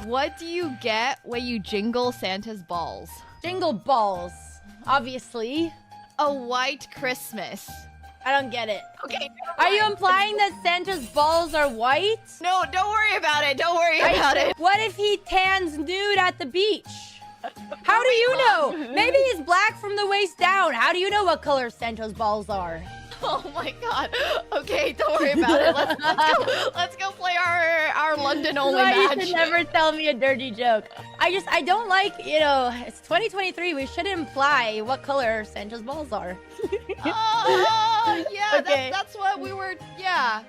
What do you get when you jingle Santa's balls? Jingle balls, obviously. A white Christmas. I don't get it. Okay. Are you implying that Santa's balls are white? No, don't worry about it. Don't worry about it. What if he tans nude at the beach? How do you know? Maybe he's black from the waist down. How do you know what color Santa's balls are? Oh my god. Okay, don't worry about it. Let's go play our London only match. You should never tell me a dirty joke. I don't like, you know, it's 2023. We shouldn't imply what color Santa's balls are. Yeah, okay. That's what we were, yeah.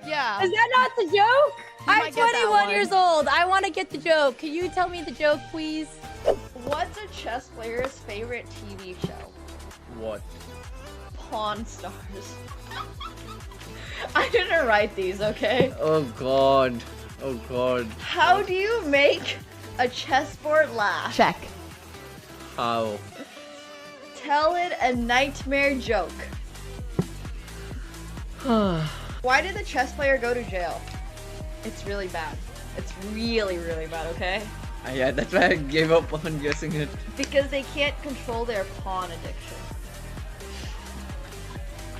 Is that not the joke? I'm might get that 21 one. years old. I want to get the joke. Can you tell me the joke, please? What's a chess player's favorite TV show? What? Pawn Stars. I didn't write these, okay? Oh god. Oh god. How do you make a chessboard laugh? Check. How? Tell it a nightmare joke. Why did the chess player go to jail? It's really bad. It's really, really bad, okay? Yeah, that's why I gave up on guessing it. Because they can't control their pawn addiction.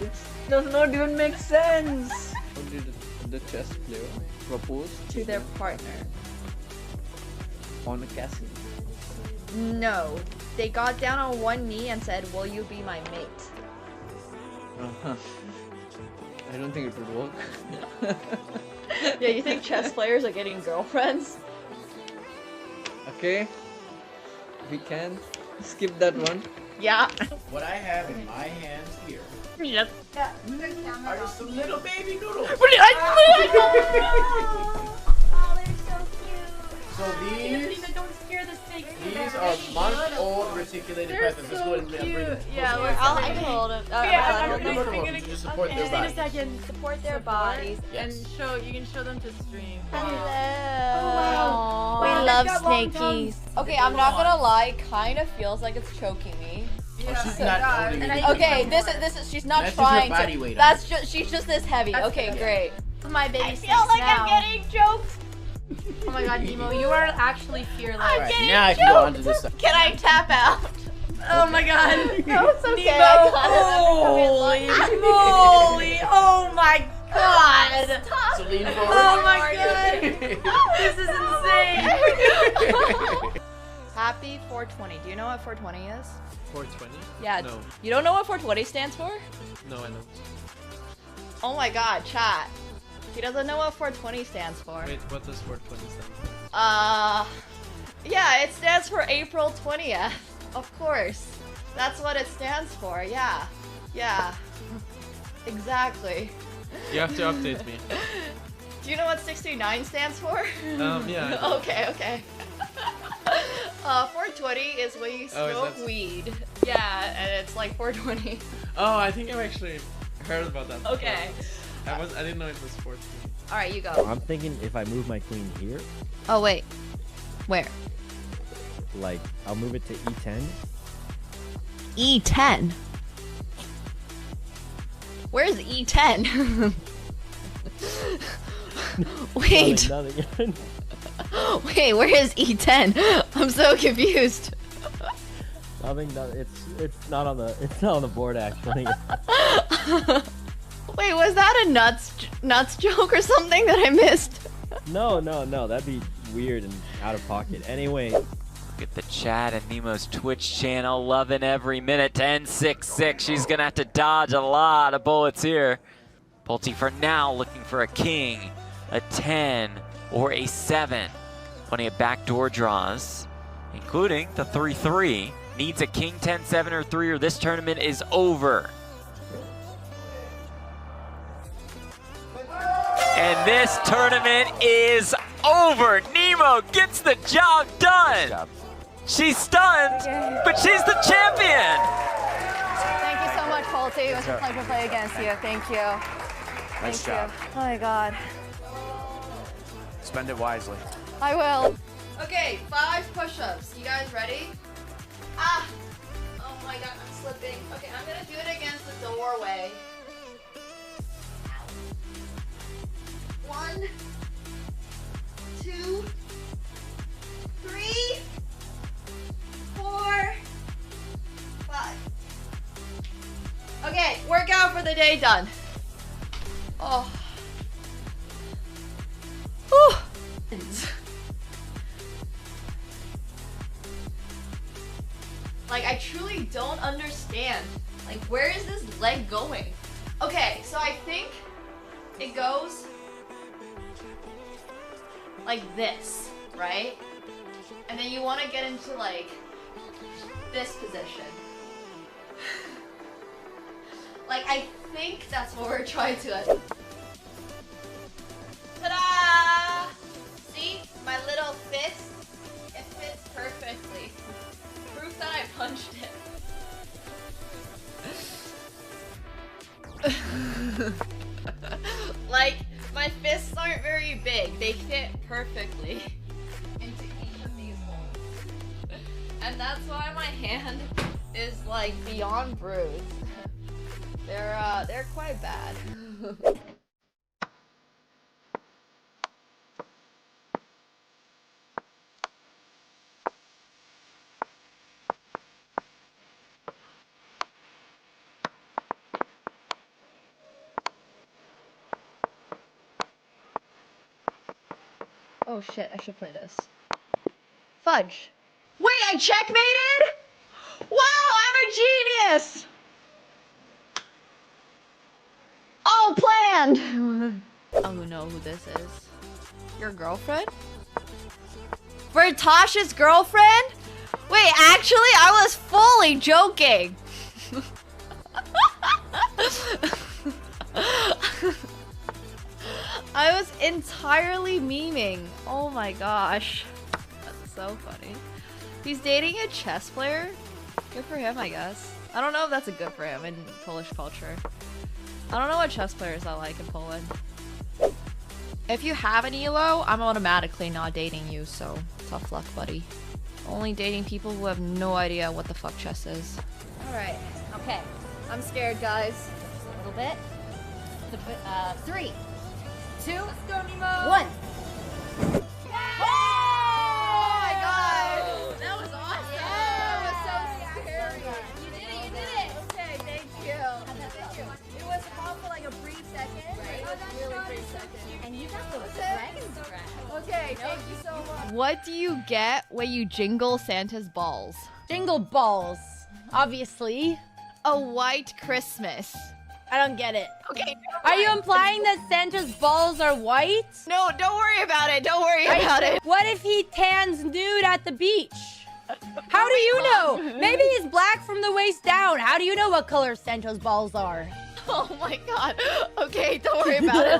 It does not even make sense. How did the chess player propose To their partner. on a castle? No. They got down on one knee and said, "Will you be my mate?" Uh-huh. I don't think it would work. Yeah, you think chess players are getting girlfriends? Okay. We can skip that one. Yeah. What I have in my hands here Yep. are just some little baby noodles. Oh, they're so cute. So these Don't scare the snake. are month-old reticulated peasants. Just go ahead and bring them. Yeah, I can hold it. To support their Just a body. second. Support their bodies. Yes. You can show them to stream. Hello. We love snakies. Okay, I'm not gonna lie. Kind of feels like it's choking me. Oh, she's not holding it. Okay, this is. She's not That's just her trying body to. weight on That's just. She's just this heavy. Okay, great. My baby I feel like I'm getting joked. Oh my god, Nemo, you are actually fearless. Alright, now I can go on to this side. Can I tap out? Oh my god. No, it's okay. Nemo, I holy moly. Oh my god. So lean forward. Oh my god. This is insane. Happy 420. Do you know what 420 is? 420? Yeah. No. You don't know what 420 stands for? No, I don't. Oh my god, chat. He doesn't know what 420 stands for. Wait, what does 420 stand for? Yeah, it stands for April 20th. Of course. That's what it stands for. Yeah. Yeah. Exactly. You have to update me. Do you know what 69 stands for? Yeah. I do. Okay. 420 is when you smoke that's- weed. Yeah, and it's like 420. Oh, I think I've actually heard about that. before. Okay. I didn't know it was 420. Alright, you go. I'm thinking if I move my queen here, Oh, wait. Where? like, I'll move it to e10. E10. Where's E10? Wait. Nothing. Wait, where is E10? I'm so confused. Nothing. It's not on the board actually. Wait, was that a nuts joke or something that I missed? No. That'd be weird and out of pocket. Anyway. Look at the chat and Nemo's Twitch channel, loving every minute. 10-6-6. She's gonna have to dodge a lot of bullets here. Pulte for now looking for a king, a 10, or a 7. Plenty of backdoor draws, including the 3-3. Needs a king, 10, 7, or 3, or this tournament is over. And this tournament is over. Nemo gets the job done. She's stunned, but she's the champion. Thank you so much, Pulte. It was a pleasure to play against you. Thank you. Nice Thank job. you. Oh my god. Spend it wisely. I will. Okay, 5 push-ups. You guys ready? Ah! Oh my god, I'm slipping. Okay, I'm gonna do it against the doorway. 1, 2, the day done. Oh. Whew. Like, I truly don't understand. Like, where is this leg going? Okay, so I think it goes like this, right? And then you want to get into like this position. Like, I think that's what we're trying to. Ta-da! See? My little fist? It fits perfectly. Proof that I punched it. Like, my fists aren't very big. They fit perfectly into each of these holes. And that's why my hand is like beyond bruised. They're quite bad. Oh shit, I should play this. Fudge. Wait, I checkmated? Wow, I'm a genius! All planned! Oh, know who this is. Your girlfriend? For Tasha's girlfriend? Wait, actually, I was fully joking. I was entirely memeing. Oh my gosh. That's so funny. He's dating a chess player? Good for him, I guess. I don't know if that's a good for him in Polish culture. I don't know what chess players are like in Poland. If you have an ELO, I'm automatically not dating you, so tough luck, buddy. Only dating people who have no idea what the fuck chess is. Alright, okay. I'm scared, guys. Just a little bit. 3, 2, let's go, Nemo. 1. Oh my god! That was awesome! Yeah, that was so scary. You did it! Okay, thank you. It was off for like a brief second. Right, it was a really brief second. And you got the dragon's breath. Okay, thank you so much. What do you get when you jingle Santa's balls? Jingle balls, obviously. A white Christmas. I don't get it. Okay. Are you implying that Santa's balls are white? No, don't worry about it. Don't worry about it. What if he tans nude at the beach? How do you know? Maybe he's black from the waist down. How do you know what color Santa's balls are? Oh my god. Okay, don't worry about it.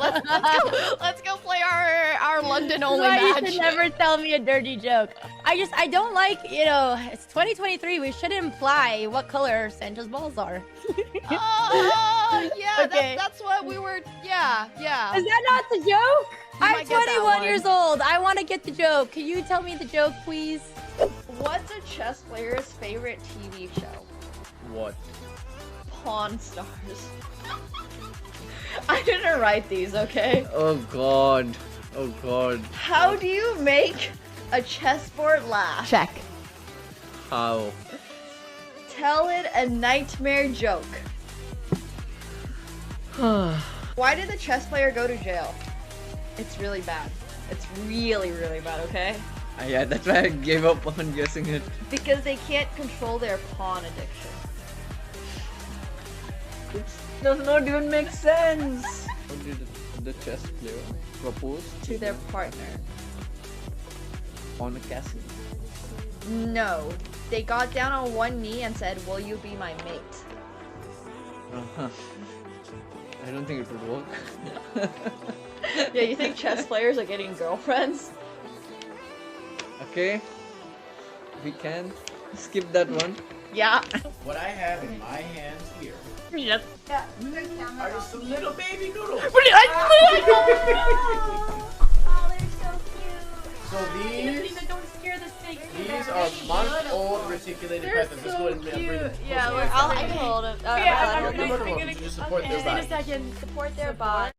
Let's go play our London only match. You should never tell me a dirty joke. I don't like, you know, it's 2023. We should imply what color Santa's balls are. Oh, yeah, Okay. that's what we were, yeah. Is that not the joke? I'm might get that 21 one. years old. I want to get the joke. Can you tell me the joke, please? What's a chess player's favorite TV show? What? Pawn Stars. I didn't write these, okay? Oh god. Oh god. How do you make a chessboard laugh? Check. How? Tell it a nightmare joke. Why did the chess player go to jail? It's really bad. It's really, really bad, okay? Yeah, that's why I gave up on guessing it. Because they can't control their pawn addiction. It does not even make sense. How did the chess player propose To their partner. on a castle? No. They got down on one knee and said, "Will you be my mate?" Uh-huh. I don't think it would work. Yeah, you think chess players are getting girlfriends? Okay. We can skip that one. Yeah. What I have in my hands here Yep. are just some little baby noodles. So Don't scare the snake. these are month-old reticulated pythons. Let's go ahead and bring them. Yeah, I can hold it. Yeah, You're welcome to just support their body. Support their bond.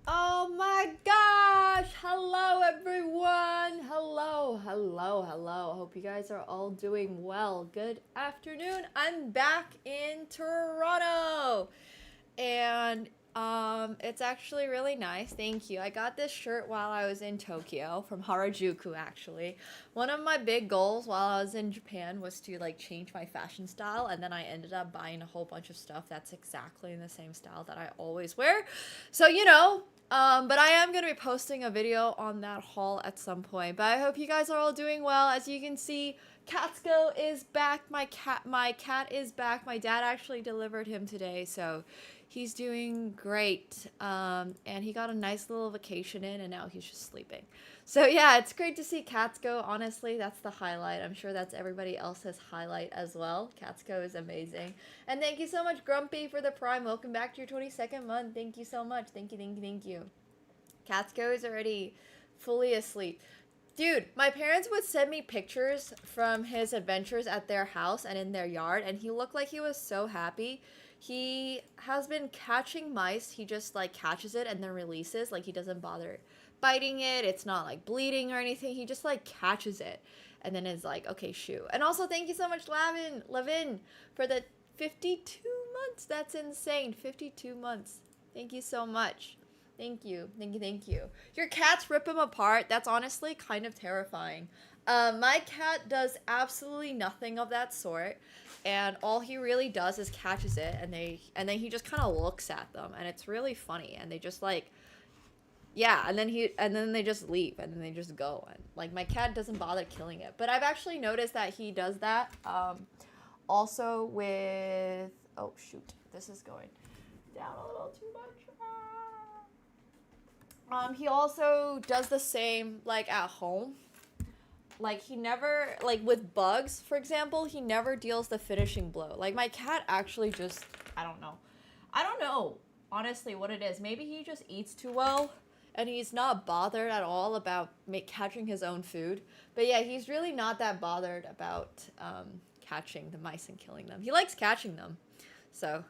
Oh my gosh! Hello everyone! Hello. I hope you guys are all doing well. Good afternoon. I'm back in Toronto. and it's actually really nice. Thank you. I got this shirt while I was in Tokyo from Harajuku, actually. One of my big goals while I was in Japan was to like change my fashion style, and then I ended up buying a whole bunch of stuff that's exactly in the same style that I always wear. So, you know, but I am going to be posting a video on that haul at some point. But I hope you guys are all doing well. As you can see, Katsuko is back. My cat is back. My dad actually delivered him today, so he's doing great. And he got a nice little vacation in, and now he's just sleeping. So yeah, it's great to see Katsuko. Honestly, that's the highlight. I'm sure that's everybody else's highlight as well. Katsuko is amazing. And thank you so much, Grumpy, for the Prime. Welcome back to your 22nd month. Thank you so much. Thank you, thank you, thank you. Katsuko is already fully asleep. Dude, my parents would send me pictures from his adventures at their house and in their yard, and he looked like he was so happy. He has been catching mice. He just like catches it and then releases. Like he doesn't bother biting it. It's not like bleeding or anything. He just like catches it and then is like, okay, shoo. And also thank you so much, Levin, for the 52 months. That's insane. 52 months. Thank you so much. Thank you. Thank you. Thank you. Your cats rip him apart. That's honestly kind of terrifying. My cat does absolutely nothing of that sort. And all he really does is catches it, and then he just kind of looks at them, and it's really funny. And they just like, yeah, and then they just leave, and then they just go. And like my cat doesn't bother killing it, but I've actually noticed that he does that. Also with, oh shoot, this is going down a little too much. He also does the same like at home. Like he never, like with bugs, for example, he never deals the finishing blow. Like my cat actually just, I don't know honestly what it is. Maybe he just eats too well and he's not bothered at all about catching his own food. But yeah, he's really not that bothered about catching the mice and killing them. He likes catching them. So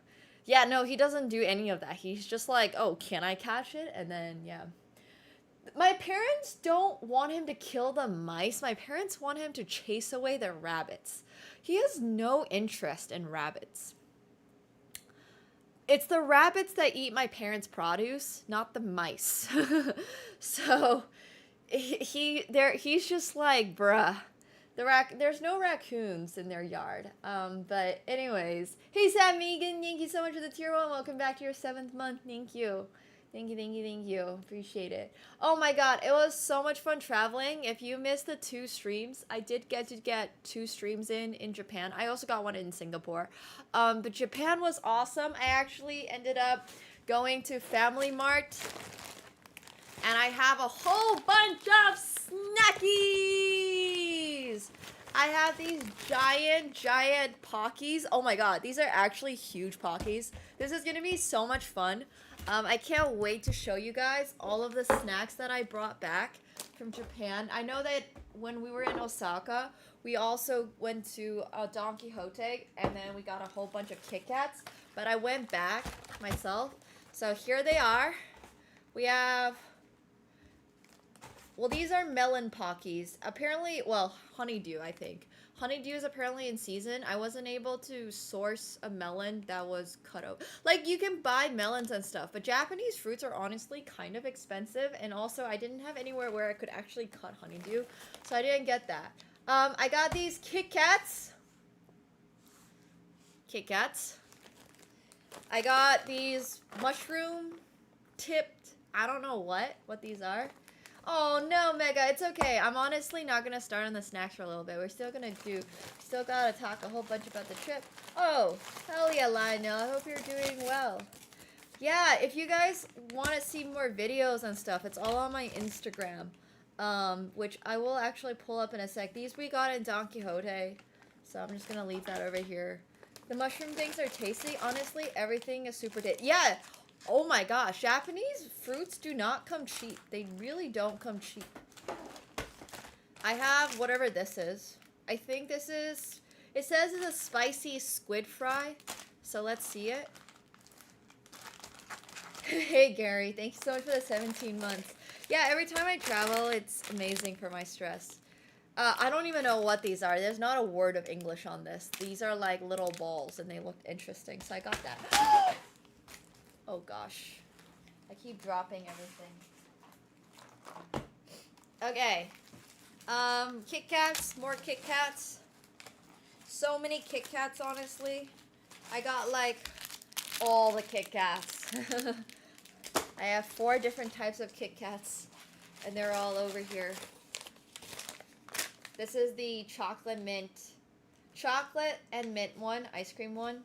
yeah, no, he doesn't do any of that. He's just like, oh, can I catch it? And then, yeah. My parents don't want him to kill the mice. My parents want him to chase away the rabbits. He has no interest in rabbits. It's the rabbits that eat my parents' produce, not the mice. So he's just like, bruh. There's no raccoons in their yard. But anyways, hey Sam Megan, thank you so much for the tier 1. Welcome back to your 7th month. Thank you. Thank you, thank you, thank you. Appreciate it. Oh my god, it was so much fun traveling. If you missed the 2 streams, I did get to get 2 streams in Japan. I also got one in Singapore. But Japan was awesome. I actually ended up going to Family Mart. And I have a whole bunch of snackies. I have these giant Pockies. Oh my god, these are actually huge Pockies. This is gonna be so much fun. I can't wait to show you guys all of the snacks that I brought back from Japan. I know that when we were in Osaka, we also went to Don Quixote, and then we got a whole bunch of Kit Kats. But I went back myself. So here they are. We have... Well, these are melon Pockies. Apparently, well, honeydew, I think. Honeydew is apparently in season. I wasn't able to source a melon that was cut out. Like, you can buy melons and stuff, but Japanese fruits are honestly kind of expensive. And also, I didn't have anywhere where I could actually cut honeydew, so I didn't get that. I got these Kit Kats. Kit Kats. I got these mushroom tipped, I don't know what these are. Oh no, Mega, it's okay. I'm honestly not gonna start on the snacks for a little bit. We're still gotta talk a whole bunch about the trip. Oh, hell yeah, Lionel. I hope you're doing well. Yeah, if you guys want to see more videos and stuff, it's all on my Instagram, which I will actually pull up in a sec. These we got in Don Quixote, so I'm just gonna leave that over here. The mushroom things are tasty. Honestly, everything is super tasty. Yeah. Oh my gosh, Japanese fruits do not come cheap. They really don't come cheap. I have whatever this is. I think this is, it says it's a spicy squid fry. So let's see it. Hey Gary, thank you so much for the 17 months. Yeah, every time I travel, it's amazing for my stress. I don't even know what these are. There's not a word of English on this. These are like little balls and they look interesting, so I got that. Oh gosh. I keep dropping everything. Okay. Kit Kats, more Kit Kats. So many Kit Kats, honestly. I got like all the Kit Kats. I have 4 different types of Kit Kats, and they're all over here. This is the chocolate and mint one, ice cream one.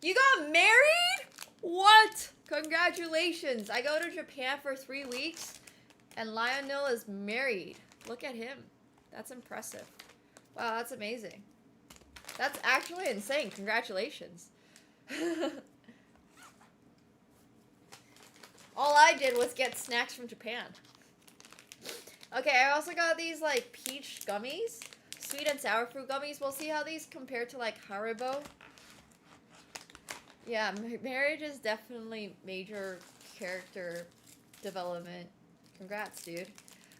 You got married? What? Congratulations. I go to Japan for 3 weeks and Lionel is married. Look at him. That's impressive. Wow, that's amazing. That's actually insane. Congratulations. All I did was get snacks from Japan. Okay, I also got these like peach gummies. Sweet and sour fruit gummies. We'll see how these compare to like Haribo. Yeah, marriage is definitely major character development. Congrats, dude.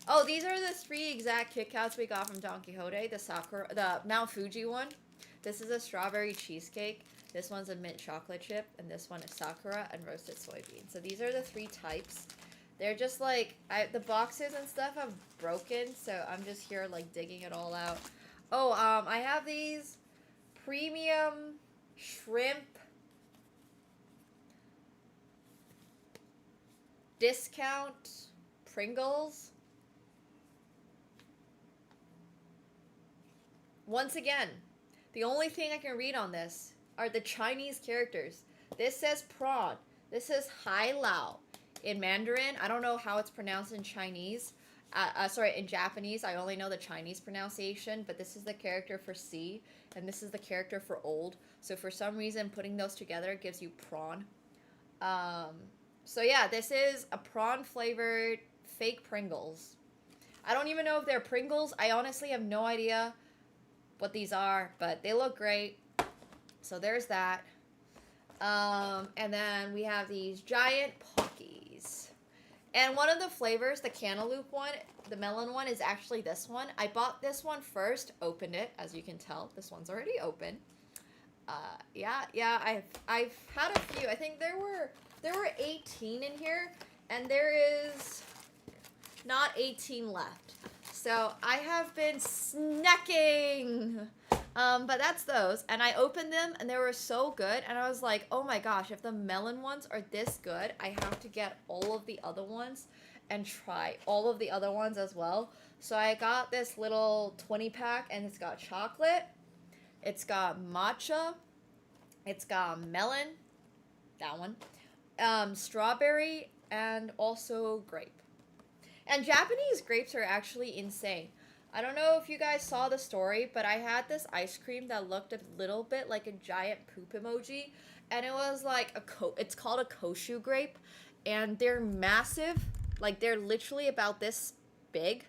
Oh, these are the 3 exact Kit Kats we got from Don Quixote. The Mount Fuji one. This is a strawberry cheesecake. This one's a mint chocolate chip. And this one is Sakura and roasted soybean. So these are the 3 types. They're just like, the boxes and stuff have broken. So I'm just here like digging it all out. Oh, I have these premium shrimp discount Pringles. Once again, the only thing I can read on this are the Chinese characters. This says prawn. This says hai lao in Mandarin. I don't know how it's pronounced in Chinese. Sorry, in Japanese. I only know the Chinese pronunciation, but this is the character for C, and this is the character for old. So for some reason, putting those together gives you prawn. So yeah, this is a prawn-flavored fake Pringles. I don't even know if they're Pringles. I honestly have no idea what these are, but they look great. So there's that. And then we have these giant Pockies. And one of the flavors, the cantaloupe one, the melon one, is actually this one. I bought this one first, opened it, as you can tell. This one's already open. Yeah, I've had a few. I think there were 18 in here, and there is not 18 left. So I have been snacking. But that's those. And I opened them, and they were so good. And I was like, oh my gosh, if the melon ones are this good, I have to get all of the other ones and try all of the other ones as well. So I got this little 20-pack, and it's got chocolate. It's got matcha. It's got melon. That one. Strawberry, and also grape. And Japanese grapes are actually insane. I don't know if you guys saw the story, but I had this ice cream that looked a little bit like a giant poop emoji, and it was like it's called a koshu grape, and they're massive. Like, they're literally about this big,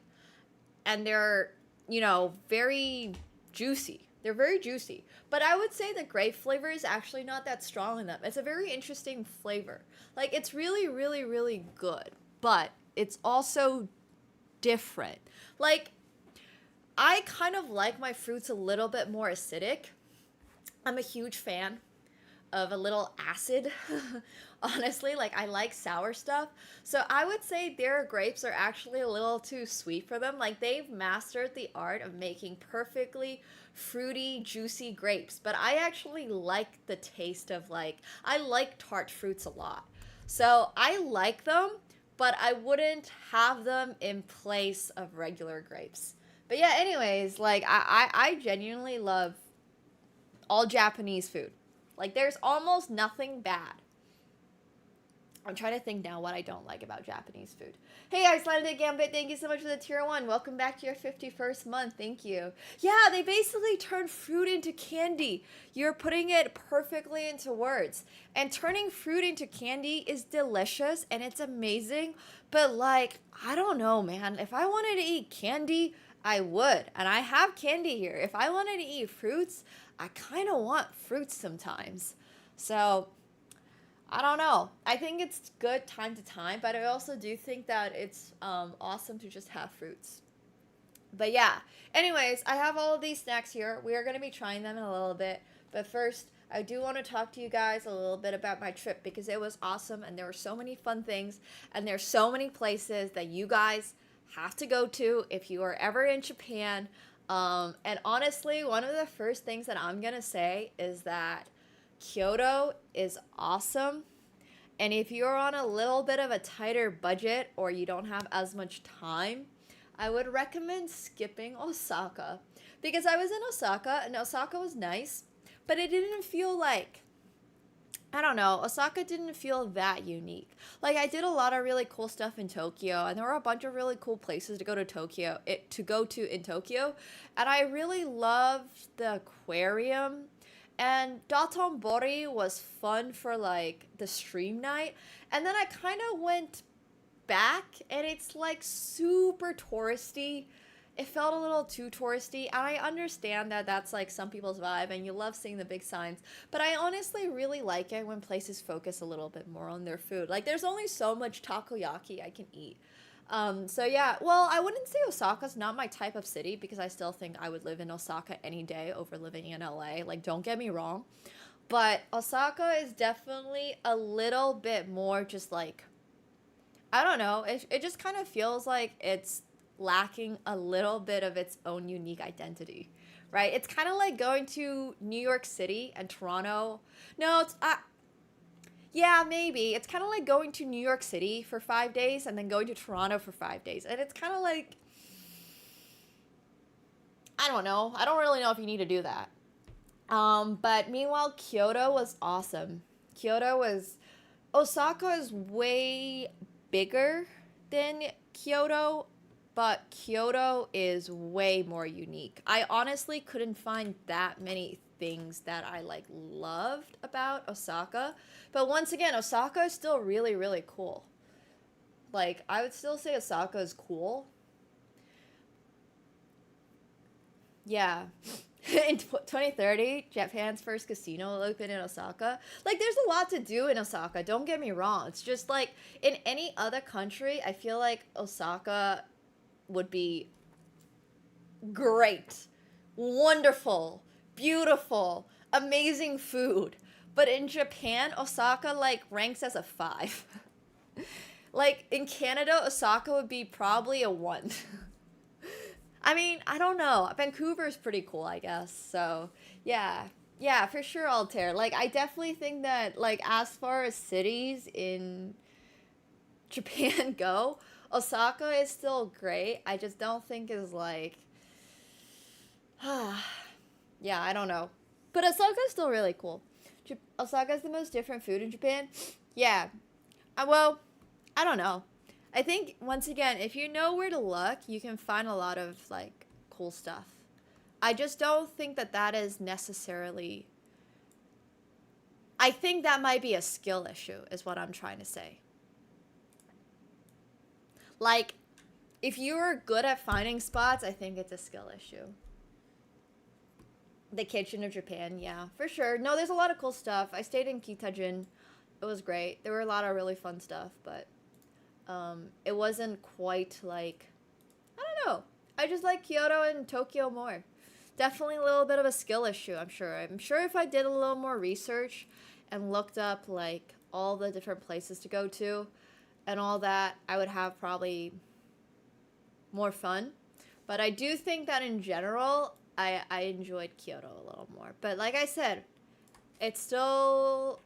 and they're, you know, very juicy. They're very juicy. But I would say the grape flavor is actually not that strong in them. It's a very interesting flavor. Like, it's really, really, really good. But it's also different. Like, I kind of like my fruits a little bit more acidic. I'm a huge fan of a little acid. Honestly, like, I like sour stuff. So I would say their grapes are actually a little too sweet for them. Like, they've mastered the art of making perfectly fruity, juicy grapes. But I actually like the taste of, like, I like tart fruits a lot. So I like them, but I wouldn't have them in place of regular grapes. But yeah, anyways, like, I genuinely love all Japanese food. Like, there's almost nothing bad. I'm trying to think now what I don't like about Japanese food. Hey, Icelandic Gambit, thank you so much for the tier 1. Welcome back to your 51st month. Thank you. Yeah, they basically turn fruit into candy. You're putting it perfectly into words. And turning fruit into candy is delicious and it's amazing. But, like, I don't know, man. If I wanted to eat candy, I would. And I have candy here. If I wanted to eat fruits, I kind of want fruits sometimes. So, I don't know. I think it's good time to time, but I also do think that it's awesome to just have fruits. But yeah, anyways, I have all of these snacks here. We are going to be trying them in a little bit. But first, I do want to talk to you guys a little bit about my trip because it was awesome and there were so many fun things and there's so many places that you guys have to go to if you are ever in Japan. And honestly, one of the first things that I'm gonna say is that Kyoto is awesome. And if you're on a little bit of a tighter budget or you don't have as much time, I would recommend skipping Osaka. Because I was in Osaka and Osaka was nice, but it didn't feel like, I don't know, Osaka didn't feel that unique. Like, I did a lot of really cool stuff in Tokyo, and there were a bunch of really cool places to go to in Tokyo, and I really loved the aquarium, and Dotonbori was fun for, like, the stream night, and then I kind of went back, and it's, like, super touristy. It felt a little too touristy, and I understand that that's like some people's vibe and you love seeing the big signs, but I honestly really like it when places focus a little bit more on their food. Like, there's only so much takoyaki I can eat. So yeah, well, I wouldn't say Osaka's not my type of city because I still think I would live in Osaka any day over living in LA. Like, don't get me wrong, but Osaka is definitely a little bit more just like, I don't know, it just kind of feels like it's lacking a little bit of its own unique identity, right? It's kind of like going to New York City and Toronto. No, it's yeah, maybe. It's kind of like going to New York City for 5 days and then going to Toronto for 5 days. And it's kind of like, I don't know. I don't really know if you need to do that. But meanwhile, Kyoto was awesome. Osaka is way bigger than Kyoto, but Kyoto is way more unique. I honestly couldn't find that many things that I like loved about Osaka, but once again, Osaka is still really, really cool. Like, I would still say Osaka is cool. Yeah. In 2030, Japan's first casino will open in Osaka. Like, there's a lot to do in Osaka, don't get me wrong. It's just like, in any other country, I feel like Osaka would be great, wonderful, beautiful, amazing food. But in Japan, Osaka like ranks as a 5. Like, in Canada, Osaka would be probably a 1. I mean, I don't know. Vancouver's pretty cool, I guess. So yeah, for sure, Altair. Like, I definitely think that, like, as far as cities in Japan go, Osaka is still great. I just don't think is like, yeah, I don't know. But Osaka is still really cool. Osaka is the most different food in Japan. Yeah. Well, I don't know. I think, once again, if you know where to look, you can find a lot of, like, cool stuff. I just don't think that that is necessarily... I think that might be a skill issue, is what I'm trying to say. Like, if you're good at finding spots, I think it's a skill issue. The kitchen of Japan, yeah, for sure. No, there's a lot of cool stuff. I stayed in Kitajin. It was great. There were a lot of really fun stuff, but it wasn't quite like, I don't know. I just like Kyoto and Tokyo more. Definitely a little bit of a skill issue, I'm sure. I'm sure if I did a little more research and looked up, like, all the different places to go to and all that, I would have probably more fun. But I do think that in general, I enjoyed Kyoto a little more. But like I said, it's still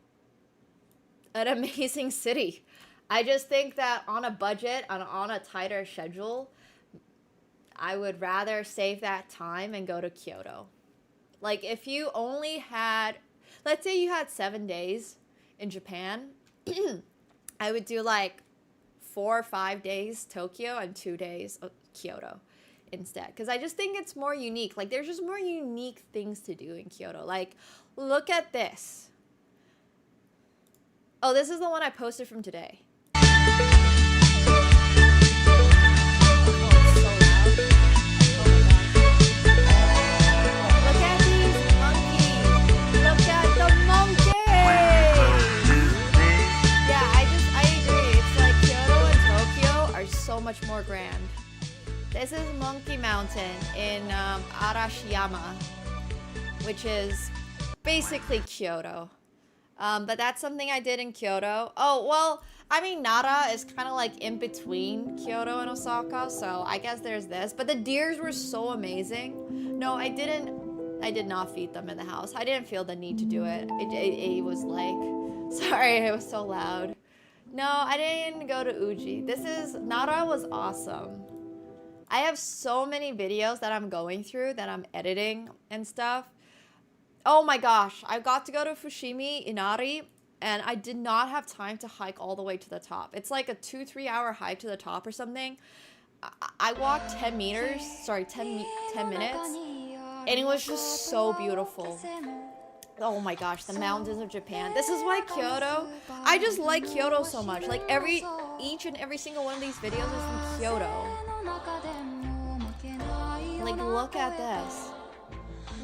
an amazing city. I just think that on a budget, on a tighter schedule, I would rather save that time and go to Kyoto. Like, if you only had, let's say you had 7 days in Japan, I would do like 4 or 5 days Tokyo and 2 days Kyoto instead. Because I just think it's more unique. Like, there's just more unique things to do in Kyoto. Like, look at this. Oh, this is the one I posted from today. So much more grand. This is Monkey Mountain in Arashiyama, which is basically Kyoto. But that's something I did in Kyoto. Oh, well, I mean, Nara is kind of like in between Kyoto and Osaka, so I guess there's this. But the deers were so amazing. No, I did not feed them in the house. I didn't feel the need to do it. It was like, sorry, it was so loud. No, I didn't go to Uji. Nara was awesome. I have so many videos that I'm going through that I'm editing and stuff. Oh my gosh, I got to go to Fushimi Inari and I did not have time to hike all the way to the top. It's like a 2-3 hour hike to the top or something. I walked 10 minutes and it was just so beautiful. Oh my gosh, the mountains of Japan. This is why Kyoto, I just like Kyoto so much. Like each and every single one of these videos is from Kyoto. Like look at this.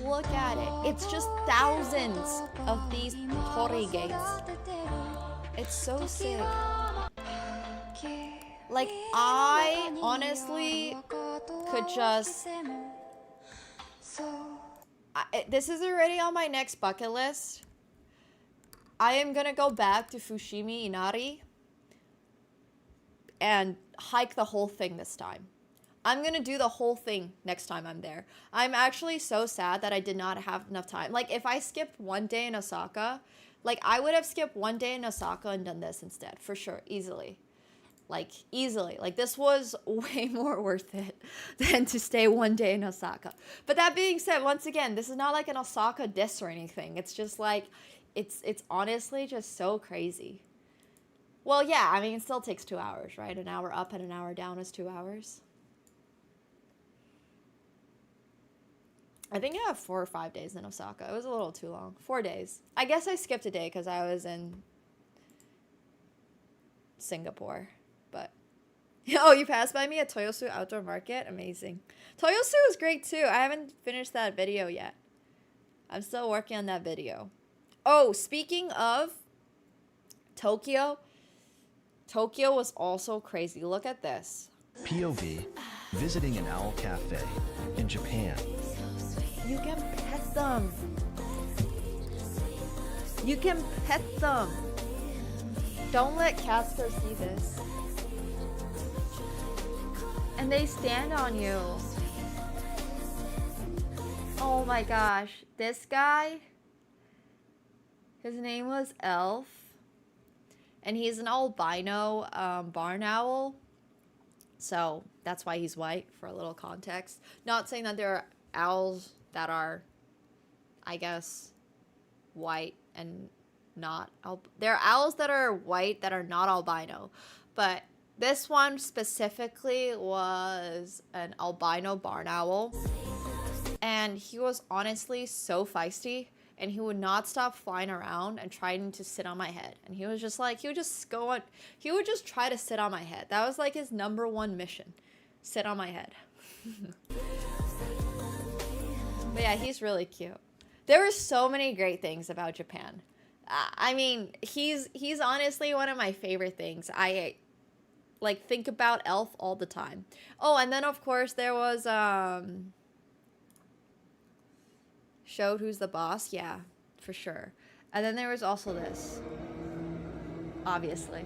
Look at it. It's just thousands of these torii gates. It's so sick. Like, I honestly could just... this is already on my next bucket list. I am gonna go back to Fushimi Inari and hike the whole thing this time. I'm gonna do the whole thing next time I'm there. I'm actually so sad that I did not have enough time. Like, if I skipped one day in Osaka, like, I would have skipped one day in Osaka and done this instead, for sure, easily. Like, easily. Like, this was way more worth it than to stay one day in Osaka. But that being said, once again, this is not like an Osaka diss or anything. It's just like, it's honestly just so crazy. Well, yeah, I mean, it still takes 2 hours, right? An hour up and an hour down is 2 hours. I think I have 4 or 5 days in Osaka. It was a little too long. 4 days. I guess I skipped a day because I was in Singapore. But, oh, you passed by me at Toyosu Outdoor Market? Amazing. Toyosu is great too. I haven't finished that video yet. I'm still working on that video. Oh, speaking of Tokyo, Tokyo was also crazy. Look at this. POV, visiting an owl cafe in Japan. You can pet them. You can pet them. Don't let Casper see this. And they stand on you. Oh my gosh. This guy, his name was Elf. And he's an albino barn owl. So that's why he's white, for a little context. Not saying that there are owls that are, I guess, white and not there are owls that are white that are not albino, but this one specifically was an albino barn owl, and he was honestly so feisty, and he would not stop flying around and trying to sit on my head. And he was just like, he would just try to sit on my head. That was like his #1 mission, sit on my head. But yeah, he's really cute. There were so many great things about Japan. I mean, he's honestly one of my favorite things. I like think about Elf all the time. Oh, and then of course there was Showed Who's the Boss. Yeah, for sure. And then there was also this, obviously.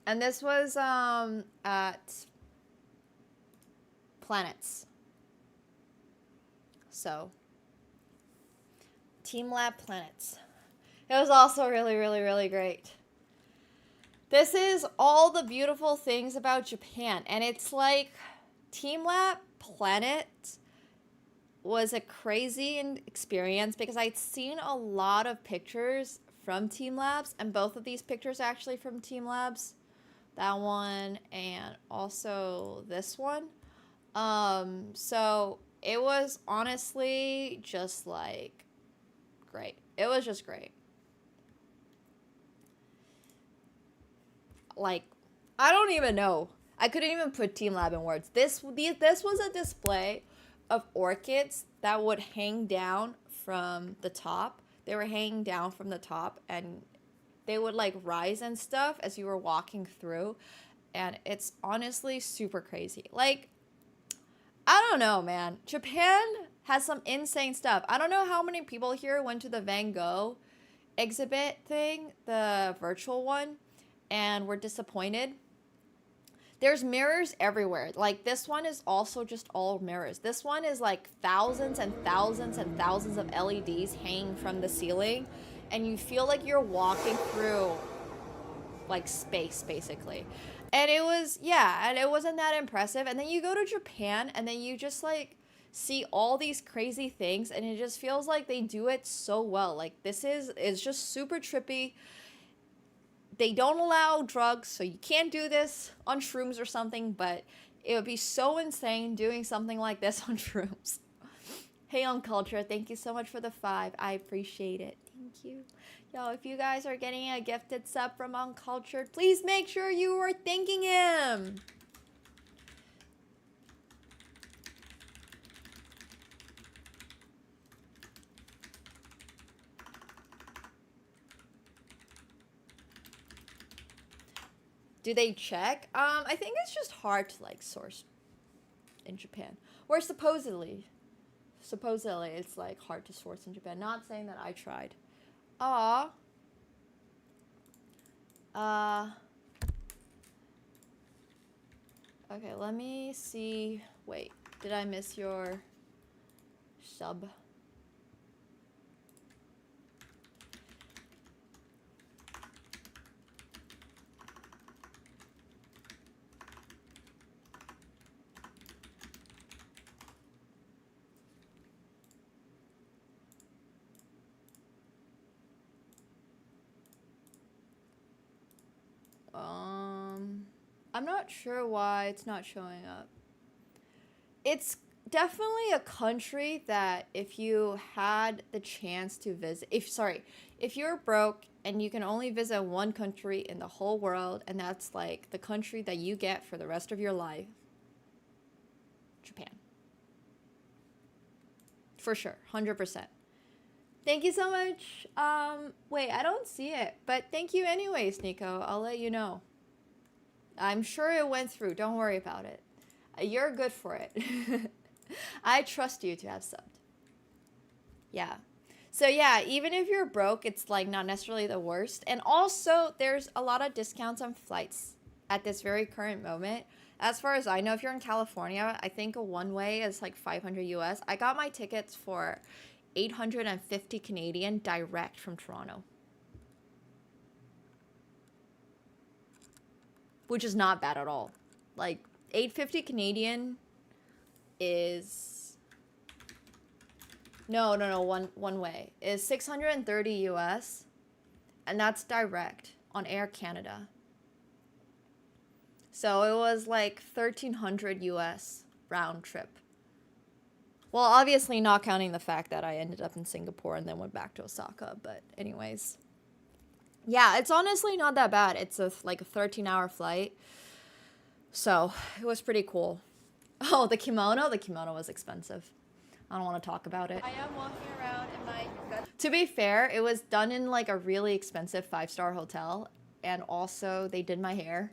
And this was at Planets. So, Team Lab Planets. It was also really, really, really great. This is all the beautiful things about Japan. And it's like Team Lab Planet was a crazy experience because I'd seen a lot of pictures from Team Labs. And both of these pictures are actually from Team Labs. That one and also this one. So it was honestly just like great. It was just great. Like, I don't even know. I couldn't even put Team Lab in words. This was a display of orchids that would hang down from the top. They were hanging down from the top, and they would like rise and stuff as you were walking through, and it's honestly super crazy. Like, I don't know, man. Japan has some insane stuff. I don't know how many people here went to the Van Gogh exhibit thing, the virtual one, and were disappointed. There's mirrors everywhere. Like, this one is also just all mirrors. This one is like thousands and thousands and thousands of LEDs hanging from the ceiling, and you feel like you're walking through like space, basically. And it was, yeah, and it wasn't that impressive. And then you go to Japan, and then you just like see all these crazy things, and it just feels like they do it so well. Like, it's just super trippy. They don't allow drugs, so you can't do this on shrooms or something, but it would be so insane doing something like this on shrooms. Hey, Unculture, thank you so much for the 5. I appreciate it. Thank you. Yo, if you guys are getting a gifted sub from Uncultured, please make sure you are thanking him. Do they check? I think it's just hard to like source in Japan. Where supposedly it's like hard to source in Japan. Not saying that I tried. Okay, let me see. Wait, did I miss your sub? I'm not sure why it's not showing up. It's definitely a country that if you had the chance to visit, if you're broke and you can only visit one country in the whole world, and that's like the country that you get for the rest of your life, Japan. For sure, 100%. Thank you so much. Wait, I don't see it, but thank you anyways, Nico. I'll let you know. I'm sure it went through. Don't worry about it. You're good for it. I trust you to have subbed. Yeah. So yeah, even if you're broke, it's like not necessarily the worst. And also, there's a lot of discounts on flights at this very current moment. As far as I know, if you're in California, I think a one-way is like 500 US. I got my tickets for 850 Canadian direct from Toronto. Which is not bad at all. Like, 850 Canadian is... No, one way. Is 630 US. And that's direct on Air Canada. So it was like 1,300 US round trip. Well, obviously not counting the fact that I ended up in Singapore and then went back to Osaka. But anyways... Yeah, it's honestly not that bad. It's like a 13-hour flight. So, it was pretty cool. Oh, the kimono? The kimono was expensive. I don't want to talk about it. I am walking around in my... To be fair, it was done in like a really expensive 5-star hotel. And also, they did my hair.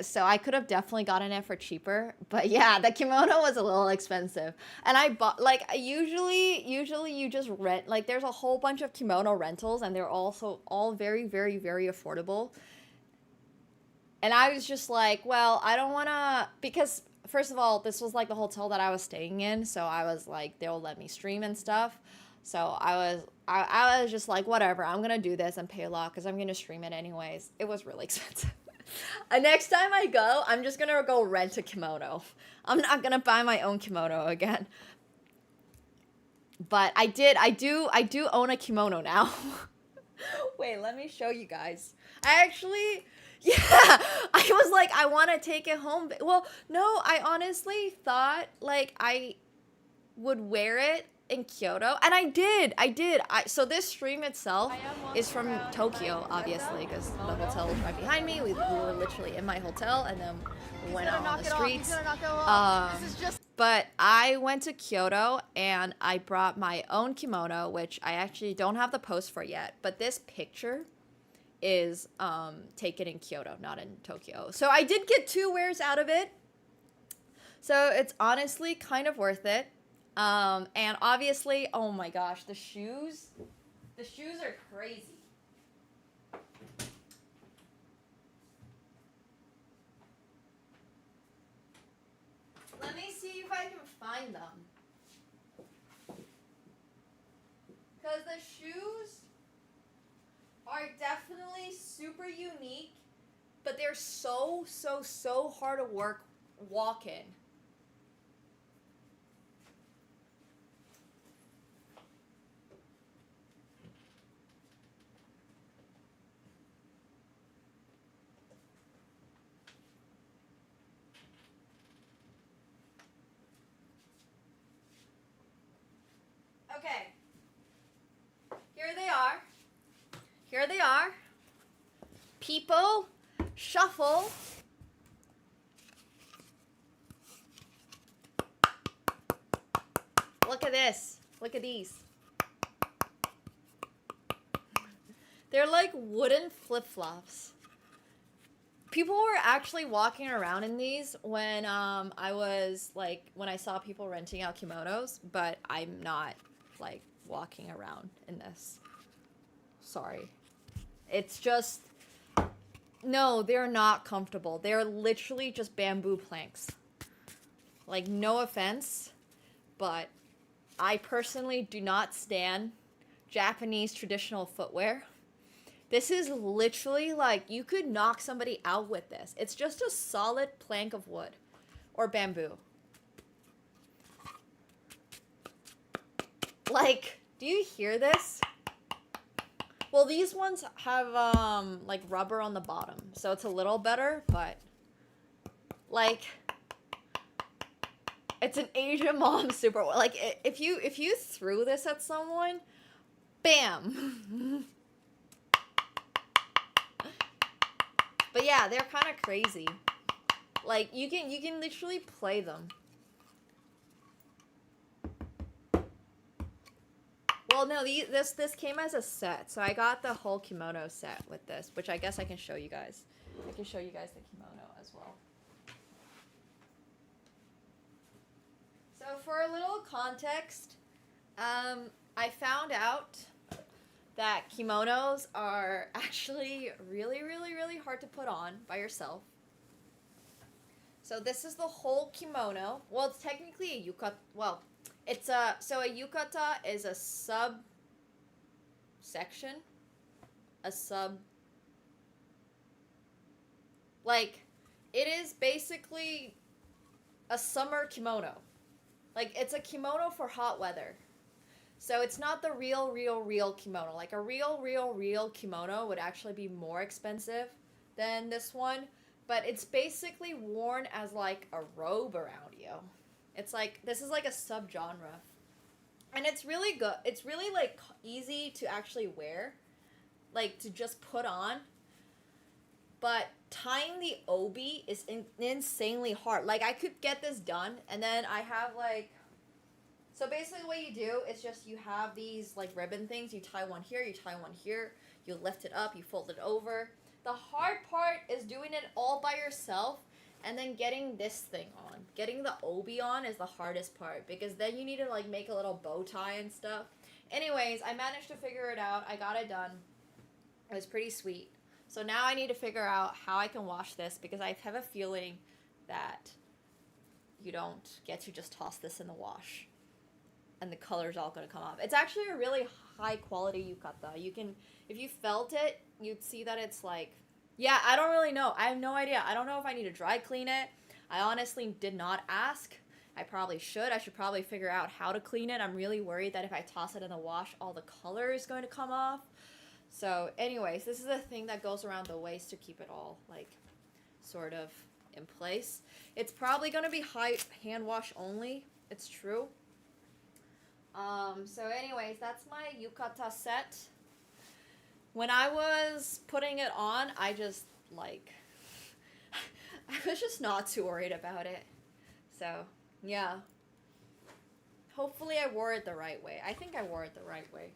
So I could have definitely gotten it for cheaper. But yeah, the kimono was a little expensive. And I bought, like, usually you just rent, like, there's a whole bunch of kimono rentals, and they're also all very, very, very affordable. And I was just like, well, I don't want to, because first of all, this was like the hotel that I was staying in. So I was like, they'll let me stream and stuff. So I was just like, whatever, I'm going to do this and pay a lot because I'm going to stream it anyways. It was really expensive. Next time I go, I'm just gonna go rent a kimono. I'm not gonna buy my own kimono again. But I do own a kimono now. Wait, let me show you guys. I actually, yeah, I was like, I want to take it home. Well, no, I honestly thought like I would wear it in Kyoto, and I did. So this stream itself is from Tokyo, obviously, because the hotel was right behind me. We were literally in my hotel, and then we went out on the streets. But I went to Kyoto and I brought my own kimono, which I actually don't have the post for yet. But this picture is taken in Kyoto, not in Tokyo. So I did get 2 wears out of it. So it's honestly kind of worth it. And obviously, oh my gosh, the shoes are crazy. Let me see if I can find them. Because the shoes are definitely super unique, but they're so hard to walk in. Okay. Here they are. Here they are. People, shuffle. Look at this. Look at these. They're like wooden flip-flops. People were actually walking around in these when when I saw people renting out kimonos, but I'm not like walking around in this. Sorry. It's just, no, they're not comfortable. They're literally just bamboo planks. Like, no offense, but I personally do not stand Japanese traditional footwear. This is literally like, you could knock somebody out with this. It's just a solid plank of wood or bamboo. Like, do you hear this? Well, these ones have like rubber on the bottom, so it's a little better, but like, it's an Asian mom super, like, if you threw this at someone, bam. But yeah, they're kind of crazy. Like, you can literally play them. Well, no, this came as a set, so I got the whole kimono set with this, which I guess I can show you guys. I can show you guys the kimono as well. So for a little context, I found out that kimonos are actually really hard to put on by yourself. So this is the whole kimono. Well, it's technically a yukata. Well, it's a yukata is a subsection, like, it is basically a summer kimono. Like, it's a kimono for hot weather. So it's not the real kimono. Like, a real kimono would actually be more expensive than this one, but it's basically worn as like a robe around you. It's like, this is like a subgenre. And it's really good. It's really like easy to actually wear, like to just put on. But tying the obi is insanely hard. Like, I could get this done, and then I have like, so basically what you do is just you have these like ribbon things. You tie one here, you tie one here, you lift it up, you fold it over. The hard part is doing it all by yourself and then getting this thing on. Getting the obi on is the hardest part, because then you need to like make a little bow tie and stuff. Anyways, I managed to figure it out. I got it done. It was pretty sweet. So now I need to figure out how I can wash this, because I have a feeling that you don't get to just toss this in the wash and the color's all going to come off. It's actually a really high quality yukata. You can, if you felt it, you'd see that it's like, yeah, I don't really know. I have no idea. I don't know if I need to dry clean it. I honestly did not ask. I probably should. I should probably figure out how to clean it. I'm really worried that if I toss it in the wash, all the color is going to come off. So anyways, this is the thing that goes around the waist to keep it all like sort of in place. It's probably going to be hand wash only. It's true. So anyways, that's my yukata set. When I was putting it on, I just like, I was just not too worried about it. So Yeah. Hopefully I wore it the right way. I think I wore it the right way.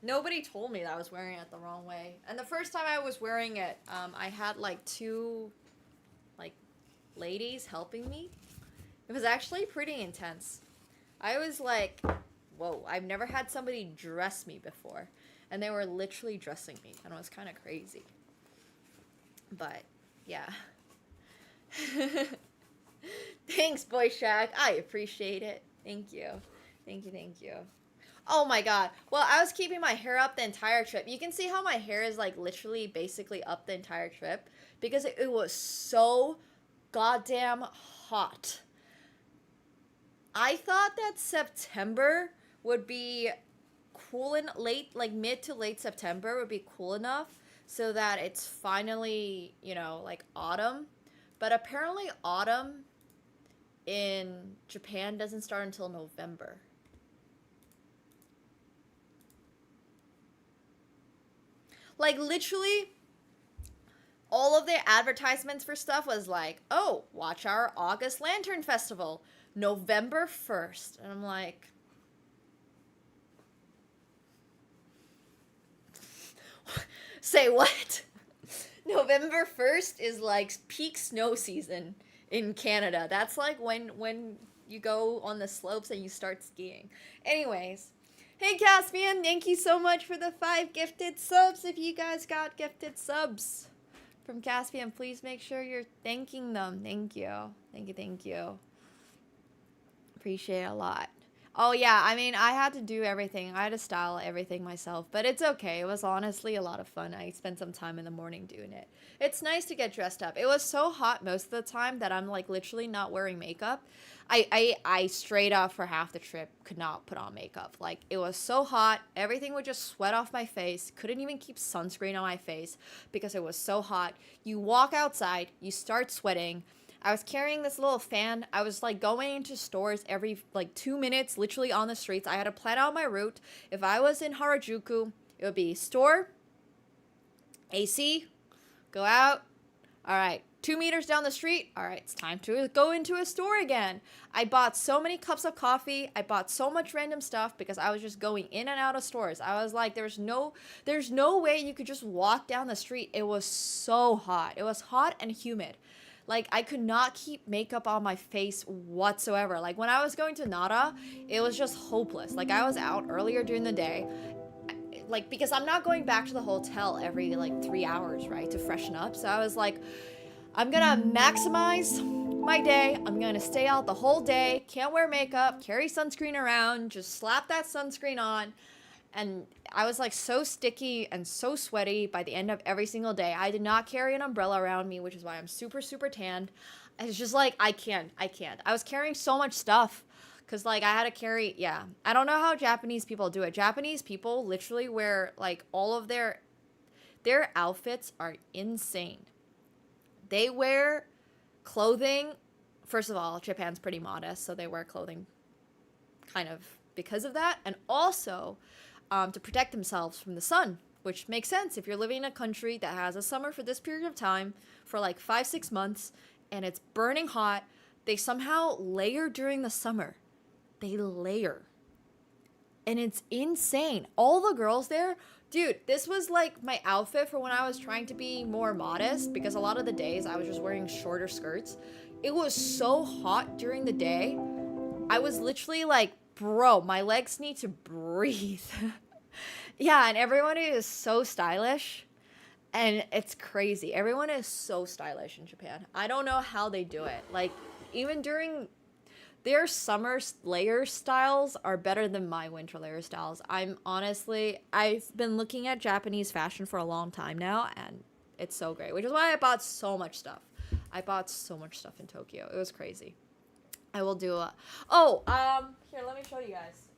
Nobody told me that I was wearing it the wrong way. And the first time I was wearing it, I had like 2 like ladies helping me. It was actually pretty intense. I was like, whoa, I've never had somebody dress me before. And they were literally dressing me. And it was kind of crazy. But, yeah. Thanks, Boy Shack. I appreciate it. Thank you. Thank you, thank you. Oh my god. Well, I was keeping my hair up the entire trip. You can see how my hair is like literally basically up the entire trip. Because it was so goddamn hot. I thought that September would be cool and late, like mid to late September would be cool enough so that it's finally, you know, like autumn. But apparently autumn in Japan doesn't start until November. Like literally all of the advertisements for stuff was like, oh, watch our August Lantern Festival, November 1st. And I'm like, say what? November 1st is like peak snow season in Canada. That's like when you go on the slopes and you start skiing. Anyways, hey Caspian, thank you so much for the 5 gifted subs. If you guys got gifted subs from Caspian, please make sure you're thanking them. Thank you. Thank you, thank you. Appreciate it a lot. Oh yeah, I mean, I had to do everything. I had to style everything myself, but it's okay. It was honestly a lot of fun. I spent some time in the morning doing it. It's nice to get dressed up. It was so hot most of the time that I'm like literally not wearing makeup. I straight up for half the trip could not put on makeup. Like it was so hot. Everything would just sweat off my face. Couldn't even keep sunscreen on my face because it was so hot. You walk outside, you start sweating. I was carrying this little fan. I was like going into stores every like 2 minutes, literally on the streets. I had to plan out my route. If I was in Harajuku, it would be store, AC, go out. All right, 2 meters down the street. All right, it's time to go into a store again. I bought so many cups of coffee. I bought so much random stuff because I was just going in and out of stores. I was like, there's no way you could just walk down the street. It was so hot. It was hot and humid. Like, I could not keep makeup on my face whatsoever. Like, when I was going to Nara, it was just hopeless. Like, I was out earlier during the day. Like, because I'm not going back to the hotel every, like, 3 hours, right, to freshen up. So I was like, I'm gonna maximize my day. I'm gonna stay out the whole day. Can't wear makeup. Carry sunscreen around. Just slap that sunscreen on. And I was like so sticky and so sweaty by the end of every single day. I did not carry an umbrella around me, which is why I'm super, super tanned. It's just like, I can't. I was carrying so much stuff because like I had to carry, yeah. I don't know how Japanese people do it. Japanese people literally wear like all of their outfits are insane. They wear clothing. First of all, Japan's pretty modest, so they wear clothing kind of because of that. And also, to protect themselves from the sun, which makes sense if you're living in a country that has a summer for this period of time for like 5-6 months and it's burning hot. They somehow layer during the summer. They layer. And it's insane. All the girls there, dude, this was like my outfit for when I was trying to be more modest because a lot of the days I was just wearing shorter skirts. It was so hot during the day. I was literally like, bro, my legs need to breathe. Yeah, and everyone is so stylish. And it's crazy. Everyone is so stylish in Japan. I don't know how they do it. Like, even during their summer layer styles are better than my winter layer styles. I've been looking at Japanese fashion for a long time now, and it's so great. Which is why I bought so much stuff. I bought so much stuff in Tokyo. It was crazy. I will do a... Oh, here, let me show you guys.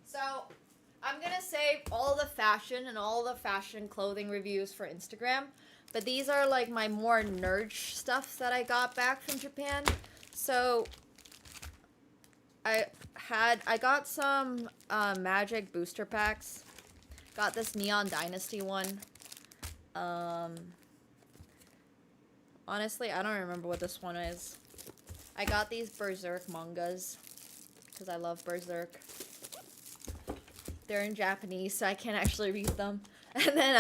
So, I'm gonna save all the fashion and all the fashion clothing reviews for Instagram. But these are like my more nerd stuff that I got back from Japan. So, I I got some magic booster packs. Got this Neon Dynasty one. Honestly, I don't remember what this one is. I got these Berserk mangas because I love Berserk. They're in Japanese, so I can't actually read them. And then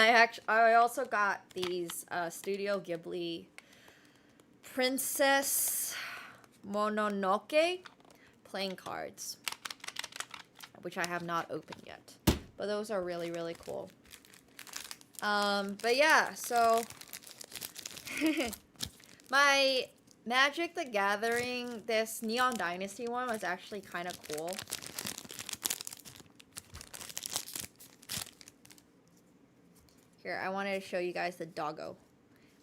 I also got these Studio Ghibli Princess Mononoke playing cards, which I have not opened yet. But those are really, really cool. But yeah, so my Magic the Gathering, this Neon Dynasty one was actually kind of cool. Here, I wanted to show you guys the doggo.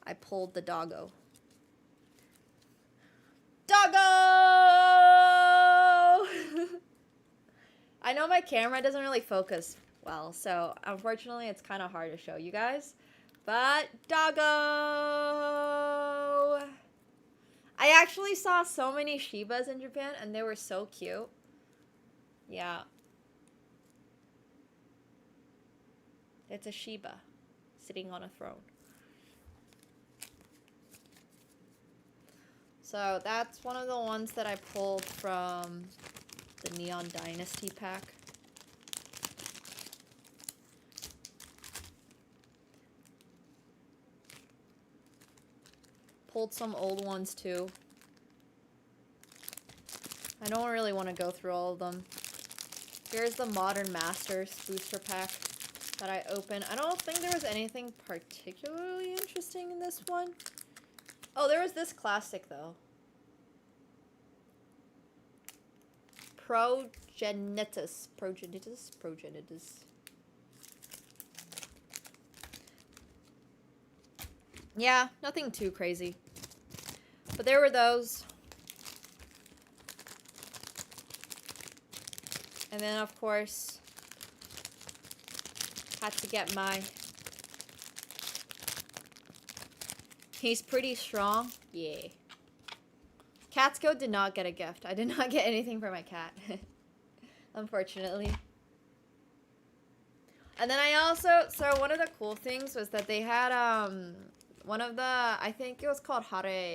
I pulled the doggo. Doggo! I know my camera doesn't really focus well, so unfortunately it's kind of hard to show you guys. But doggo! I actually saw so many Shibas in Japan and they were so cute. Yeah. It's a Shiba sitting on a throne. So that's one of the ones that I pulled from the Neon Dynasty pack. Pulled some old ones too. I don't really want to go through all of them. Here's the Modern Masters booster pack that I opened. I don't think there was anything particularly interesting in this one. Oh, there was this classic though. Progenitus. Yeah, nothing too crazy. But there were those. And then, of course, had to get my... He's pretty strong. Yeah. Catsko did not get a gift. I did not get anything for my cat. Unfortunately. And then I also... So one of the cool things was that they had, one of the... I think it was called Hareyuya.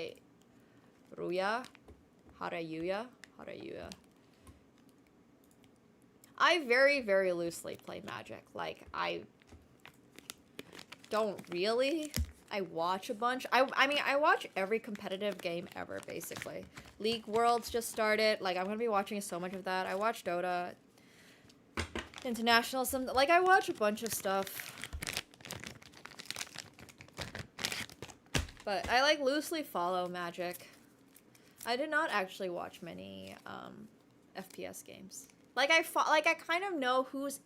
I very, very loosely play Magic. Like, I don't really. I watch a bunch. I mean, I watch every competitive game ever, basically. League Worlds just started. Like, I'm going to be watching so much of that. I watch Dota. International, like, I watch a bunch of stuff. But I, like, loosely follow Magic. I did not actually watch many, FPS games. Like I kind of know who's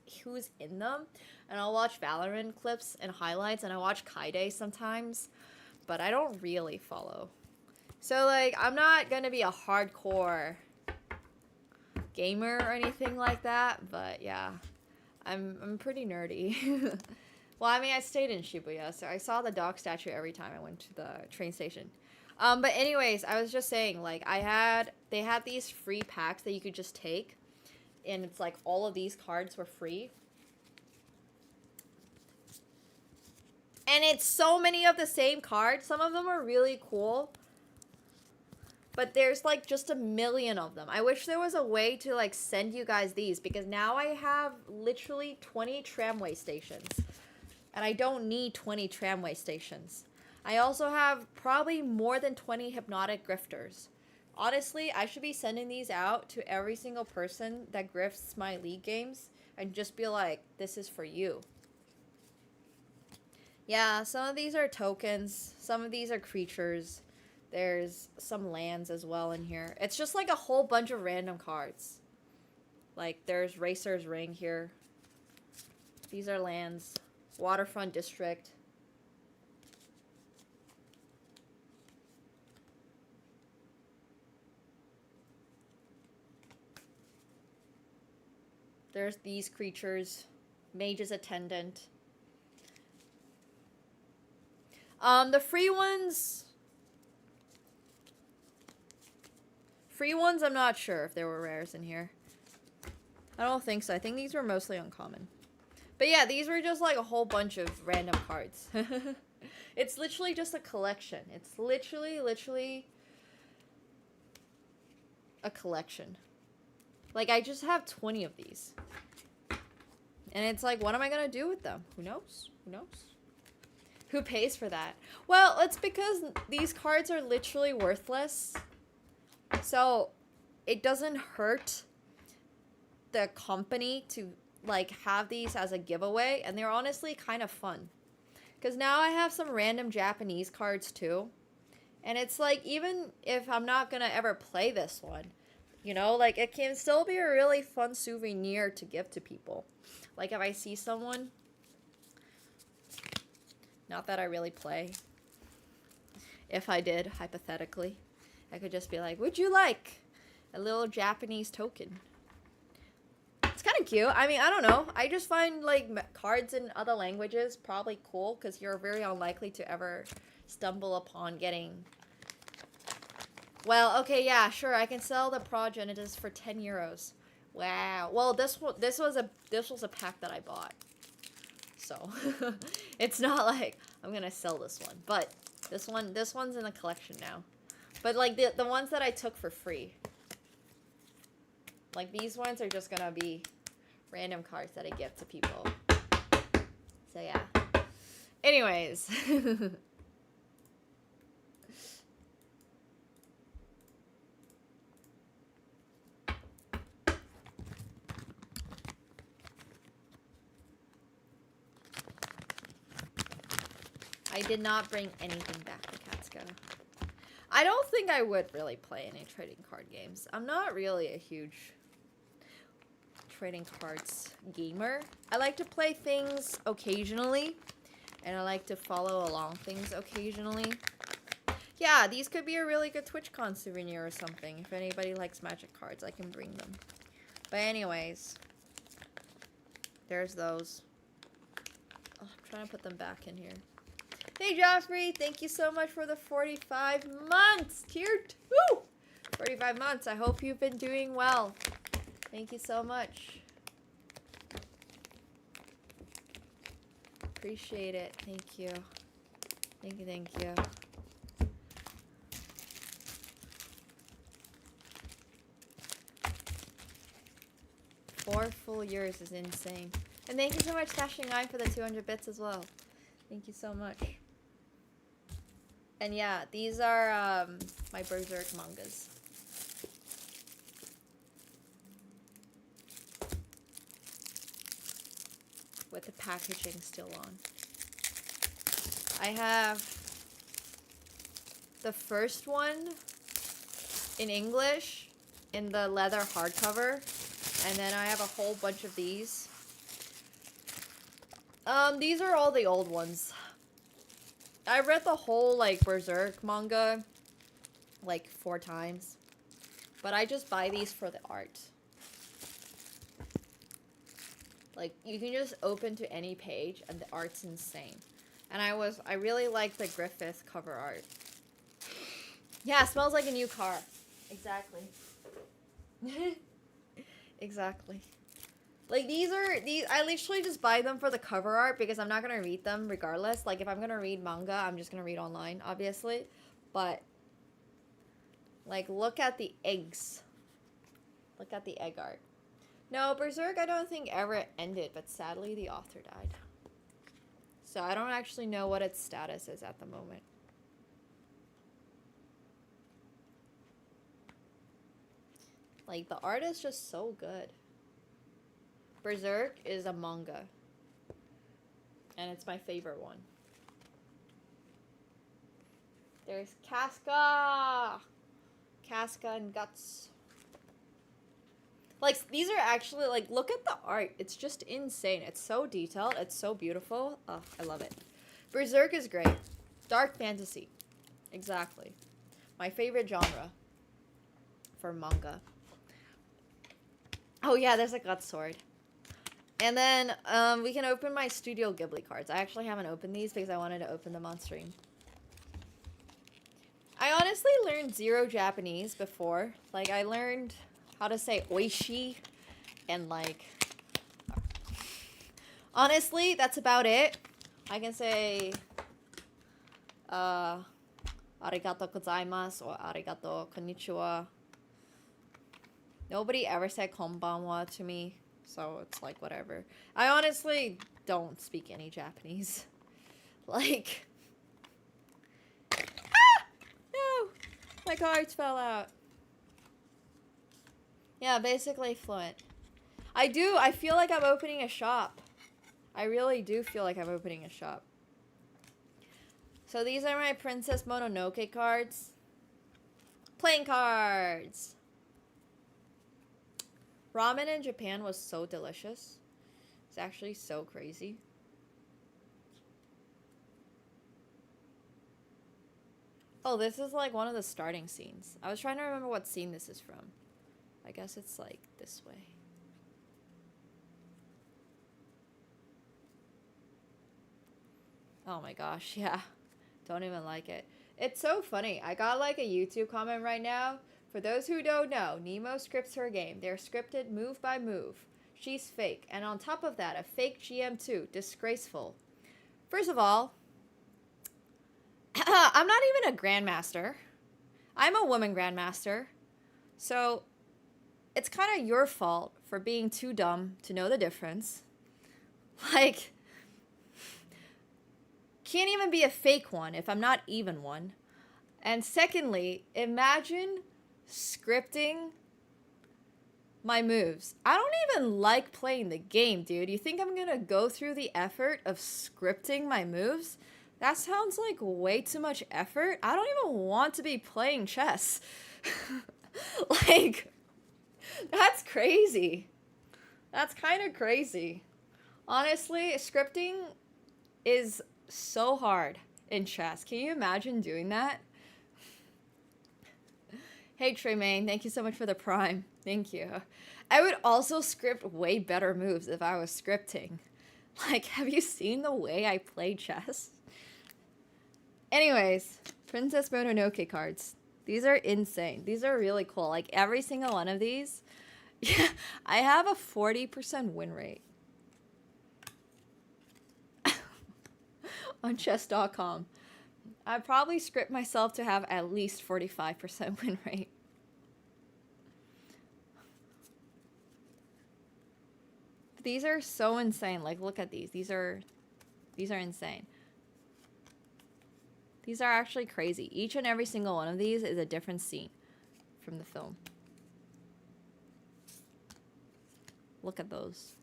in them, and I'll watch Valorant clips and highlights, and I watch Kaide sometimes, but I don't really follow. So like I'm not gonna be a hardcore gamer or anything like that, but yeah, I'm pretty nerdy. Well, I mean I stayed in Shibuya, so I saw the dog statue every time I went to the train station. But anyways, I was just saying like they had these free packs that you could just take. And it's like all of these cards were free. And it's so many of the same cards. Some of them are really cool. But there's like just a million of them. I wish there was a way to like send you guys these. Because now I have literally 20 tramway stations. And I don't need 20 tramway stations. I also have probably more than 20 hypnotic grifters. Honestly, I should be sending these out to every single person that grifts my League games and just be like, this is for you. Yeah, some of these are tokens. Some of these are creatures. There's some lands as well in here. It's just like a whole bunch of random cards. Like, there's Racer's Ring here. These are lands. Waterfront District. There's these creatures. Mage's Attendant. The free ones... Free ones, I'm not sure if there were rares in here. I don't think so. I think these were mostly uncommon. But yeah, these were just like a whole bunch of random cards. It's literally just a collection. It's literally a collection. Like, I just have 20 of these. And it's like, what am I gonna do with them? Who knows? Who knows? Who pays for that? Well, it's because these cards are literally worthless. So, it doesn't hurt the company to, like, have these as a giveaway. And they're honestly kind of fun. Because now I have some random Japanese cards, too. And it's like, even if I'm not gonna ever play this one, you know, like, it can still be a really fun souvenir to give to people. Like, if I see someone, not that I really play. If I did, hypothetically, I could just be like, would you like a little Japanese token? It's kind of cute. I mean, I don't know. I just find, like, cards in other languages probably cool because you're very unlikely to ever stumble upon getting... Well, okay, yeah, sure. I can sell the Progenitus for 10 euros. Wow. Well, this was a pack that I bought. So, it's not like I'm going to sell this one, but this one's in the collection now. But like the ones that I took for free. Like these ones are just going to be random cards that I give to people. So, yeah. Anyways, I did not bring anything back to Katsuko. I don't think I would really play any trading card games. I'm not really a huge trading cards gamer. I like to play things occasionally, and I like to follow along things occasionally. Yeah, these could be a really good TwitchCon souvenir or something. If anybody likes Magic cards, I can bring them. But anyways, there's those. Oh, I'm trying to put them back in here. Hey Joffrey, thank you so much for the 45 months! Tier 2! 45 months. I hope you've been doing well. Thank you so much. Appreciate it. Thank you. Thank you, thank you. Four full years is insane. And thank you so much, Dashing9, for the 200 bits as well. Thank you so much. And yeah, these are my Berserk mangas. With the packaging still on. I have the first one in English in the leather hardcover. And then I have a whole bunch of these. These are all the old ones. I read the whole, like, Berserk manga, like, 4 times. But I just buy these for the art. Like, you can just open to any page, and the art's insane. And I really like the Griffith cover art. Yeah, it smells like a new car. Exactly. Exactly. Like, I literally just buy them for the cover art because I'm not going to read them regardless. Like, if I'm going to read manga, I'm just going to read online, obviously. But, like, look at the eggs. Look at the egg art. No, Berserk I don't think ever ended, but sadly the author died. So I don't actually know what its status is at the moment. Like, the art is just so good. Berserk is a manga. And it's my favorite one. There's Casca! Casca and Guts. Like, these are actually, like, look at the art. It's just insane. It's so detailed. It's so beautiful. Oh, I love it. Berserk is great. Dark fantasy. Exactly. My favorite genre for manga. Oh, yeah, there's a Guts sword. And then, we can open my Studio Ghibli cards. I actually haven't opened these because I wanted to open them on stream. I honestly learned 0 Japanese before. Like, I learned how to say oishi And like, honestly, that's about it. I can say, arigato gozaimasu or arigato konnichiwa. Nobody ever said konbanwa to me, so it's like whatever. I honestly don't speak any Japanese. Like, no, my cards fell out. Yeah, basically fluent. I feel like I'm opening a shop. I really do feel like I'm opening a shop. So these are my Princess Mononoke cards. Playing cards. Ramen in Japan was so delicious. It's actually so crazy. Oh, this is like one of the starting scenes. I was trying to remember what scene this is from. I guess it's like this way. Oh my gosh, yeah. Don't even like it. It's so funny. I got like a YouTube comment right now. For those who don't know, Nemo scripts her game. They're scripted move by move. She's fake. And on top of that, a fake GM too. Disgraceful. First of all, I'm not even a grandmaster. I'm a woman grandmaster. So it's kind of your fault for being too dumb to know the difference. Like, can't even be a fake one if I'm not even one. And secondly, imagine scripting my moves. I don't even like playing the game, dude. You think I'm gonna go through the effort of scripting my moves? That sounds like way too much effort. I don't even want to be playing chess. Like, that's crazy. That's kind of crazy. Honestly, scripting is so hard in chess. Can you imagine doing that? Hey Tremaine, thank you so much for the prime. Thank you. I would also script way better moves if I was scripting. Like, have you seen the way I play chess? Anyways, Princess Mononoke cards. These are insane. These are really cool. Like, every single one of these. Yeah, I have a 40% win rate. On chess.com. I probably script myself to have at least 45% win rate. These are so insane. Like, look at these. These are insane. These are actually crazy. Each and every single one of these is a different scene from the film. Look at those.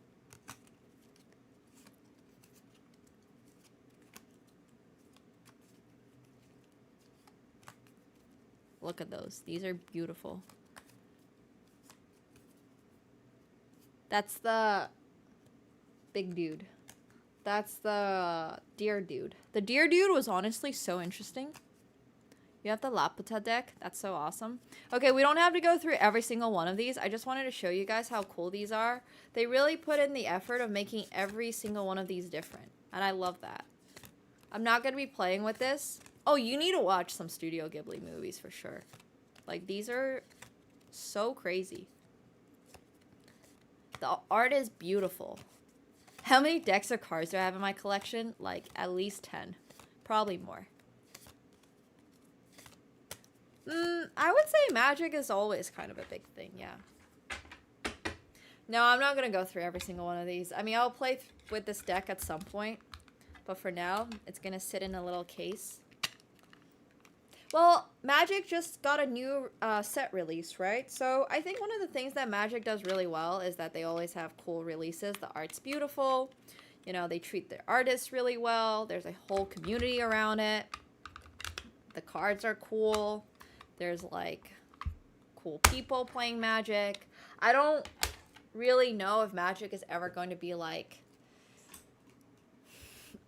Look at those. These are beautiful. That's the big dude. That's the deer dude. The deer dude was honestly so interesting. You have the Laputa deck. That's so awesome. Okay, we don't have to go through every single one of these. I just wanted to show you guys how cool these are. They really put in the effort of making every single one of these different. And I love that. I'm not going to be playing with this. Oh, you need to watch some Studio Ghibli movies for sure. Like, these are so crazy. The art is beautiful. How many decks or cards do I have in my collection? Like, at least 10. Probably more. I would say Magic is always kind of a big thing, yeah. No, I'm not going to go through every single one of these. I mean, I'll play with this deck at some point. But for now, it's going to sit in a little case. Well, Magic just got a new set release, right? So I think one of the things that Magic does really well is that they always have cool releases. The art's beautiful. You know, they treat their artists really well. There's a whole community around it. The cards are cool. There's, like, cool people playing Magic. I don't really know if Magic is ever going to be, like,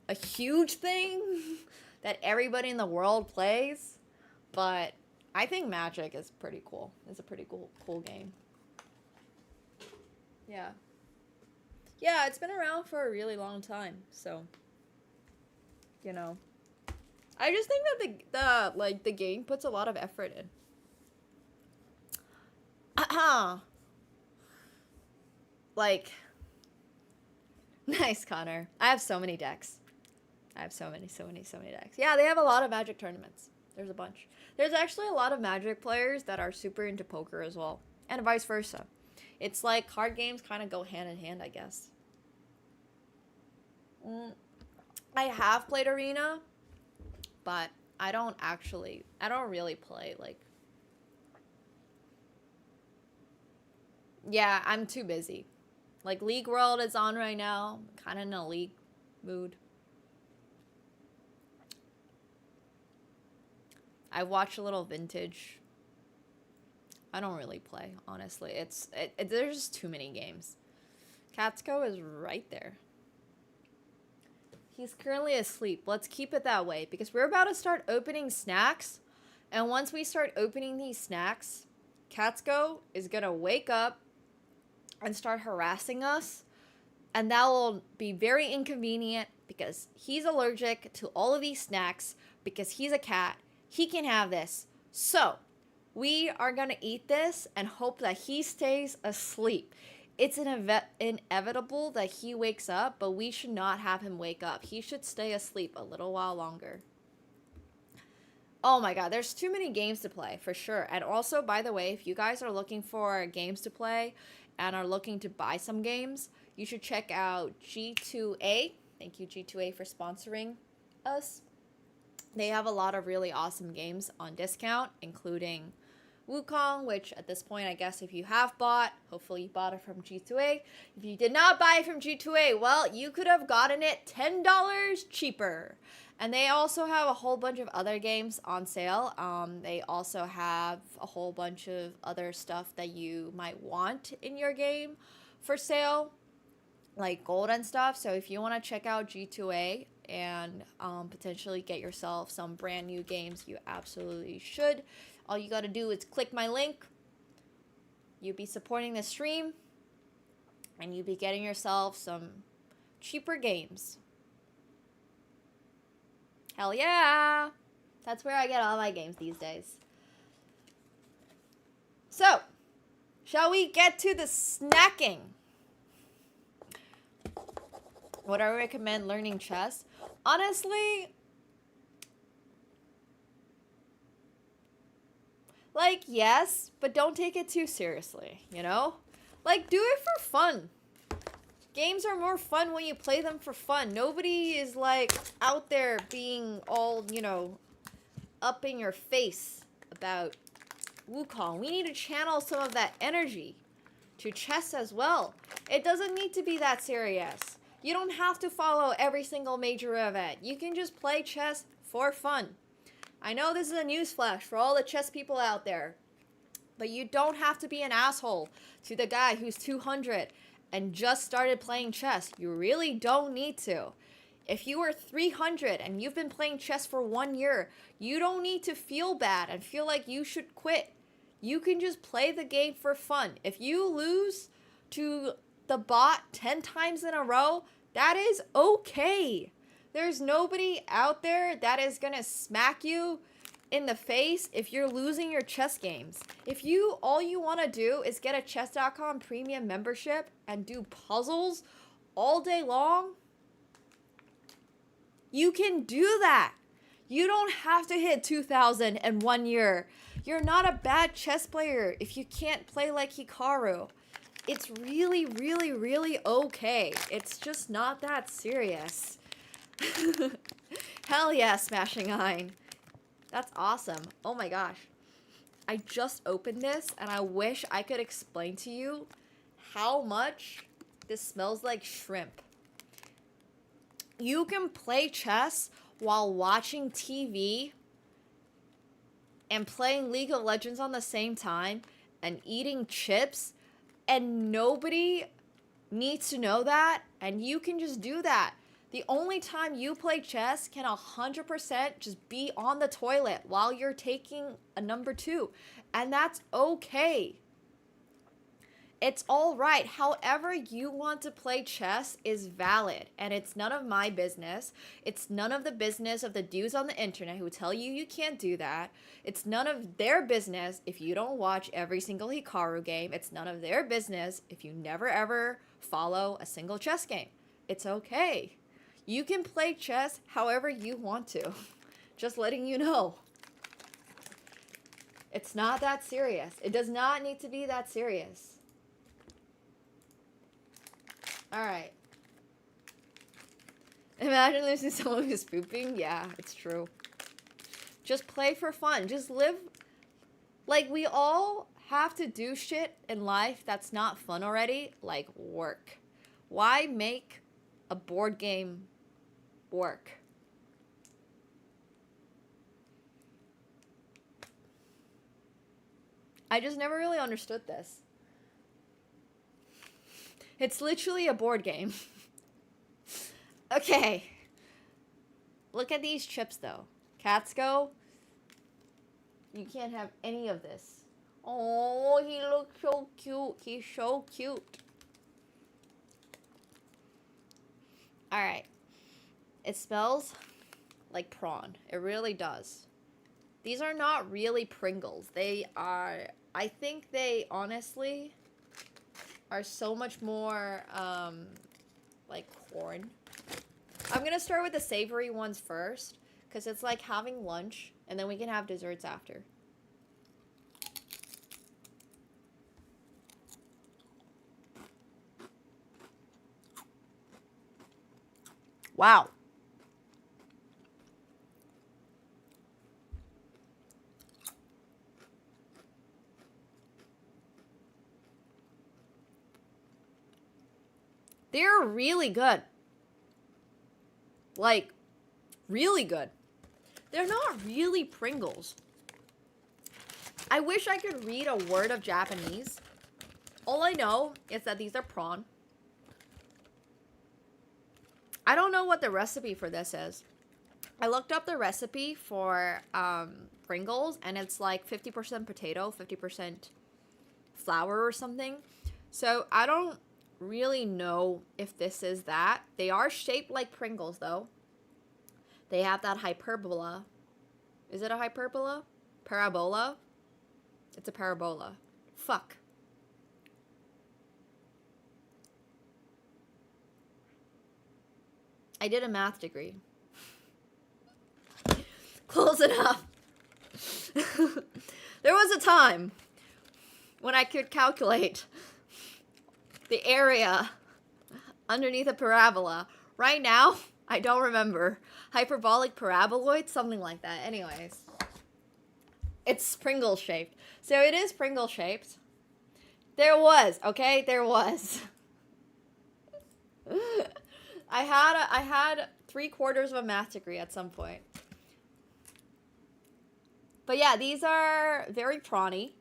a huge thing that everybody in the world plays. But I think Magic is pretty cool. It's a pretty cool game. Yeah. Yeah, it's been around for a really long time. So, you know. I just think that the game puts a lot of effort in. like, nice, Connor. I have so many decks. I have so many decks. Yeah, they have a lot of Magic tournaments. There's a bunch. There's actually a lot of Magic players that are super into poker as well, and vice versa. It's like card games kind of go hand in hand, I guess. I have played Arena, but I don't really play, like... Yeah, I'm too busy. Like, League World is on right now. I'm kind of in a League mood. I watch a little Vintage. I don't really play, honestly. There's just too many games. AkaNemsko is right there. He's currently asleep. Let's keep it that way because we're about to start opening snacks. And once we start opening these snacks, AkaNemsko is going to wake up and start harassing us. And that will be very inconvenient because he's allergic to all of these snacks because he's a cat. He can have this. So, we are going to eat this and hope that he stays asleep. It's inevitable that he wakes up, but we should not have him wake up. He should stay asleep a little while longer. Oh my god, there's too many games to play, for sure. And also, by the way, if you guys are looking for games to play and are looking to buy some games, you should check out G2A. Thank you, G2A, for sponsoring us. They have a lot of really awesome games on discount, including Wukong, which at this point, I guess if you have bought, hopefully you bought it from G2A. If you did not buy it from G2A, well, you could have gotten it $10 cheaper. And they also have a whole bunch of other games on sale. They also have a whole bunch of other stuff that you might want in your game for sale, like gold and stuff. So if you want to check out G2A and potentially get yourself some brand new games, you absolutely should. All you got to do is click my link. You'll be supporting the stream, and you'll be getting yourself some cheaper games. Hell yeah! That's where I get all my games these days. So, shall we get to the snacking? Would I recommend learning chess? Honestly, like, yes, but don't take it too seriously, you know? Like, do it for fun. Games are more fun when you play them for fun. Nobody is, like, out there being all, you know, up in your face about Wukong. We need to channel some of that energy to chess as well. It doesn't need to be that serious. You don't have to follow every single major event. You can just play chess for fun. I know this is a newsflash for all the chess people out there, but you don't have to be an asshole to the guy who's 200 and just started playing chess. You really don't need to. If you are 300 and you've been playing chess for 1 year, you don't need to feel bad and feel like you should quit. You can just play the game for fun. If you lose to the bot 10 times in a row, that is okay. There's nobody out there that is gonna smack you in the face if you're losing your chess games. If all you want to do is get a chess.com premium membership and do puzzles all day long, you can do that. You don't have to hit 2,000 in 1 year. You're not a bad chess player if you can't play like Hikaru. It's really, really, really okay. It's just not that serious. Hell yeah, Smashing Ein. That's awesome. Oh my gosh. I just opened this and I wish I could explain to you how much this smells like shrimp. You can play chess while watching TV and playing League of Legends on the same time and eating chips, and nobody needs to know that, and you can just do that. The only time you play chess can 100% just be on the toilet while you're taking a number 2. And that's okay. It's all right. However you want to play chess is valid, and it's none of my business. It's none of the business of the dudes on the internet who tell you you can't do that. It's none of their business if you don't watch every single Hikaru game. It's none of their business if you never ever follow a single chess game. It's okay. You can play chess however you want to. Just letting you know. It's not that serious. It does not need to be that serious. Alright. Imagine losing someone who's pooping. Yeah, it's true. Just play for fun. Just live. Like, we all have to do shit in life that's not fun already. Like, work. Why make a board game work? I just never really understood this. It's literally a board game. Okay. Look at these chips, though. Katsko, you can't have any of this. Oh, he looks so cute. He's so cute. Alright. It smells like prawn. It really does. These are not really Pringles. They are... I think they, honestly... are so much more, like corn. I'm gonna start with the savory ones first, because it's like having lunch, and then we can have desserts after. Wow. They're really good. Like, really good. They're not really Pringles. I wish I could read a word of Japanese. All I know is that these are prawn. I don't know what the recipe for this is. I looked up the recipe for Pringles, and it's like 50% potato, 50% flour or something. So I don't really know if this is that. They are shaped like Pringles, though. They have that hyperbola. Is it a hyperbola? Parabola? It's a parabola. Fuck. I did a math degree. Close enough. There was a time when I could calculate the area underneath a parabola. Right now, I don't remember. Hyperbolic paraboloid? Something like that. Anyways. It's Pringle shaped. So it is Pringle shaped. There was, okay? There was. I had 3/4 of a math degree at some point. But yeah, these are very prawny.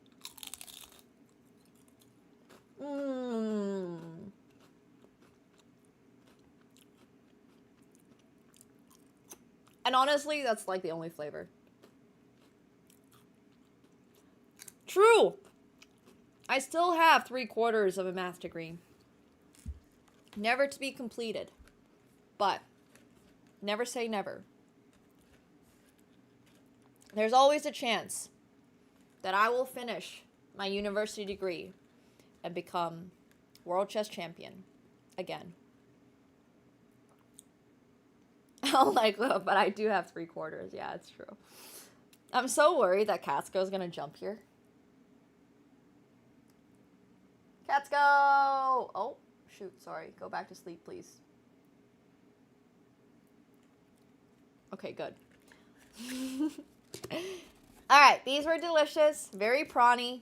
And honestly, that's like the only flavor. True! I still have 3/4 of a math degree. Never to be completed. But, never say never. There's always a chance that I will finish my university degree and become world chess champion again. Oh my god, but I do have 3/4. Yeah, it's true. I'm so worried that Katsko is gonna jump here. Katsko! Oh, shoot, sorry. Go back to sleep, please. Okay, good. Alright, these were delicious. Very prawny.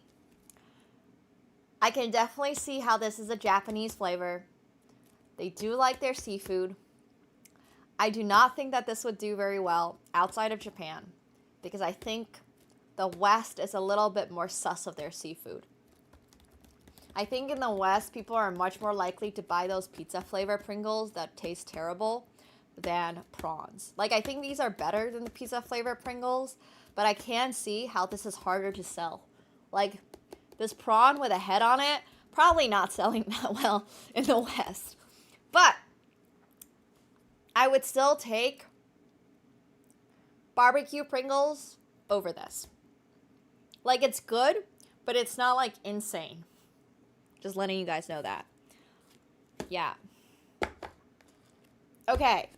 I can definitely see how this is a Japanese flavor. They do like their seafood. I do not think that this would do very well outside of Japan, because I think the West is a little bit more sus of their seafood. I think in the West, people are much more likely to buy those pizza flavor Pringles that taste terrible than prawns. Like, I think these are better than the pizza flavor Pringles, but I can see how this is harder to sell. Like, this prawn with a head on it Probably not selling that well in the West. But I would still take barbecue Pringles over this. Like, it's good, but it's not, like, insane. Just letting you guys know that. Yeah. Okay.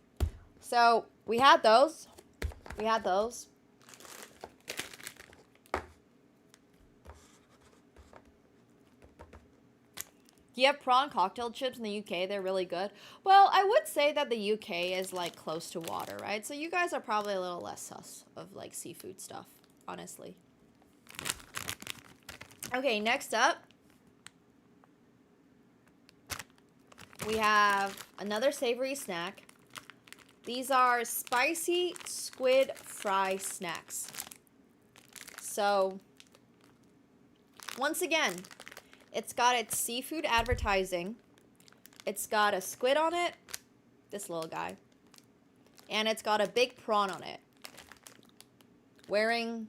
So, we had those. We had those. Do you have prawn cocktail chips in the UK? They're really good. Well, I would say that the UK is, like, close to water, right? So you guys are probably a little less sus of, like, seafood stuff, honestly. Okay, next up, we have another savory snack. These are spicy squid fry snacks. So, once again, it's got its seafood advertising. It's got a squid on it, this little guy. And it's got a big prawn on it. Wearing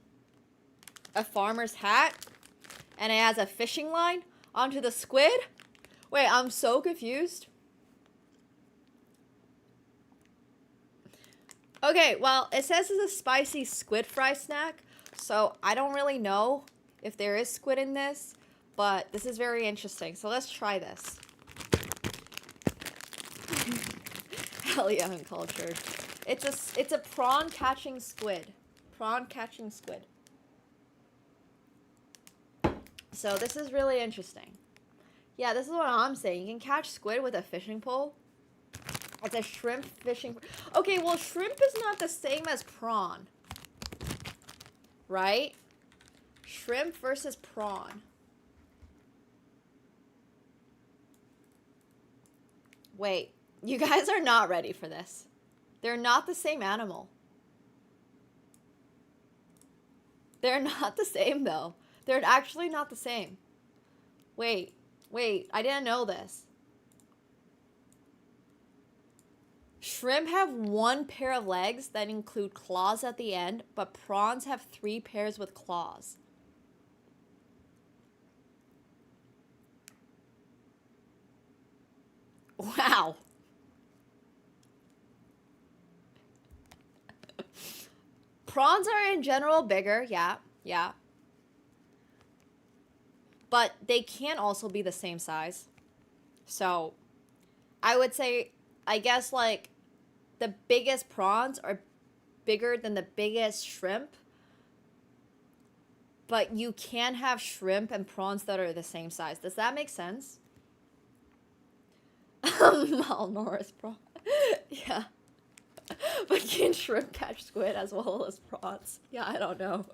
a farmer's hat. And it has a fishing line onto the squid. Wait, I'm so confused. Okay, well, it says it's a spicy squid fry snack. So I don't really know if there is squid in this. But this is very interesting. So let's try this. Hell yeah, uncultured. It's a prawn catching squid. Prawn catching squid. So this is really interesting. Yeah, this is what I'm saying. You can catch squid with a fishing pole. It's a shrimp fishing. Okay, well, shrimp is not the same as prawn. Right? Shrimp versus prawn. Wait, you guys are not ready for this. They're not the same animal. They're not the same, though. They're actually not the same. Wait, I didn't know this. Shrimp have 1 pair of legs that include claws at the end, but prawns have 3 pairs with claws. Wow. Prawns are in general bigger, yeah. But they can also be the same size. So, I would say, I guess, like, the biggest prawns are bigger than the biggest shrimp. But you can have shrimp and prawns that are the same size. Does that make sense? Malnourished prawn. Yeah. But can shrimp catch squid as well as prawns? Yeah, I don't know.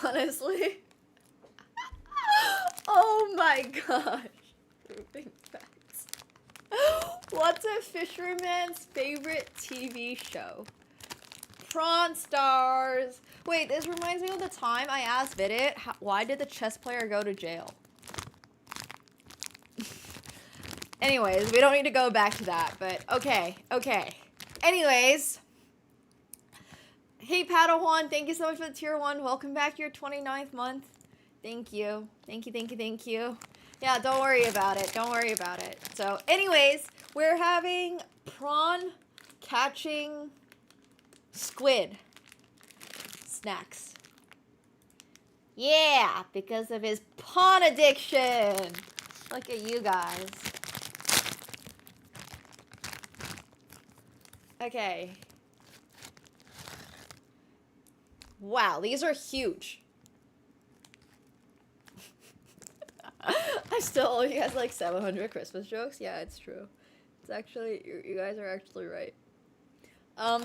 Honestly. Oh my gosh. Proving facts. What's a fisherman's favorite TV show? Prawn Stars. Wait, this reminds me of the time I asked Vidit, why did the chess player go to jail? Anyways, we don't need to go back to that, but okay. Anyways. Hey, Padawan, thank you so much for the tier 1. Welcome back to your 29th month. Thank you. Thank you. Yeah, don't worry about it. So, anyways, we're having prawn catching squid snacks. Yeah, because of his pawn addiction. Look at you guys. Okay. Wow, these are huge. I still owe you guys like 700 Christmas jokes. Yeah, it's true. It's actually, you guys are actually right.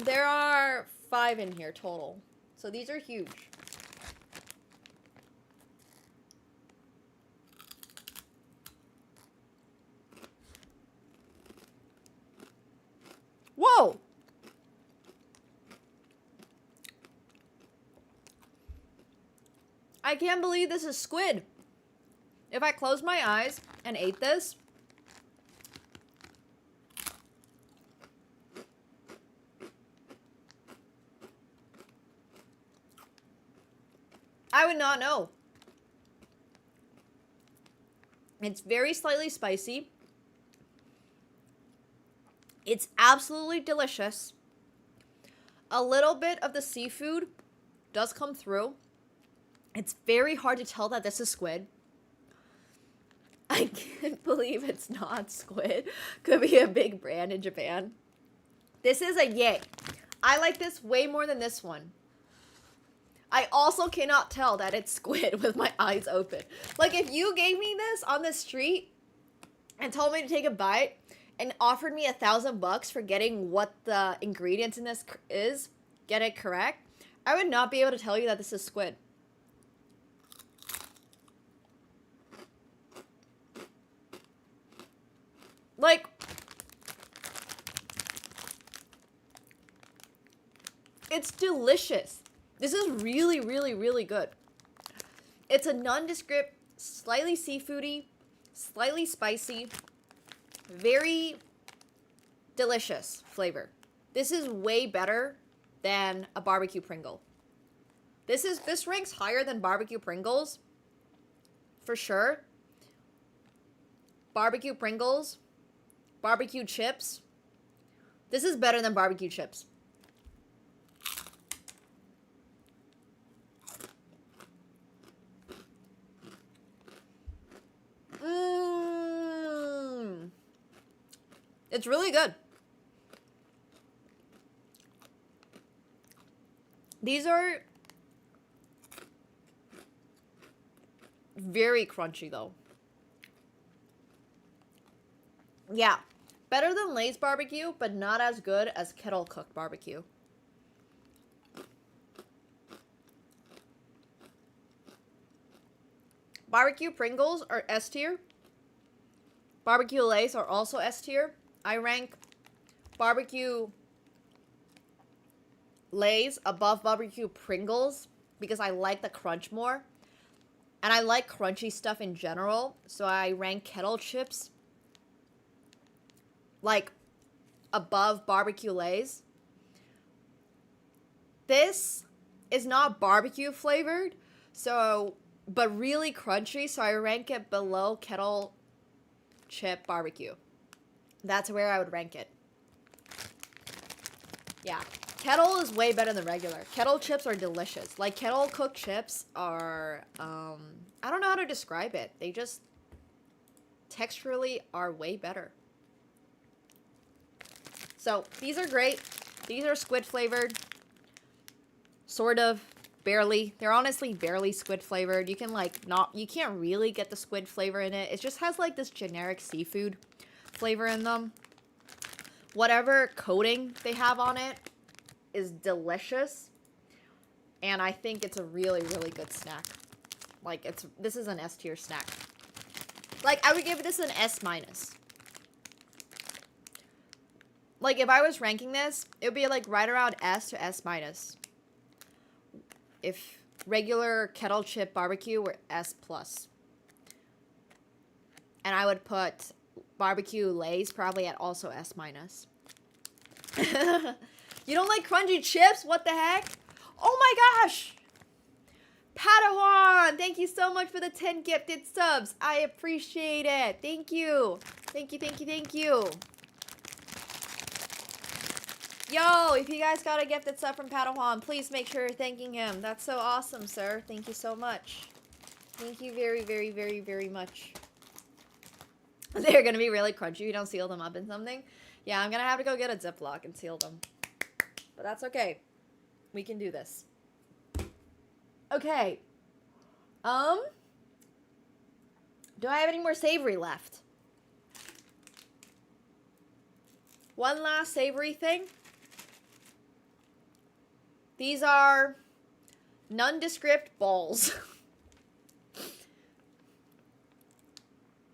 There are 5 in here total. So these are huge. Whoa! I can't believe this is squid. If I closed my eyes and ate this, I would not know. It's very slightly spicy. It's absolutely delicious. A little bit of the seafood does come through. It's very hard to tell that this is squid. I can't believe it's not squid. Could be a big brand in Japan. This is a yay. I like this way more than this one. I also cannot tell that it's squid with my eyes open. Like, if you gave me this on the street and told me to take a bite and offered me $1,000 for getting what the ingredients in this is, get it correct, I would not be able to tell you that this is squid. Like, it's delicious. This is really, really, really good. It's a nondescript, slightly seafoody, slightly spicy, very delicious flavor. This is way better than a barbecue Pringle. This ranks higher than barbecue Pringles, for sure. Barbecue Pringles, barbecue chips. This is better than barbecue chips. It's really good. These are very crunchy though. Yeah, better than Lay's barbecue, but not as good as kettle cooked barbecue. Barbecue Pringles are S tier. Barbecue Lays are also S tier. I rank barbecue Lays above barbecue Pringles because I like the crunch more. And I like crunchy stuff in general, so I rank kettle chips like above barbecue Lays. This is not barbecue flavored, but really crunchy, so I rank it below kettle chip barbecue. That's where I would rank it. Yeah. Kettle is way better than regular. Kettle chips are delicious. Like, kettle cooked chips are, I don't know how to describe it. They just texturally are way better. So, these are great. These are squid flavored. Sort of. Barely. They're honestly barely squid flavored. You can, like, you can't really get the squid flavor in it. It just has, like, this generic seafood flavor in them. Whatever coating they have on it is delicious, and I think it's a really, really good snack. Like, this is an S tier snack. Like, I would give this an S minus. Like, if I was ranking this, it would be like right around S to S minus. If regular kettle chip barbecue were S plus. And I would put barbecue Lays probably at also S minus. You don't like crunchy chips? What the heck? Oh my gosh! Padawan! Thank you so much for the 10 gifted subs. I appreciate it. Thank you. Thank you, thank you, thank you. Yo, if you guys got a gifted sub from Padawan, please make sure you're thanking him. That's so awesome, sir. Thank you so much. Thank you very, very, very, very much. They're gonna be really crunchy. You don't seal them up in something. Yeah, I'm gonna have to go get a Ziploc and seal them. But that's okay. We can do this. Okay. Do I have any more savory left? One last savory thing. These are nondescript balls.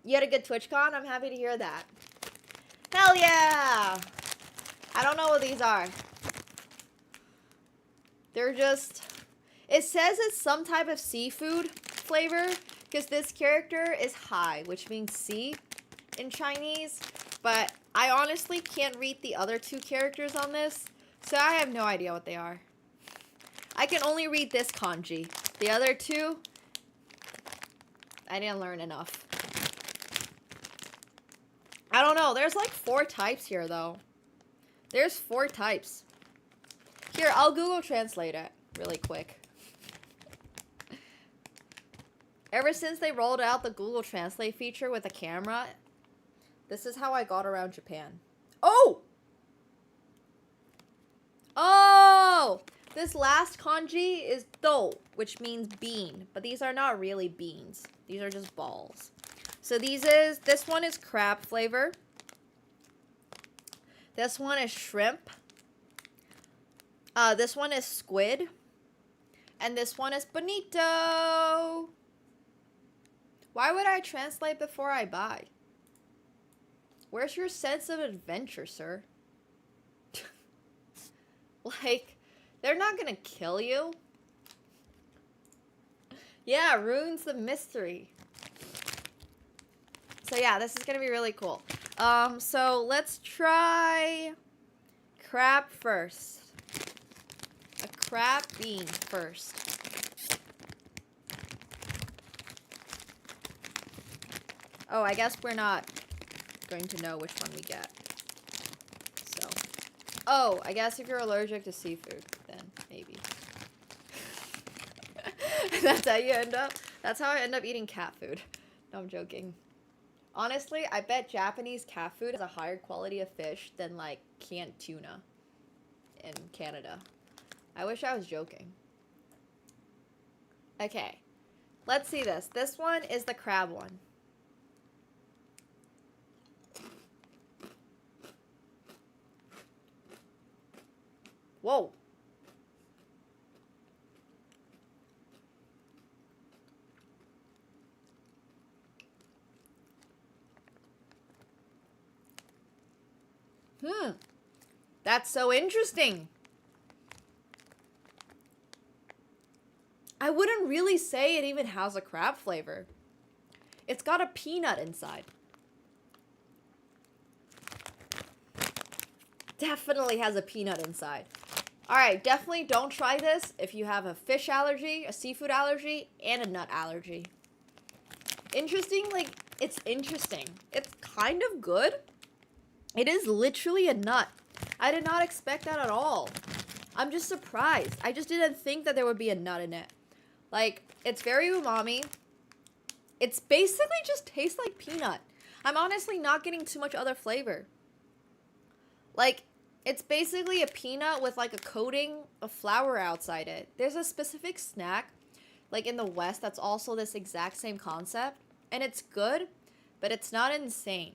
You had a good TwitchCon? I'm happy to hear that. Hell yeah! I don't know what these are. They're just... It says it's some type of seafood flavor because this character is Hai, which means sea in Chinese. But I honestly can't read the other two characters on this, so I have no idea what they are. I can only read this kanji. The other two, I didn't learn enough. I don't know. There's like 4 types here, though. There's 4 types. Here, I'll Google Translate it really quick. Ever since they rolled out the Google Translate feature with a camera, this is how I got around Japan. Oh! Oh! This last kanji is do, which means bean. But these are not really beans. These are just balls. So this one is crab flavor. This one is shrimp. This one is squid. And this one is bonito. Why would I translate before I buy? Where's your sense of adventure, sir? Like, they're not gonna kill you. Yeah, ruins the mystery. So yeah, this is gonna be really cool. So let's try crab first. A crab bean first. Oh, I guess we're not going to know which one we get. So, oh, I guess if you're allergic to seafood, then maybe. That's how you end up. That's how I end up eating cat food. No, I'm joking. Honestly, I bet Japanese cat food has a higher quality of fish than like canned tuna in Canada. I wish I was joking. Okay, let's see this. This one is the crab one. Whoa. That's so interesting. I wouldn't really say it even has a crab flavor. It's got a peanut inside. Definitely has a peanut inside. Alright, definitely don't try this if you have a fish allergy, a seafood allergy, and a nut allergy. Interesting, like, it's interesting. It's kind of good. It is literally a nut. I did not expect that at all. I'm just surprised. I just didn't think that there would be a nut in it. Like, it's very umami. It's basically just tastes like peanut. I'm honestly not getting too much other flavor. Like, it's basically a peanut with like a coating of flour outside it. There's a specific snack, like in the West, that's also this exact same concept. And it's good, but it's not insane.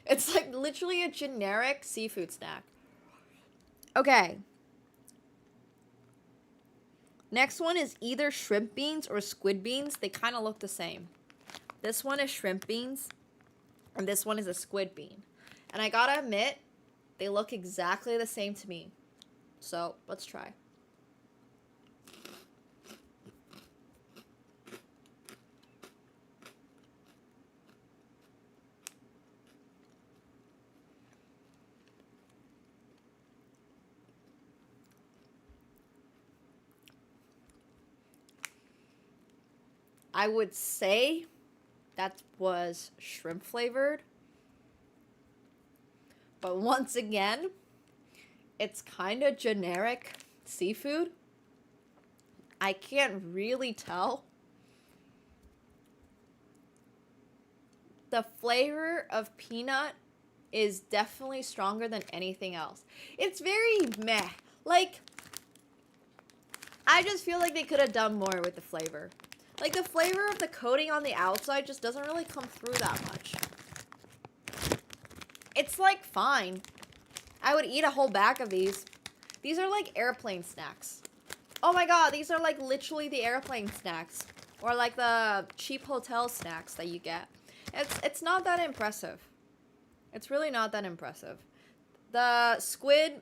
It's like literally a generic seafood snack. Okay. Next one is either shrimp beans or squid beans. They kind of look the same. This one is shrimp beans, and this one is a squid bean. And I gotta admit, they look exactly the same to me. So, let's try. I would say that was shrimp flavored. But once again, it's kind of generic seafood. I can't really tell. The flavor of peanut is definitely stronger than anything else. It's very meh. Like, I just feel like they could have done more with the flavor. Like, the flavor of the coating on the outside just doesn't really come through that much. It's, like, fine. I would eat a whole bag of these. These are, like, airplane snacks. Oh my god, these are, like, literally the airplane snacks. Or, like, the cheap hotel snacks that you get. It's not that impressive. It's really not that impressive. The squid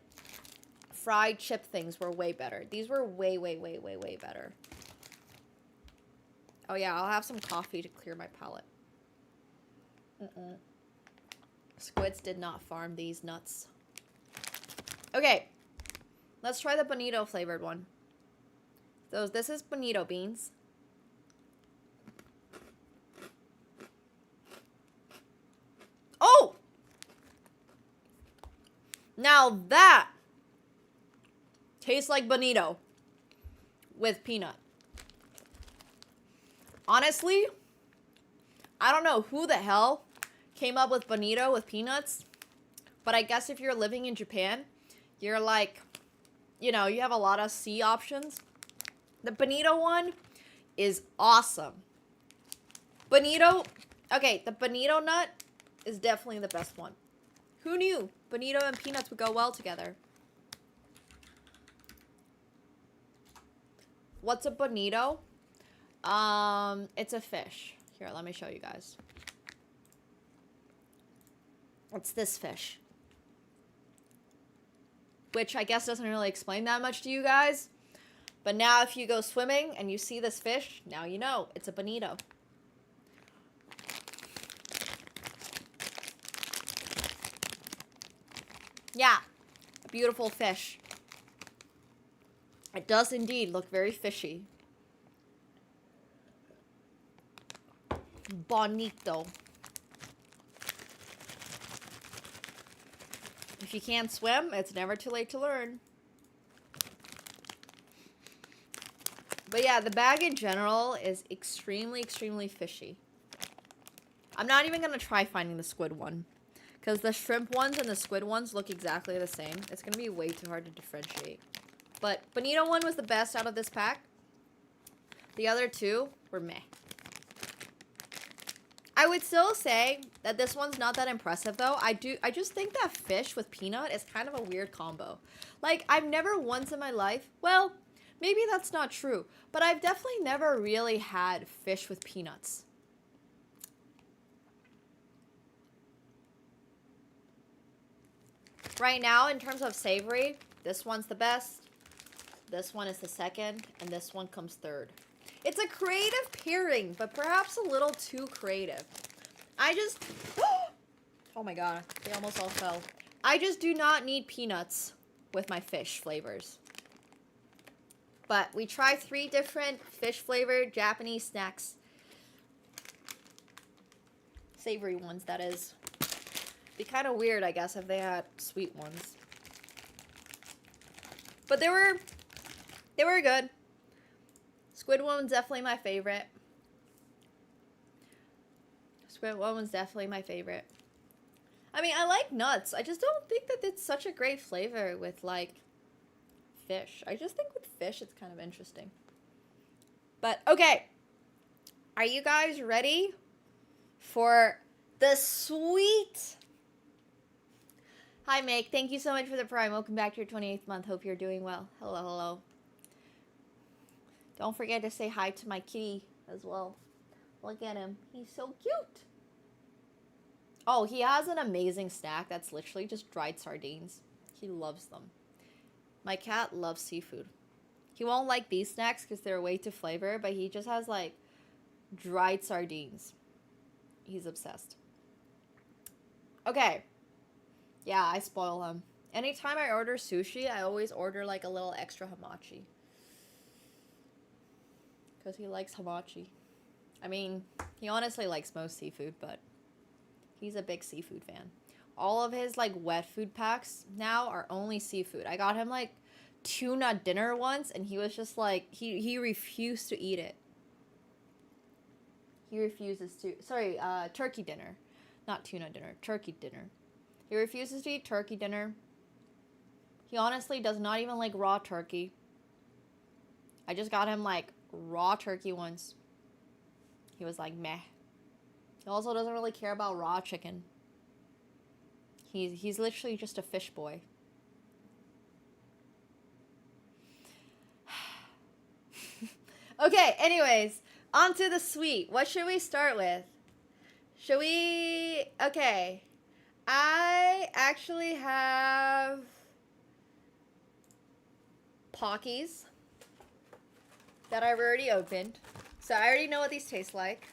fried chip things were way better. These were way, way, way, way, way better. Oh yeah, I'll have some coffee to clear my palate. Squids did not farm these nuts. Okay. Let's try the bonito flavored one. So this is bonito beans. Oh! Now that tastes like bonito with peanut. Honestly, I don't know who the hell came up with bonito with peanuts, but I guess if you're living in Japan, you're like, you know, you have a lot of C options. The bonito one is awesome. Bonito, okay, the bonito nut is definitely the best one. Who knew bonito and peanuts would go well together? What's a bonito? It's a fish. Here, let me show you guys. It's this fish. Which I guess doesn't really explain that much to you guys. But now if you go swimming and you see this fish, now you know it's a bonito. Yeah, a beautiful fish. It does indeed look very fishy. Bonito. If you can't swim, it's never too late to learn. But yeah, the bag in general is extremely, extremely fishy. I'm not even going to try finding the squid one. Because the shrimp ones and the squid ones look exactly the same. It's going to be way too hard to differentiate. But bonito one was the best out of this pack. The other two were meh. I would still say that this one's not that impressive though. I just think that fish with peanut is kind of a weird combo. Like, I've never once in my life, well, maybe that's not true, but I've definitely never really had fish with peanuts. Right now, in terms of savory, this one's the best. This one is the second, and this one comes third. It's a creative pairing, but perhaps a little too creative. I just... Oh my god, they almost all fell. I just do not need peanuts with my fish flavors. But we tried 3 different fish-flavored Japanese snacks. Savory ones, that is. Be kind of weird, I guess, if they had sweet ones. But they were good. Squid one was definitely my favorite. Squid one was definitely my favorite. I mean, I like nuts. I just don't think that it's such a great flavor with, like, fish. I just think with fish it's kind of interesting. But, okay. Are you guys ready for the sweet... Hi, Make. Thank you so much for the Prime. Welcome back to your 28th month. Hope you're doing well. Hello, hello. Don't forget to say hi to my kitty as well. Look at him. He's so cute. Oh, he has an amazing snack that's literally just dried sardines. He loves them. My cat loves seafood. He won't like these snacks because they're way too flavor, but he just has, like, dried sardines. He's obsessed. Okay. Yeah, I spoil him. Anytime I order sushi, I always order, like, a little extra hamachi. Because he likes hamachi. I mean, he honestly likes most seafood, but he's a big seafood fan. All of his, like, wet food packs now are only seafood. I got him, like, tuna dinner once, and he was just, like, he refused to eat it. He refuses to... Sorry, turkey dinner. Not tuna dinner. Turkey dinner. He refuses to eat turkey dinner. He honestly does not even like raw turkey. I just got him, like, raw turkey once. He was like, meh. He also doesn't really care about raw chicken. He's literally just a fish boy. Okay, anyways, on to the sweet. What should we start with? Should we... Okay. I actually have Pockies that I've already opened. So I already know what these taste like.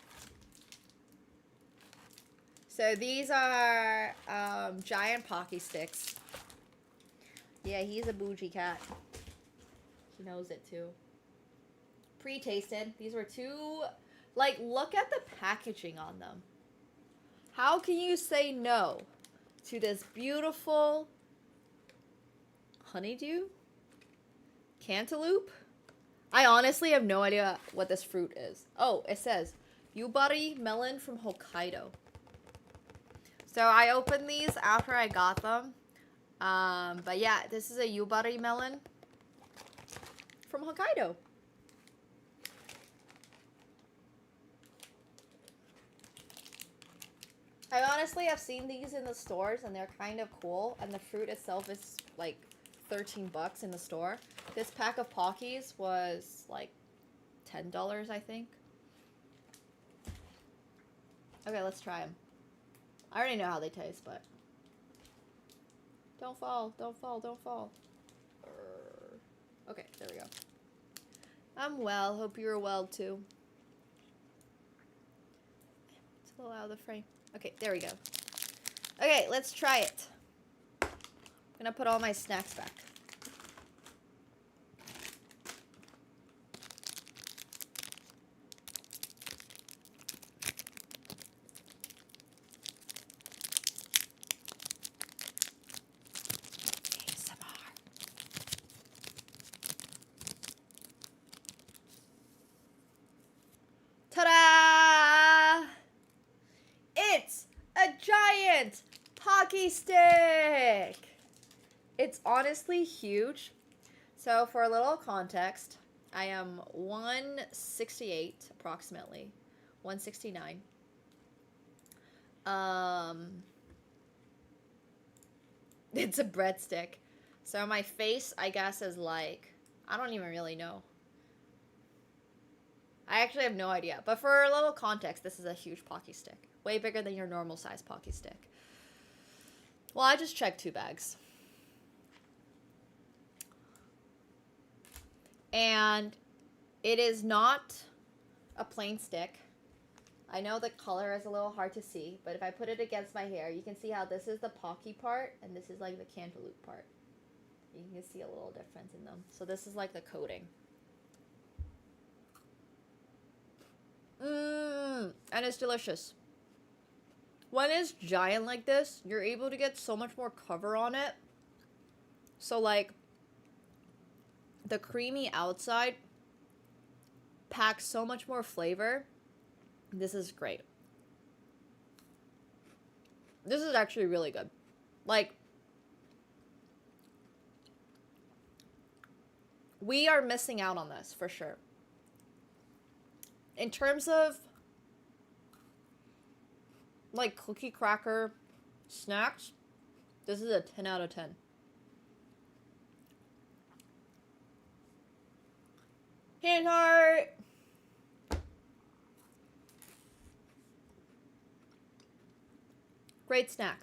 So these are giant Pocky sticks. Yeah, he's a bougie cat. He knows it too. Pre-tasted. These were two... Like, look at the packaging on them. How can you say no to this beautiful honeydew? Cantaloupe? I honestly have no idea what this fruit is. Oh, it says Yubari melon from Hokkaido. So I opened these after I got them. But yeah, this is a Yubari melon from Hokkaido. I honestly have seen these in the stores and they're kind of cool. And the fruit itself is like 13 bucks in the store. This pack of Pockies was like $10, I think. Okay, let's try them. I already know how they taste, but... Don't fall, don't fall, don't fall. Okay, there we go. I'm well, hope you're well too. It's a little out of the frame. Okay, there we go. Okay, let's try it. I'm gonna put all my snacks back. Ta-da! It's a giant Pocky Stick! It's honestly huge. So for a little context, I am 168 approximately. 169. It's a breadstick. So my face, I guess, is like, I don't even really know. I actually have no idea. But for a little context, this is a huge Pocky Stick. Way bigger than your normal size Pocky Stick. Well, I just checked 2 bags. And it is not a plain stick. I know the color is a little hard to see, but if I put it against my hair, you can see how this is the Pocky part, and this is like the cantaloupe part. You can see a little difference in them. So this is like the coating. And it's delicious. When it's giant like this, you're able to get so much more cover on it. So like, the creamy outside packs so much more flavor. This is great. This is actually really good. Like, we are missing out on this for sure. In terms of like cookie cracker snacks, this is a 10 out of 10. Hand heart. Great snack.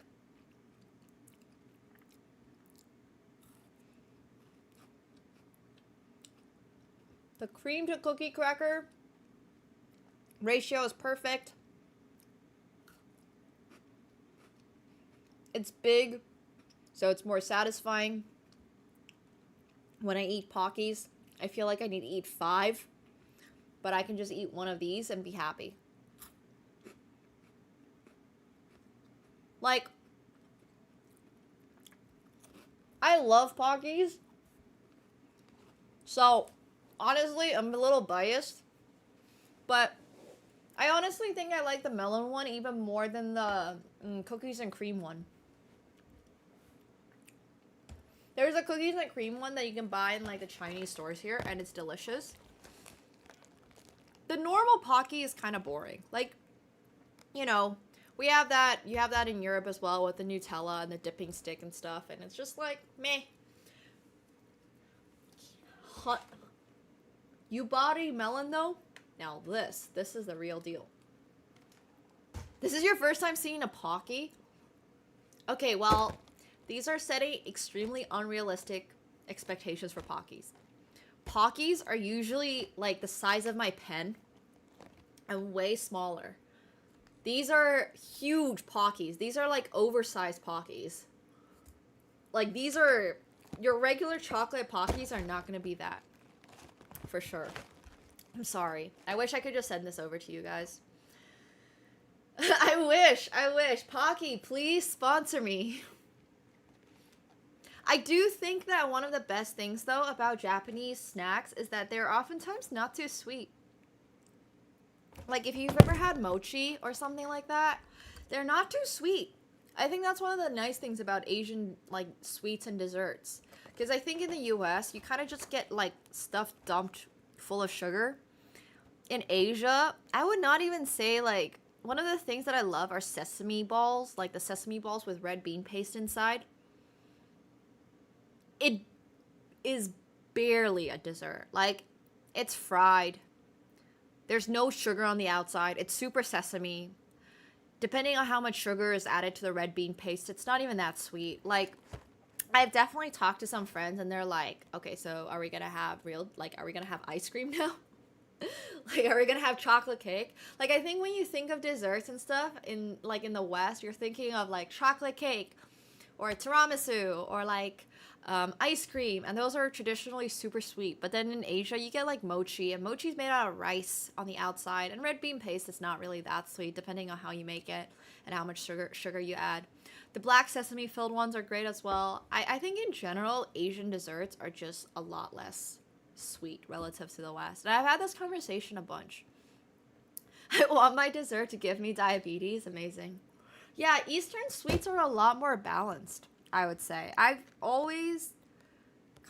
The cream to cookie cracker ratio is perfect. It's big, so it's more satisfying. When I eat Pockies, I feel like I need to eat 5, but I can just eat one of these and be happy. Like, I love Pockies, so honestly, I'm a little biased, but I honestly think I like the melon one even more than the cookies and cream one. There's a cookies and cream one that you can buy in like the Chinese stores here, and it's delicious. The normal Pocky is kind of boring. Like, you know, we have that, you have that in Europe as well with the Nutella and the dipping stick and stuff, and it's just like, meh. Yubari melon though? Now this is the real deal. This is your first time seeing a Pocky? Okay, well, these are setting extremely unrealistic expectations for Pockies. Pockies are usually like the size of my pen and way smaller. These are huge Pockies. These are like oversized Pockies. Like these are your regular chocolate Pockies are not gonna be that. For sure. I'm sorry. I wish I could just send this over to you guys. I wish. Pocky, please sponsor me. I do think that one of the best things, though, about Japanese snacks is that they're oftentimes not too sweet. Like, if you've ever had mochi or something like that, they're not too sweet. I think that's one of the nice things about Asian, like, sweets and desserts. Because I think in the US, you kind of just get, like, stuff dumped full of sugar. In Asia, I would not even say, like, one of the things that I love are sesame balls. Like, the sesame balls with red bean paste inside. It is barely a dessert. Like, it's fried. There's no sugar on the outside. It's super sesame. Depending on how much sugar is added to the red bean paste, it's not even that sweet. Like, I've definitely talked to some friends and they're like, okay, so are we gonna have are we gonna have ice cream now? Like, are we gonna have chocolate cake? Like, I think when you think of desserts and stuff in the West, you're thinking of like chocolate cake or tiramisu or like ice cream, and those are traditionally super sweet. But then in Asia, you get like mochi, and mochi's made out of rice on the outside, and red bean paste is not really that sweet, depending on how you make it and how much sugar you add. The black sesame filled ones are great as well. I think in general, Asian desserts are just a lot less sweet relative to the West. And I've had this conversation a bunch. I want my dessert to give me diabetes. Amazing. Yeah, Eastern sweets are a lot more balanced, I would say. I've always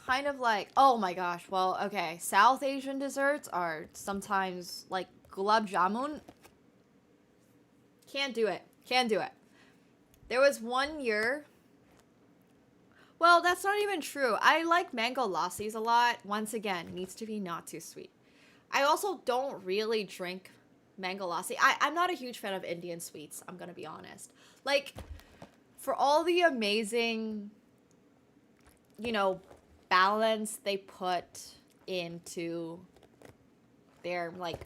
kind of like, oh my gosh, well, okay, South Asian desserts are sometimes like gulab jamun. Can't do it. There was one year, well, that's not even true. I like mango lassis a lot. Once again, needs to be not too sweet. I also don't really drink mango lassi. I'm not a huge fan of Indian sweets, I'm gonna be honest. Like, for all the amazing, balance they put into their, like,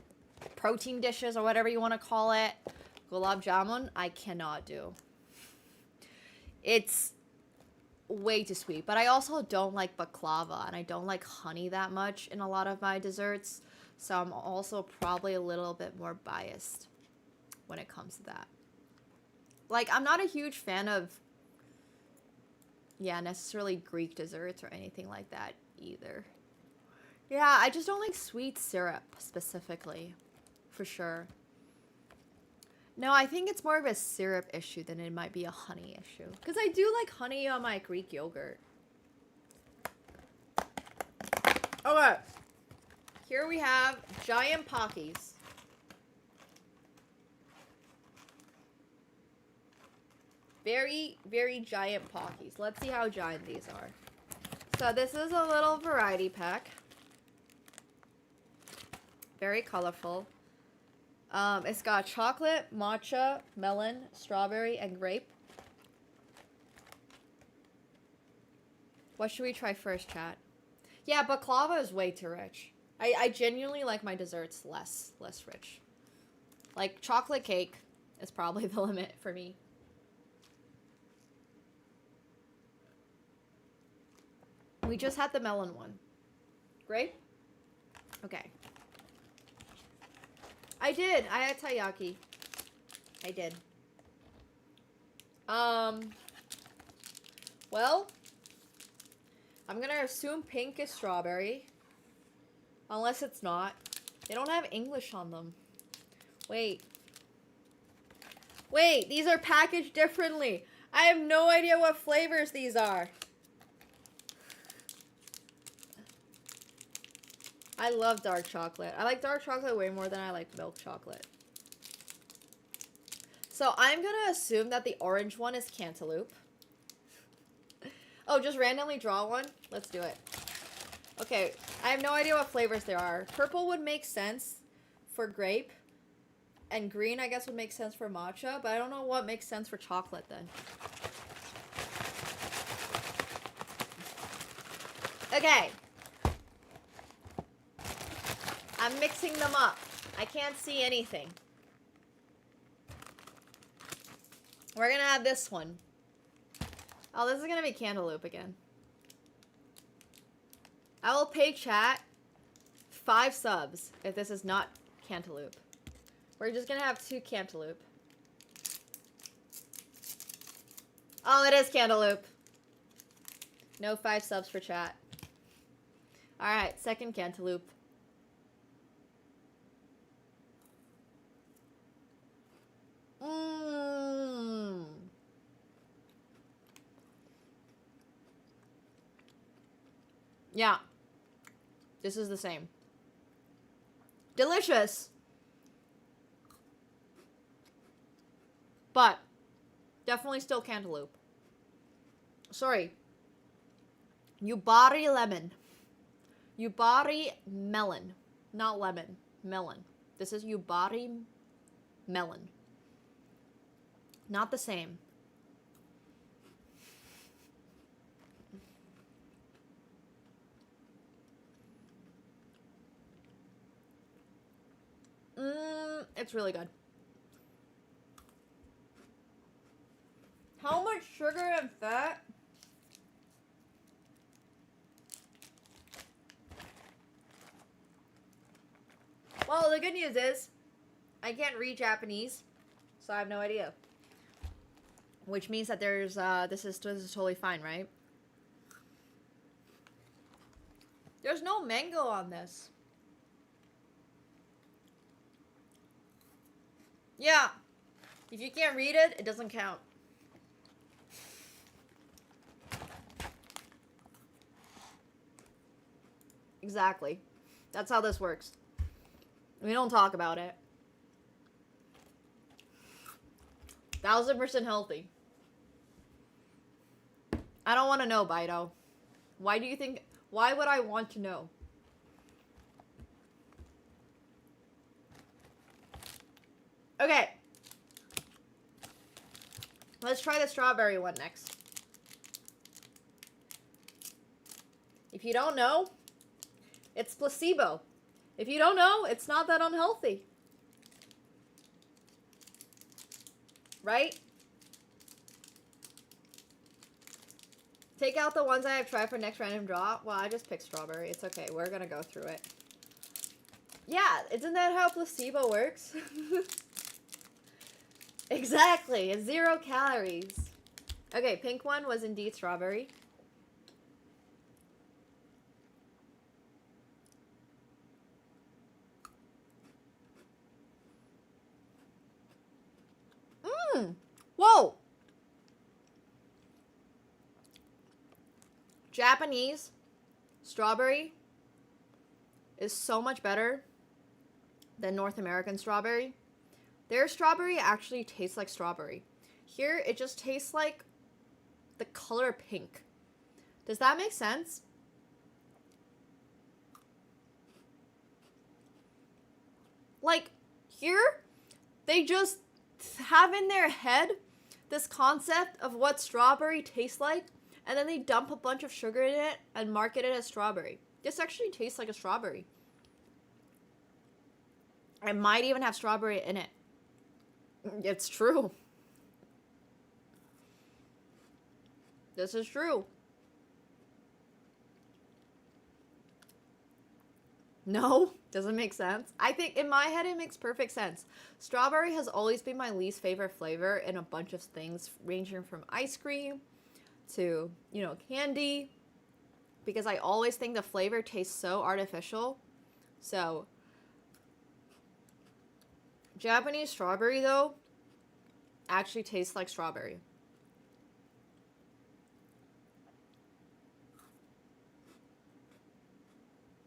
protein dishes or whatever you want to call it, gulab jamun, I cannot do. It's way too sweet. But I also don't like baklava, and I don't like honey that much in a lot of my desserts. So I'm also probably a little bit more biased when it comes to that. Like, I'm not a huge fan of, necessarily Greek desserts or anything like that either. Yeah, I just don't like sweet syrup specifically, for sure. No, I think it's more of a syrup issue than it might be a honey issue. Because I do like honey on my Greek yogurt. Okay. Here we have giant Pockies. Very, very giant Pockies. Let's see how giant these are. So this is a little variety pack. Very colorful. It's got chocolate, matcha, melon, strawberry, and grape. What should we try first, chat? Yeah, baklava is way too rich. I genuinely like my desserts less rich. Like, chocolate cake is probably the limit for me. We just had the melon one. Great? Okay. I did. I had taiyaki. I did. Well, I'm gonna assume pink is strawberry. Unless it's not. They don't have English on them. Wait. Wait, these are packaged differently. I have no idea what flavors these are. I love dark chocolate. I like dark chocolate way more than I like milk chocolate. So I'm gonna assume that the orange one is cantaloupe. Oh, just randomly draw one? Let's do it. Okay, I have no idea what flavors there are. Purple would make sense for grape. And green, I guess, would make sense for matcha. But I don't know what makes sense for chocolate then. Okay. I'm mixing them up. I can't see anything. We're gonna have this one. Oh, this is gonna be cantaloupe again. I will pay chat 5 subs if this is not cantaloupe. We're just gonna have 2 cantaloupe. Oh, it is cantaloupe. No 5 subs for chat. Alright, second cantaloupe. Mmm. Yeah. This is the same. Delicious. But definitely still cantaloupe. Sorry. Yubari lemon. Yubari melon. Not lemon. Melon. This is Yubari melon. Not the same. It's really good. How much sugar and fat? Well, the good news is I can't read Japanese, so I have no idea. Which means that there's this is totally fine, right? There's no mango on this. Yeah. If you can't read it, it doesn't count. Exactly. That's how this works. We don't talk about it. 1000% healthy. I don't want to know, Bido. Why do you think... Why would I want to know? Okay. Let's try the strawberry one next. If you don't know, it's placebo. If you don't know, it's not that unhealthy. Right? Take out the ones I have tried for next random draw. Well, I just picked strawberry. It's okay. We're gonna go through it. Yeah, isn't that how placebo works? Exactly. It's 0 calories. Okay, pink one was indeed strawberry. Whoa! Japanese strawberry is so much better than North American strawberry. Their strawberry actually tastes like strawberry. Here, it just tastes like the color pink. Does that make sense? Like, here, they just have in their head this concept of what strawberry tastes like, and then they dump a bunch of sugar in it and market it as strawberry. This actually tastes like a strawberry. It might even have strawberry in it. It's true. This is true. No, doesn't make sense. I think in my head it makes perfect sense. Strawberry has always been my least favorite flavor in a bunch of things, ranging from ice cream to, you know, candy, because I always think the flavor tastes so artificial. So, Japanese strawberry, though, actually tastes like strawberry.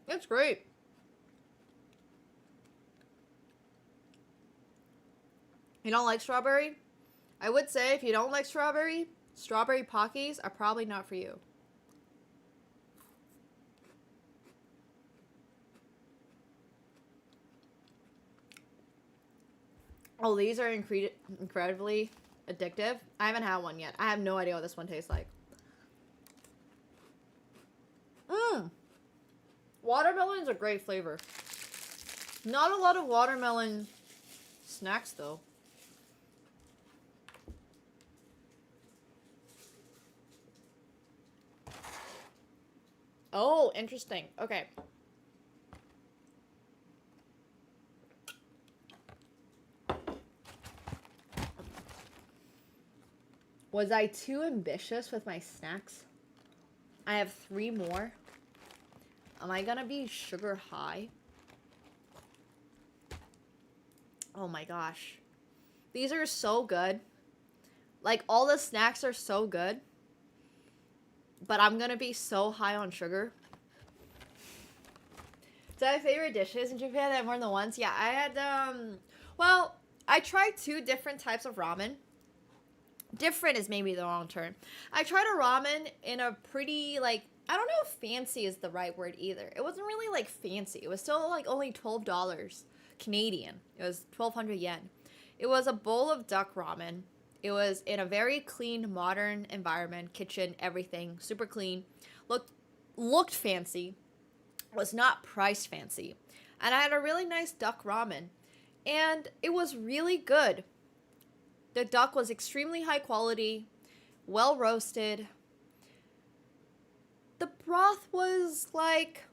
It's great. You don't like strawberry? I would say if you don't like strawberry, strawberry Pockies are probably not for you. Oh, these are incredibly addictive. I haven't had one yet. I have no idea what this one tastes like. Watermelon is a great flavor. Not a lot of watermelon snacks, though. Oh, interesting. Okay. Was I too ambitious with my snacks? I have 3 more. Am I gonna be sugar high? Oh my gosh. These are so good. Like, all the snacks are so good. But I'm gonna be so high on sugar. So I have favorite dishes in Japan that I have more than once. Yeah, I had, well, I tried 2 different types of ramen. Different is maybe the wrong term. I tried a ramen in a pretty, like, I don't know if fancy is the right word either. It wasn't really, like, fancy. It was still, like, only $12 Canadian. It was 1,200 yen. It was a bowl of duck ramen. It was in a very clean, modern environment. Kitchen, everything. Super clean. Looked fancy. Was not priced fancy. And I had a really nice duck ramen. And it was really good. The duck was extremely high quality, well roasted. The broth was like,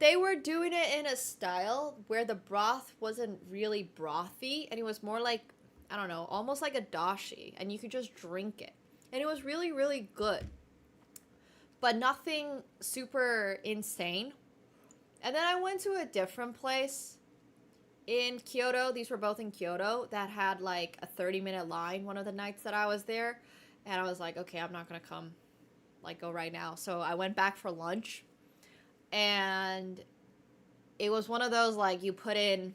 they were doing it in a style where the broth wasn't really brothy, and it was more like, I don't know, almost like a dashi, and you could just drink it. And it was really, really good. But nothing super insane. And then I went to a different place in Kyoto. These were both in Kyoto that had like a 30-minute line one of the nights that I was there. And I was like, okay, I'm not going to come, like, go right now. So I went back for lunch. And it was one of those, like, you put in,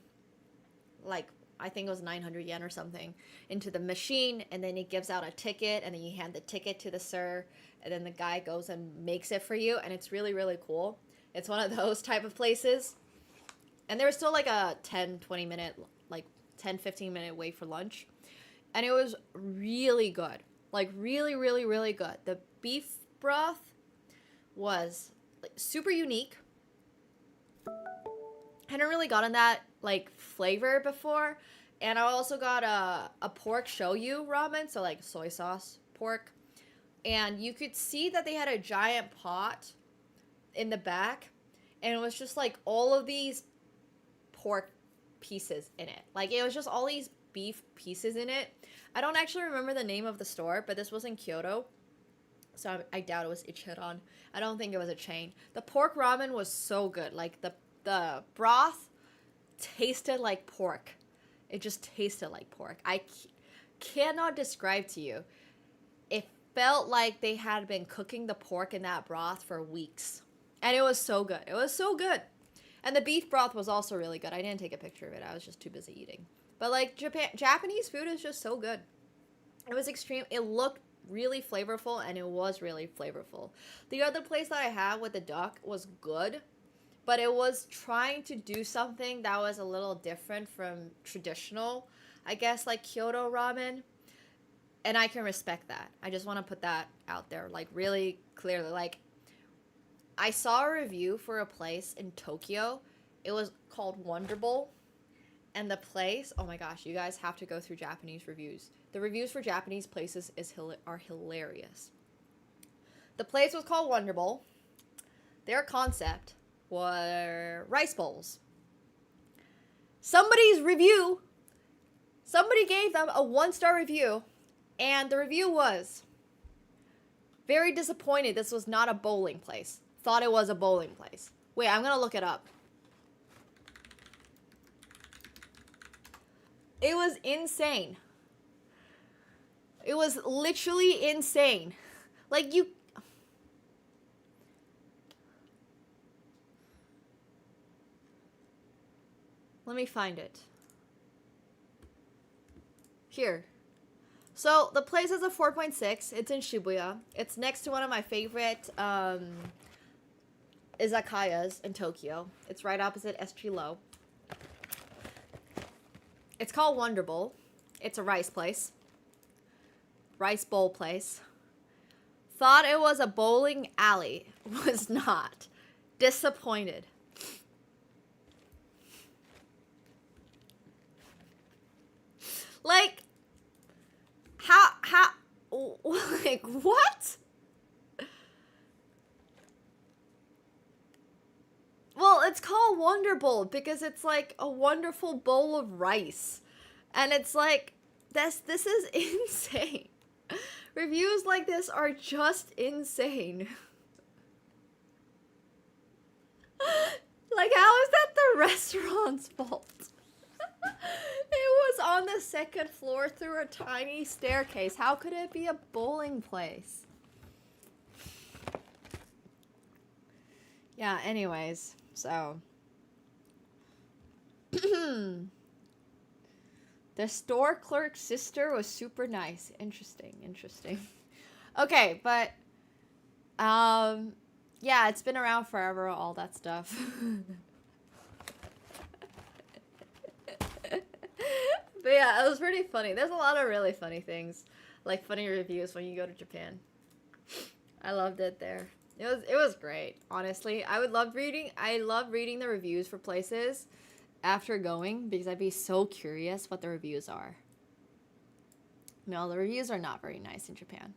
like, I think it was 900 yen or something into the machine, and then it gives out a ticket, and then you hand the ticket to the sir, and then the guy goes and makes it for you, and it's really, really cool. It's one of those type of places. And there was still like a 10-20 minute, like 10-15 minute wait for lunch, and it was really good. Like, really, really, really good. The beef broth was like super unique. Hadn't really gotten that like flavor before. And I also got a pork shoyu ramen, so like soy sauce pork. And you could see that they had a giant pot in the back, and it was just like all of these pork pieces in it. Like, it was just all these beef pieces in it. I don't actually remember the name of the store, but this was in Kyoto, so I doubt it was Ichiran. I don't think it was a chain. The pork ramen was so good. Like, the broth tasted like pork. It just tasted like pork. I cannot describe to you. It felt like they had been cooking the pork in that broth for weeks. And it was so good. It was so good. And the beef broth was also really good. I didn't take a picture of it. I was just too busy eating. But, like, Japanese food is just so good. It was extreme. It looked really flavorful, and it was really flavorful. The other place that I had with the duck was good, but it was trying to do something that was a little different from traditional, I guess, like Kyoto ramen. And I can respect that. I just want to put that out there, like, really clearly. Like, I saw a review for a place in Tokyo. It was called Wonder Bowl. And the place, oh my gosh, you guys have to go through Japanese reviews. The reviews for Japanese places are hilarious. The place was called Wonder Bowl. Their concept were rice bowls. Somebody gave them a 1-star review, and the review was very disappointed this was not a bowling place. Thought it was a bowling place. Wait, I'm gonna look it up. It was insane. It was literally insane. Like, you... Let me find it. Here. So, the place is a 4.6. It's in Shibuya. It's next to one of my favorite izakayas in Tokyo. It's right opposite SG Low. It's called Wonder Bowl. It's a rice place. Rice bowl place. Thought it was a bowling alley. Was not. Disappointed. Like, how, like, what? Wonder Bowl because it's like a wonderful bowl of rice. And it's like, this is insane. Reviews like this are just insane. Like, how is that the restaurant's fault? It was on the second floor through a tiny staircase. How could it be a bowling place? Yeah, anyways, so. The store clerk's sister was super nice. Interesting, interesting. Okay, but, yeah, it's been around forever, all that stuff. But yeah, it was pretty funny. There's a lot of really funny things, like funny reviews when you go to Japan. I loved it there. It was great, honestly. I love reading the reviews for places after going because I'd be so curious what the reviews are. No, the reviews are not very nice in Japan.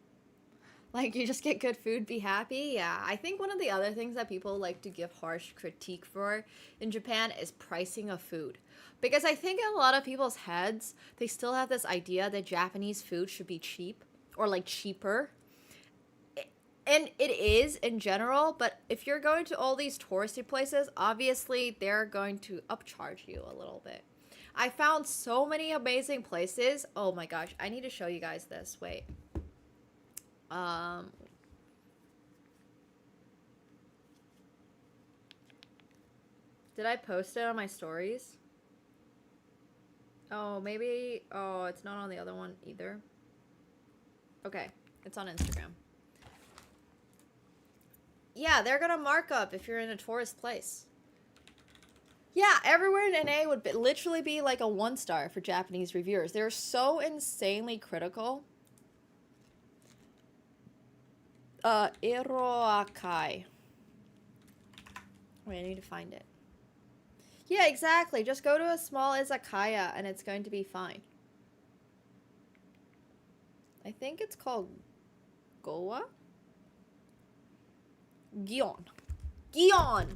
Like, you just get good food, be happy. Yeah, I think one of the other things that people like to give harsh critique for in Japan is pricing of food. Because I think in a lot of people's heads, they still have this idea that Japanese food should be cheap or like cheaper. And it is in general, but if you're going to all these touristy places, obviously they're going to upcharge you a little bit. I found so many amazing places. Oh my gosh, I need to show you guys this. Wait. Did I post it on my stories? Oh, maybe. Oh, it's not on the other one either. Okay, it's on Instagram. Yeah, they're gonna mark up if you're in a tourist place. Yeah, everywhere in NA would literally be like a 1-star for Japanese reviewers. They're so insanely critical. Iroakai. Wait, I need to find it. Yeah, exactly. Just go to a small izakaya and it's going to be fine. I think it's called Goa? Gion. Gion!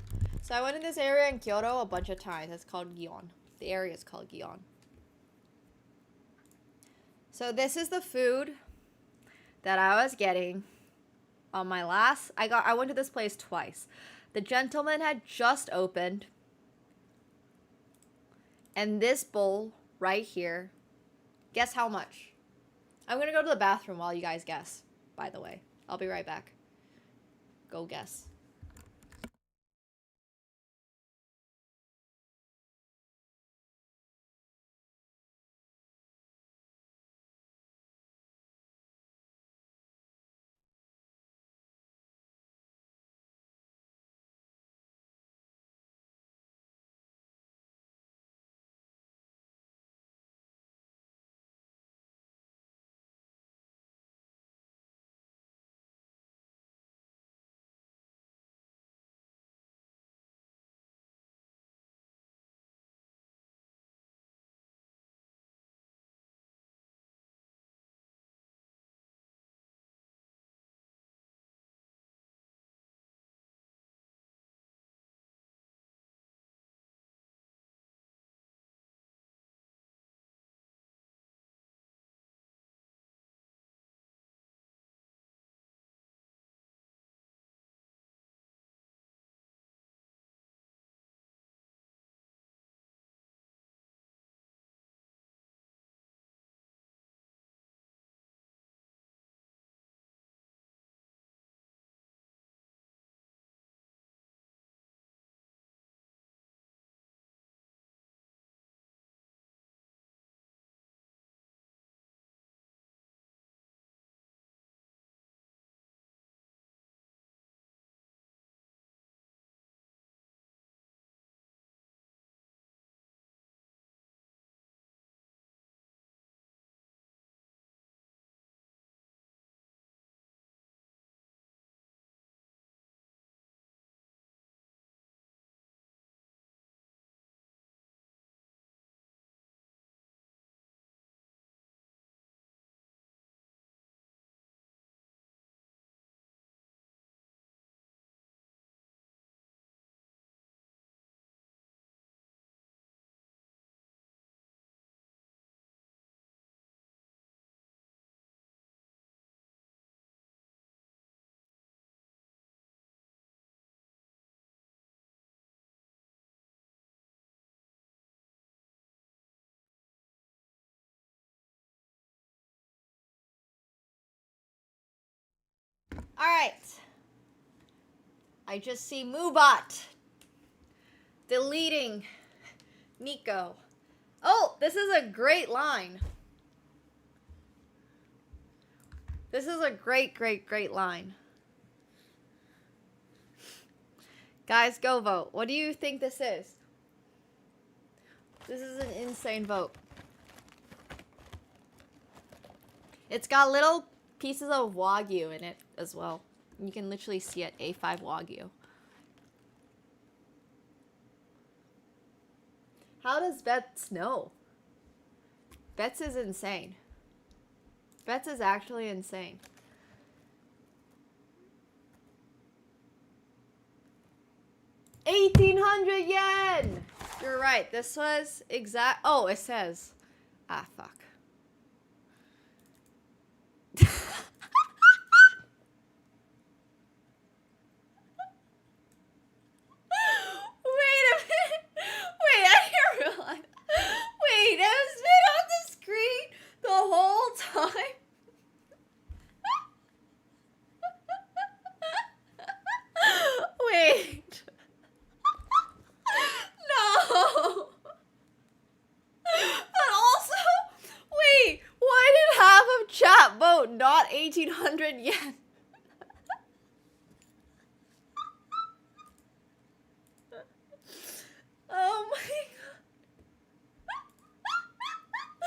So I went in this area in Kyoto a bunch of times. It's called Gion. The area is called Gion. So this is the food that I was getting on my last... I went to this place twice. The gentleman had just opened. And this bowl right here, guess how much? I'm gonna go to the bathroom while you guys guess, by the way. I'll be right back. Go guess. Alright. I just see Moobot deleting Nico. Oh, this is a great line. This is a great line. Guys, go vote. What do you think this is? This is an insane vote. It's got little pieces of Wagyu in it as well. You can literally see it, A5 Wagyu. How does Bets know? Bets is insane. Bets is actually insane. yen! You're right. This was exact. Oh, it says. Ah, fuck. Wait a minute. Wait, I didn't realize. Wait, it has been on the screen the whole time. Wait. No. And also, wait, why did half of chat vote not 1,800 yen? Oh my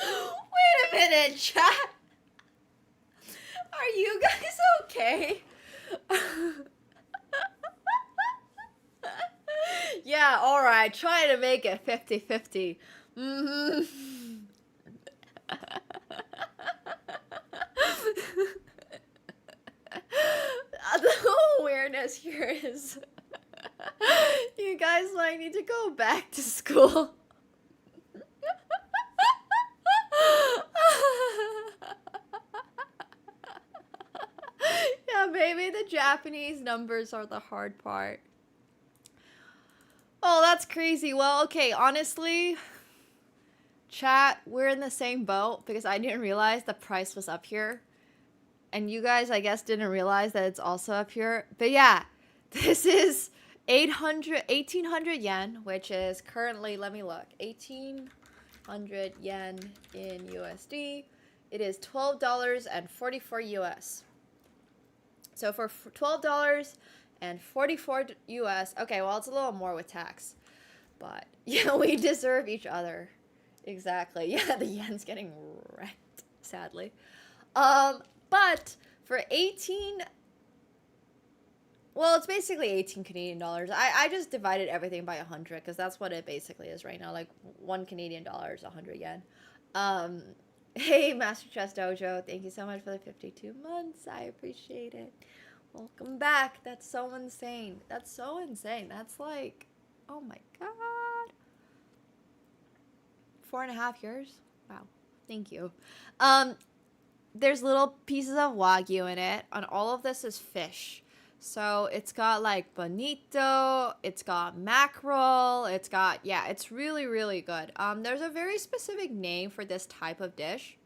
god. Wait a minute, chat. Are you guys okay? Yeah, alright. Try to make it 50-50. The awareness here is you guys might need to go back to school. Yeah, maybe the Japanese numbers are the hard part. Oh, that's crazy. Well, okay, honestly, chat, we're in the same boat because I didn't realize the price was up here. And you guys, I guess, didn't realize that it's also up here. But yeah, this is 1,800 yen, which is currently, let me look, 1,800 yen in USD. It is $12.44 US. So for $12.44 US, okay, well, it's a little more with tax. But yeah, we deserve each other. Exactly. Yeah, the yen's getting wrecked, sadly. But for 18, well, it's basically 18 Canadian dollars. I just divided everything by 100 because that's what it basically is right now. Like 1 Canadian dollar is 100 yen. Hey, Master Chess Dojo, thank you so much for the 52 months. I appreciate it. Welcome back. That's so insane. That's so insane. That's like, oh my god. 4.5 years? Wow. Thank you. There's little pieces of Wagyu in it, and all of this is fish. So it's got like bonito, it's got mackerel, it's got, yeah, it's really, really good. There's a very specific name for this type of dish.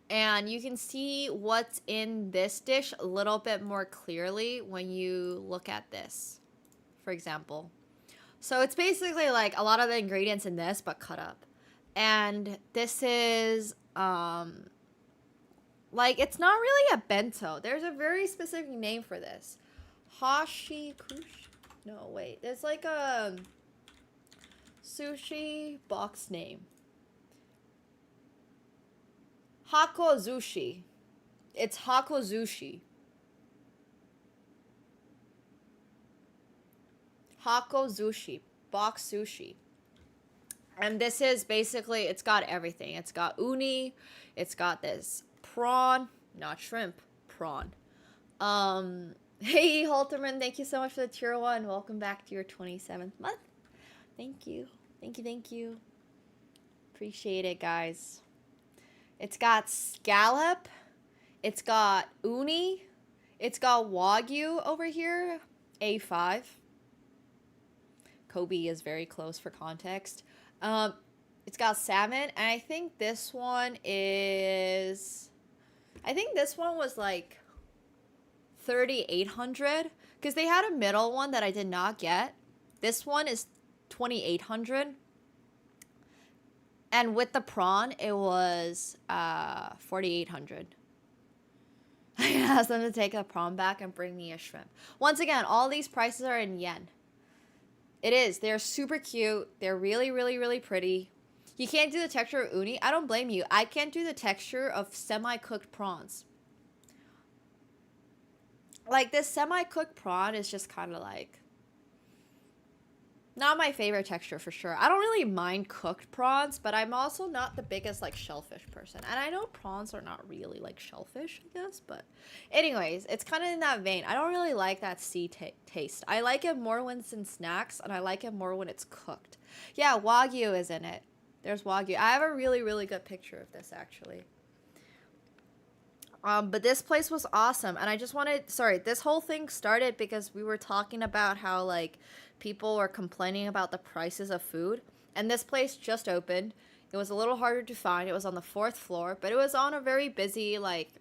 And you can see what's in this dish a little bit more clearly when you look at this, for example. So it's basically like a lot of the ingredients in this, but cut up. And this is, like, it's not really a bento. There's a very specific name for this. Hashikushi? No, wait. There's like a sushi box name. Hakozushi. It's Hakozushi. Hakozushi. Box sushi. And this is basically, it's got everything. It's got uni. It's got this prawn. Not shrimp. Prawn. Hey, Halterman. Thank you so much for the tier 1. Welcome back to your 27th month. Thank you. Thank you. Thank you. Appreciate it, guys. It's got scallop. It's got uni. It's got Wagyu over here. A5. Kobe is very close for context. It's got salmon, and I think this one is... I think this one was like 3,800 because they had a middle one that I did not get. This one is 2,800. And with the prawn, it was 4,800. I asked them to take the prawn back and bring me a shrimp. Once again, all these prices are in yen. It is. They're super cute. They're really, really, really pretty. You can't do the texture of uni. I don't blame you. I can't do the texture of semi-cooked prawns. Like, this semi-cooked prawn is just kind of like... not my favorite texture for sure. I don't really mind cooked prawns, but I'm also not the biggest like shellfish person. And I know prawns are not really like shellfish, I guess, but anyways, it's kind of in that vein. I don't really like that sea taste. I like it more when it's in snacks, and I like it more when it's cooked. Yeah, Wagyu is in it. There's Wagyu. I have a really, really good picture of this actually. But this place was awesome, and I just wanted, sorry, this whole thing started because we were talking about how, like, people were complaining about the prices of food, and this place just opened. It was a little harder to find. It was on the 4th floor, but it was on a very busy, like,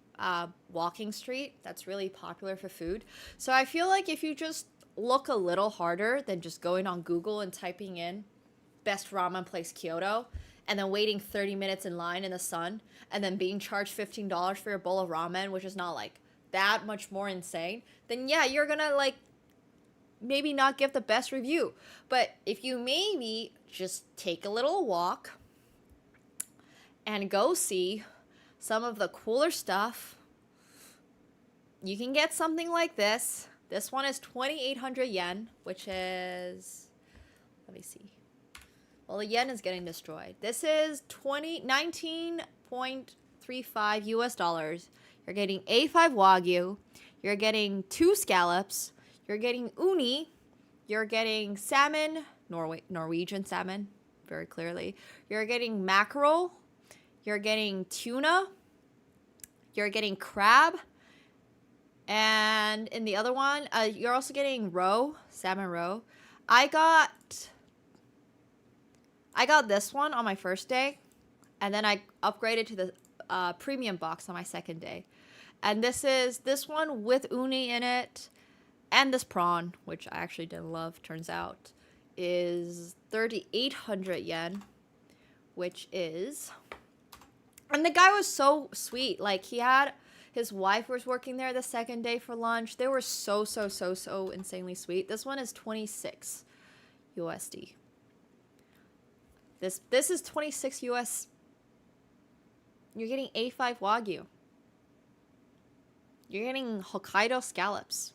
walking street that's really popular for food. So I feel like if you just look a little harder than just going on Google and typing in best ramen place Kyoto, and then waiting 30 minutes in line in the sun, and then being charged $15 for your bowl of ramen, which is not, like, that much more insane, then yeah, you're gonna, like, maybe not give the best review. But if you maybe just take a little walk and go see some of the cooler stuff, you can get something like this. This one is 2,800 yen, which is, let me see. Well, the yen is getting destroyed. This is 19.35 US dollars. You're getting A5 Wagyu. You're getting 2 scallops. You're getting uni. You're getting salmon, Norwegian salmon, very clearly. You're getting mackerel. You're getting tuna. You're getting crab. And in the other one, you're also getting roe, salmon roe. I got this one on my first day, and then I upgraded to the premium box on my second day. And this is this one with uni in it, and this prawn, which I actually didn't love, turns out, is 3,800 yen, which is... And the guy was so sweet. Like, he had... His wife was working there the second day for lunch. They were so insanely sweet. This one is 26 USD. This is 26 US. You're getting A5 Wagyu. You're getting Hokkaido scallops.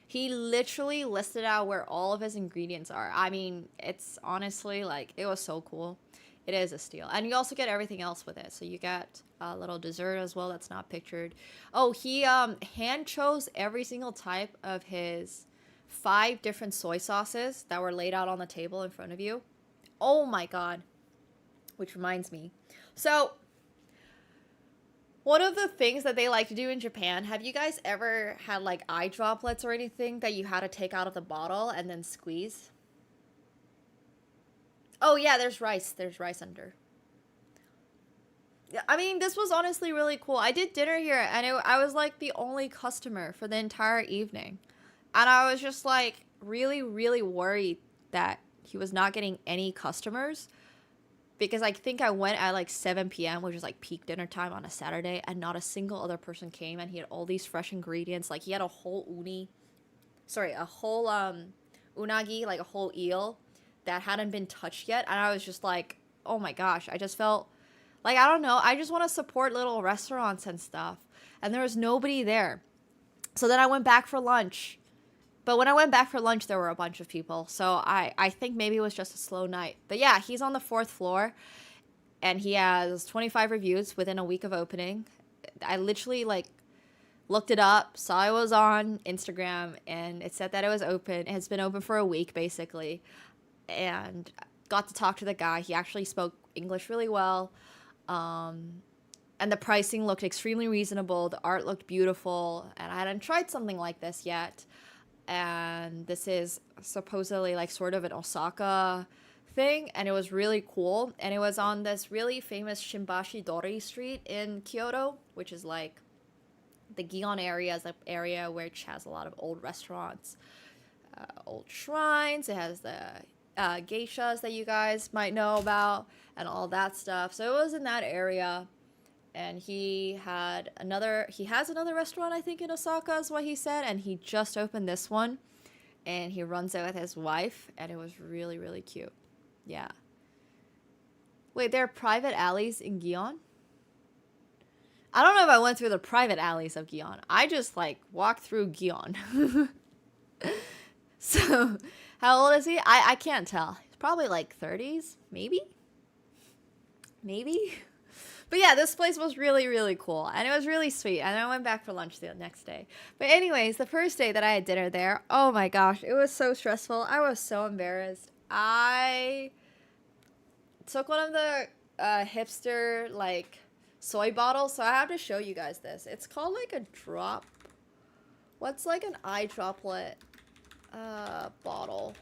He literally listed out where all of his ingredients are. I mean, it's honestly, like, it was so cool. It is a steal. And you also get everything else with it. So you get a little dessert as well that's not pictured. Oh, he hand chose every single type of his 5 different soy sauces that were laid out on the table in front of you. Oh my god. Which reminds me. So, one of the things that they like to do in Japan, have you guys ever had like eye droplets or anything that you had to take out of the bottle and then squeeze? Oh yeah, there's rice. There's rice under. I mean, this was honestly really cool. I did dinner here, and I was like the only customer for the entire evening. And I was just like really, really worried that he was not getting any customers. Because I think I went at like 7 p.m., which is like peak dinner time on a Saturday, and not a single other person came, and he had all these fresh ingredients. Like, he had a whole unagi, like a whole eel that hadn't been touched yet. And I was just like, oh my gosh, I just felt like, I don't know, I just want to support little restaurants and stuff. And there was nobody there. So then I went back for lunch. But when I went back for lunch, there were a bunch of people. So I think maybe it was just a slow night. But yeah, he's on the 4th floor. And he has 25 reviews within a week of opening. I literally, like, looked it up, saw it was on Instagram, and it said that it was open. It's been open for a week, basically. And got to talk to the guy. He actually spoke English really well. And the pricing looked extremely reasonable. The art looked beautiful. And I hadn't tried something like this yet. And this is supposedly like sort of an Osaka thing, and it was really cool. And it was on this really famous Shimbashi Dori street in Kyoto, which is like the Gion area is an area which has a lot of old restaurants, old shrines. It has the geishas that you guys might know about and all that stuff. So it was in that area. And he has another restaurant, I think, in Osaka is what he said. And he just opened this one. And he runs it with his wife. And it was really, really cute. Yeah. Wait, there are private alleys in Gion? I don't know if I went through the private alleys of Gion. I just, like, walked through Gion. So, how old is he? I can't tell. He's probably, like, 30s? Maybe? Maybe? But yeah, this place was really, really cool. And it was really sweet. And I went back for lunch the next day. But anyways, the first day that I had dinner there, oh my gosh, it was so stressful. I was so embarrassed. I took one of the hipster, like, soy bottles. So I have to show you guys this. It's called, like, a drop. What's, like, an eye droplet bottle?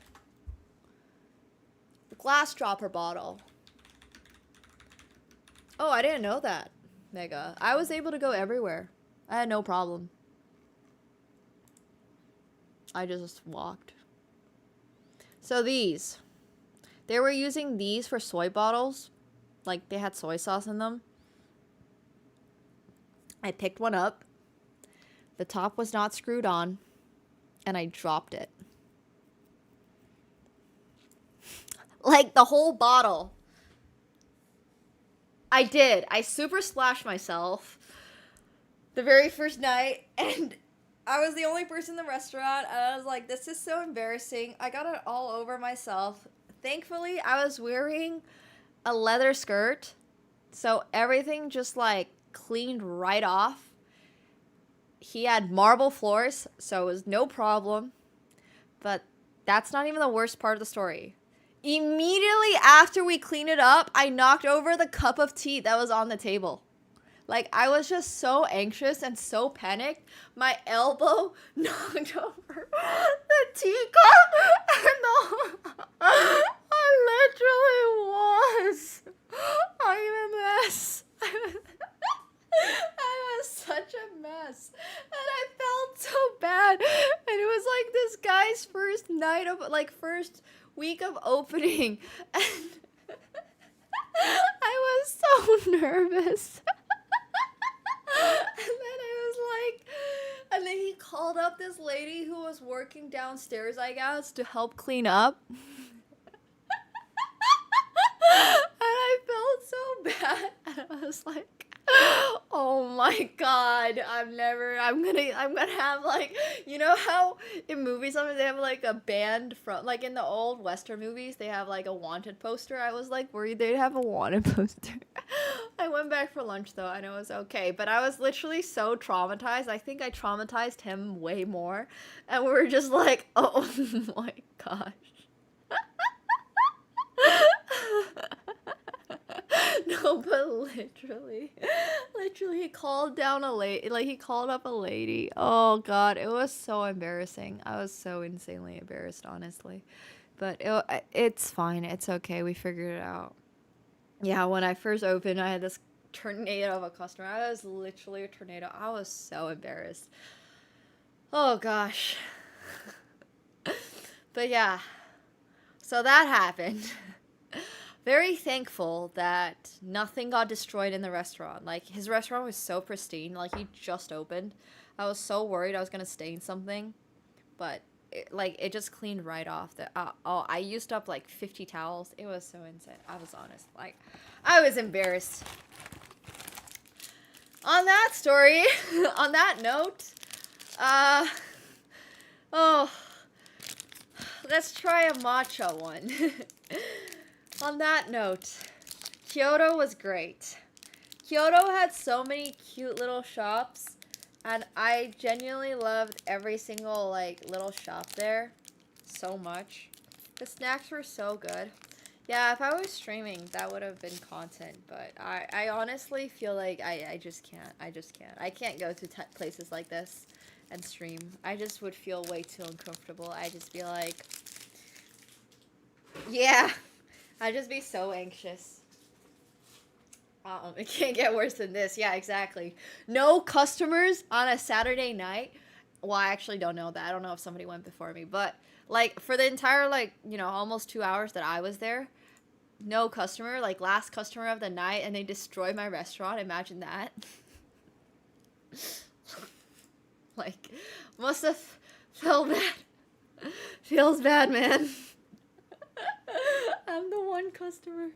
Glass dropper bottle. Oh, I didn't know that, Mega. I was able to go everywhere. I had no problem. I just walked. So these. They were using these for soy bottles. Like, they had soy sauce in them. I picked one up. The top was not screwed on. And I dropped it. Like, the whole bottle. I did. I super splashed myself the very first night, and I was the only person in the restaurant, and I was like, this is so embarrassing. I got it all over myself. Thankfully, I was wearing a leather skirt, so everything just, like, cleaned right off. He had marble floors, so it was no problem, but that's not even the worst part of the story. Immediately after we cleaned it up, I knocked over the cup of tea that was on the table. Like, I was just so anxious and so panicked. My elbow knocked over the teacup, and I literally was. I'm a mess. I was such a mess, and I felt so bad. And it was like this guy's first night of, like, first week of opening, and I was so nervous. And then he called up this lady who was working downstairs, I guess, to help clean up. And I felt so bad, and I was like, oh my god, I'm gonna have, like, you know how in movies sometimes they have, like, a band from, like, in the old Western movies, they have, like, a wanted poster. I was, like, worried they'd have a wanted poster. I went back for lunch, though, and it was okay, but I was literally so traumatized. I think I traumatized him way more, and we were just like, oh my gosh. No, but literally he called down a lady, like, he called up a lady. Oh god, it was so embarrassing. I was so insanely embarrassed, honestly, but it's fine. It's okay. We figured it out. Yeah, when I first opened, I had this tornado of a customer. I was literally a tornado. I was so embarrassed. Oh gosh. But yeah, so that happened. Very thankful that nothing got destroyed in the restaurant. Like, his restaurant was so pristine. Like, he just opened. I was so worried I was gonna stain something, but it just cleaned right off. I used up like 50 towels. It was so insane. I was honest. Like, I was embarrassed. On that story, on that note, oh, let's try a matcha one. On that note, Kyoto was great. Kyoto had so many cute little shops, and I genuinely loved every single, like, little shop there so much. The snacks were so good. Yeah, if I was streaming, that would have been content, but I honestly feel like I just can't. I can't go to places like this and stream. I just would feel way too uncomfortable. I'd just be like, yeah. I'd just be so anxious. It can't get worse than this. Yeah, exactly. No customers on a Saturday night. Well, I actually don't know that. I don't know if somebody went before me, but like for the entire like, you know, almost 2 hours that I was there, no customer, like last customer of the night, and they destroyed my restaurant. Imagine that. Like, must have felt bad. Feels bad, man. I'm the one customer.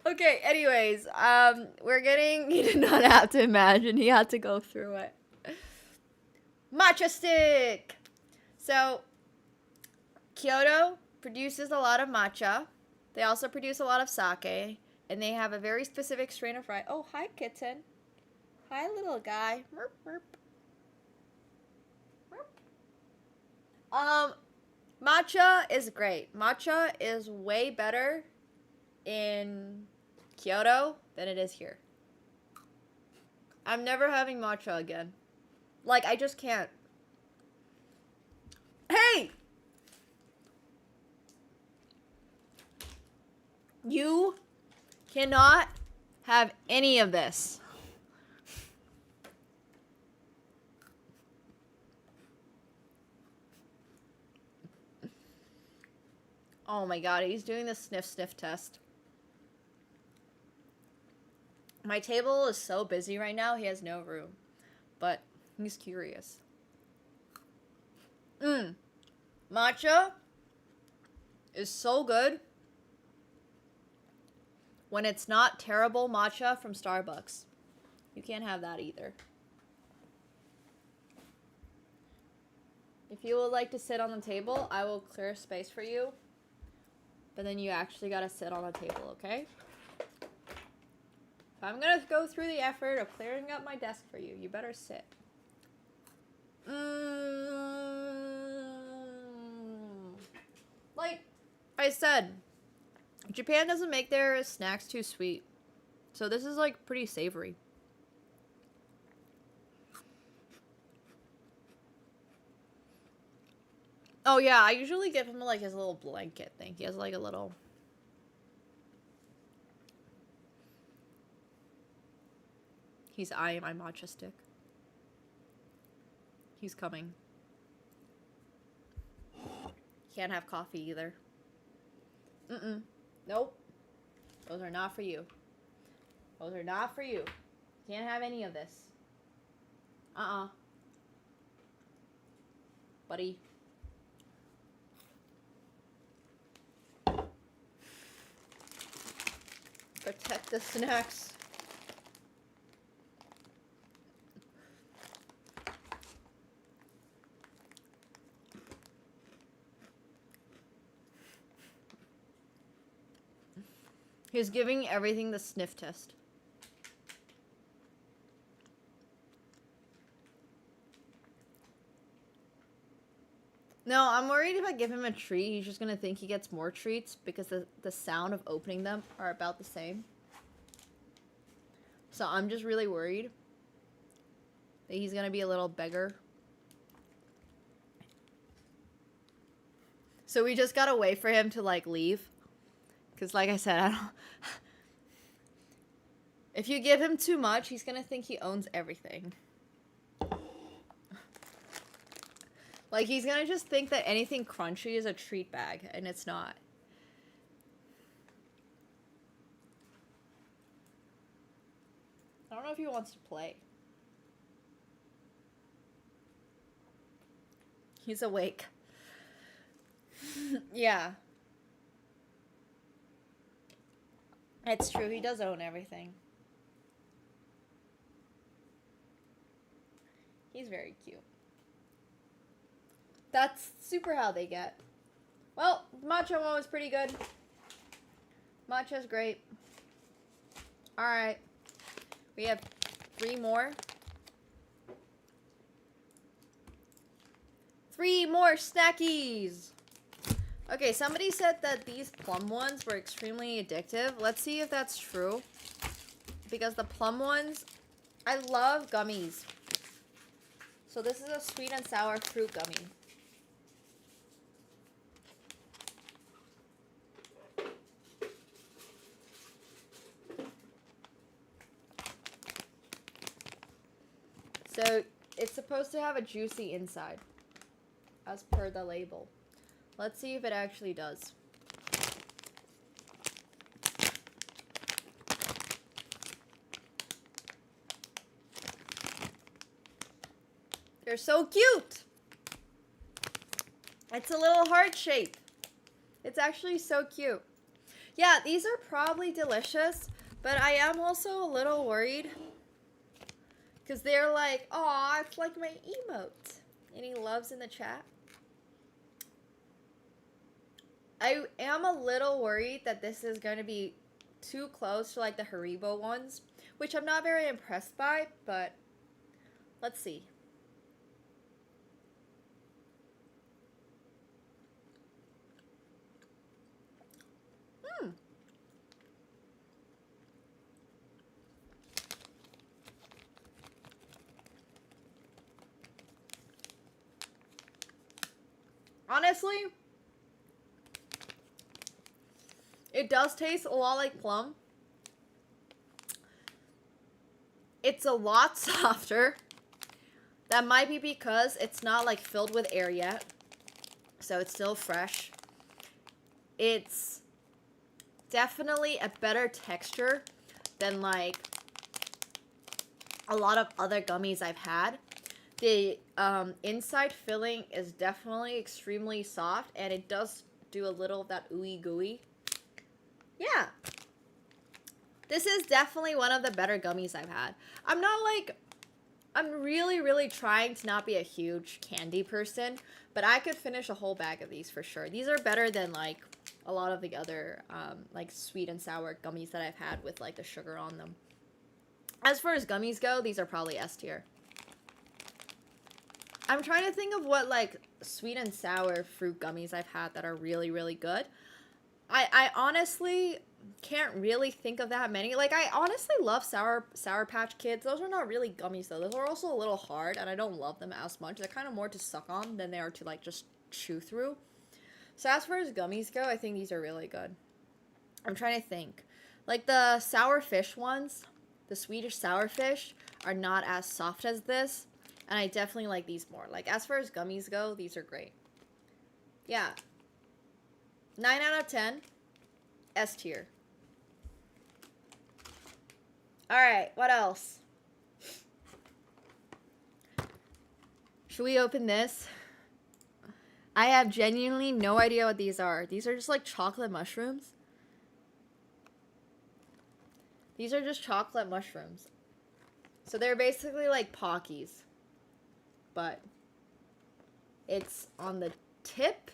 Okay, anyways, we're getting, he did not have to imagine, he had to go through it. Matcha stick! So, Kyoto produces a lot of matcha. They also produce a lot of sake, and they have a very specific strain of rice. Oh, hi, kitten. Hi, little guy. Merp, merp. Merp. Matcha is great. Matcha is way better in Kyoto than it is here. I'm never having matcha again. Like, I just can't. Hey! You cannot have any of this. Oh my god, he's doing the sniff sniff test. My table is so busy right now, he has no room. But he's curious. Matcha is so good when it's not terrible matcha from Starbucks. You can't have that either. If you would like to sit on the table, I will clear space for you. But then you actually gotta sit on the table, okay? If I'm gonna go through the effort of clearing up my desk for you, you better sit. Like I said, Japan doesn't make their snacks too sweet. So this is like pretty savory. Oh yeah, I usually give him like his little blanket thing. He has like a little... He's eyeing my matcha stick. He's coming. Can't have coffee either. Nope. Those are not for you. Those are not for you. Can't have any of this. Buddy. Protect the snacks. He's giving everything the sniff test. No, I'm worried if I give him a treat, he's just gonna think he gets more treats because the sound of opening them are about the same. So I'm just really worried that he's gonna be a little beggar. So we just gotta wait for him to like leave. Because like I said, I don't... If you give him too much, he's gonna think he owns everything. Like, he's gonna just think that anything crunchy is a treat bag, and it's not. I don't know if he wants to play. He's awake. Yeah. It's true, he does own everything. He's very cute. That's super how they get. Well, matcha one was pretty good. Matcha's great. Alright. We have 3 more. 3 more snackies! Okay, somebody said that these plum ones were extremely addictive. Let's see if that's true. Because the plum ones, I love gummies. So this is a sweet and sour fruit gummy. So it's supposed to have a juicy inside, as per the label. Let's see if it actually does. They're so cute! It's a little heart shape. It's actually so cute. Yeah, these are probably delicious, but I am also a little worried. Because they're like, aw, it's like my emote. Any loves in the chat? I am a little worried that this is going to be too close to like the Haribo ones, which I'm not very impressed by, but let's see. Honestly, it does taste a lot like plum. It's a lot softer. That might be because it's not like filled with air yet. So it's still fresh. It's definitely a better texture than like a lot of other gummies I've had. The inside filling is definitely extremely soft, and it does do a little of that ooey gooey. Yeah. This is definitely one of the better gummies I've had. I'm really trying to not be a huge candy person, but I could finish a whole bag of these for sure. These are better than like a lot of the other like sweet and sour gummies that I've had with like the sugar on them. As far as gummies go, these are probably S tier. I'm trying to think of what like sweet and sour fruit gummies I've had that are really good. I honestly can't really think of that many. Like, I honestly love Sour Patch Kids. Those are not really gummies though. Those are also a little hard, and I don't love them as much. They're kind of more to suck on than they are to like just chew through. So as far as gummies go, I think these are really good. I'm trying to think. Like the sour fish ones, the Swedish sour fish, are not as soft as this. And I definitely like these more. Like, as far as gummies go, these are great. Yeah. 9 out of 10. S tier. Alright, what else? Should we open this? I have genuinely no idea what these are. These are just like chocolate mushrooms. These are just chocolate mushrooms. So they're basically like Pockies. But it's on the tip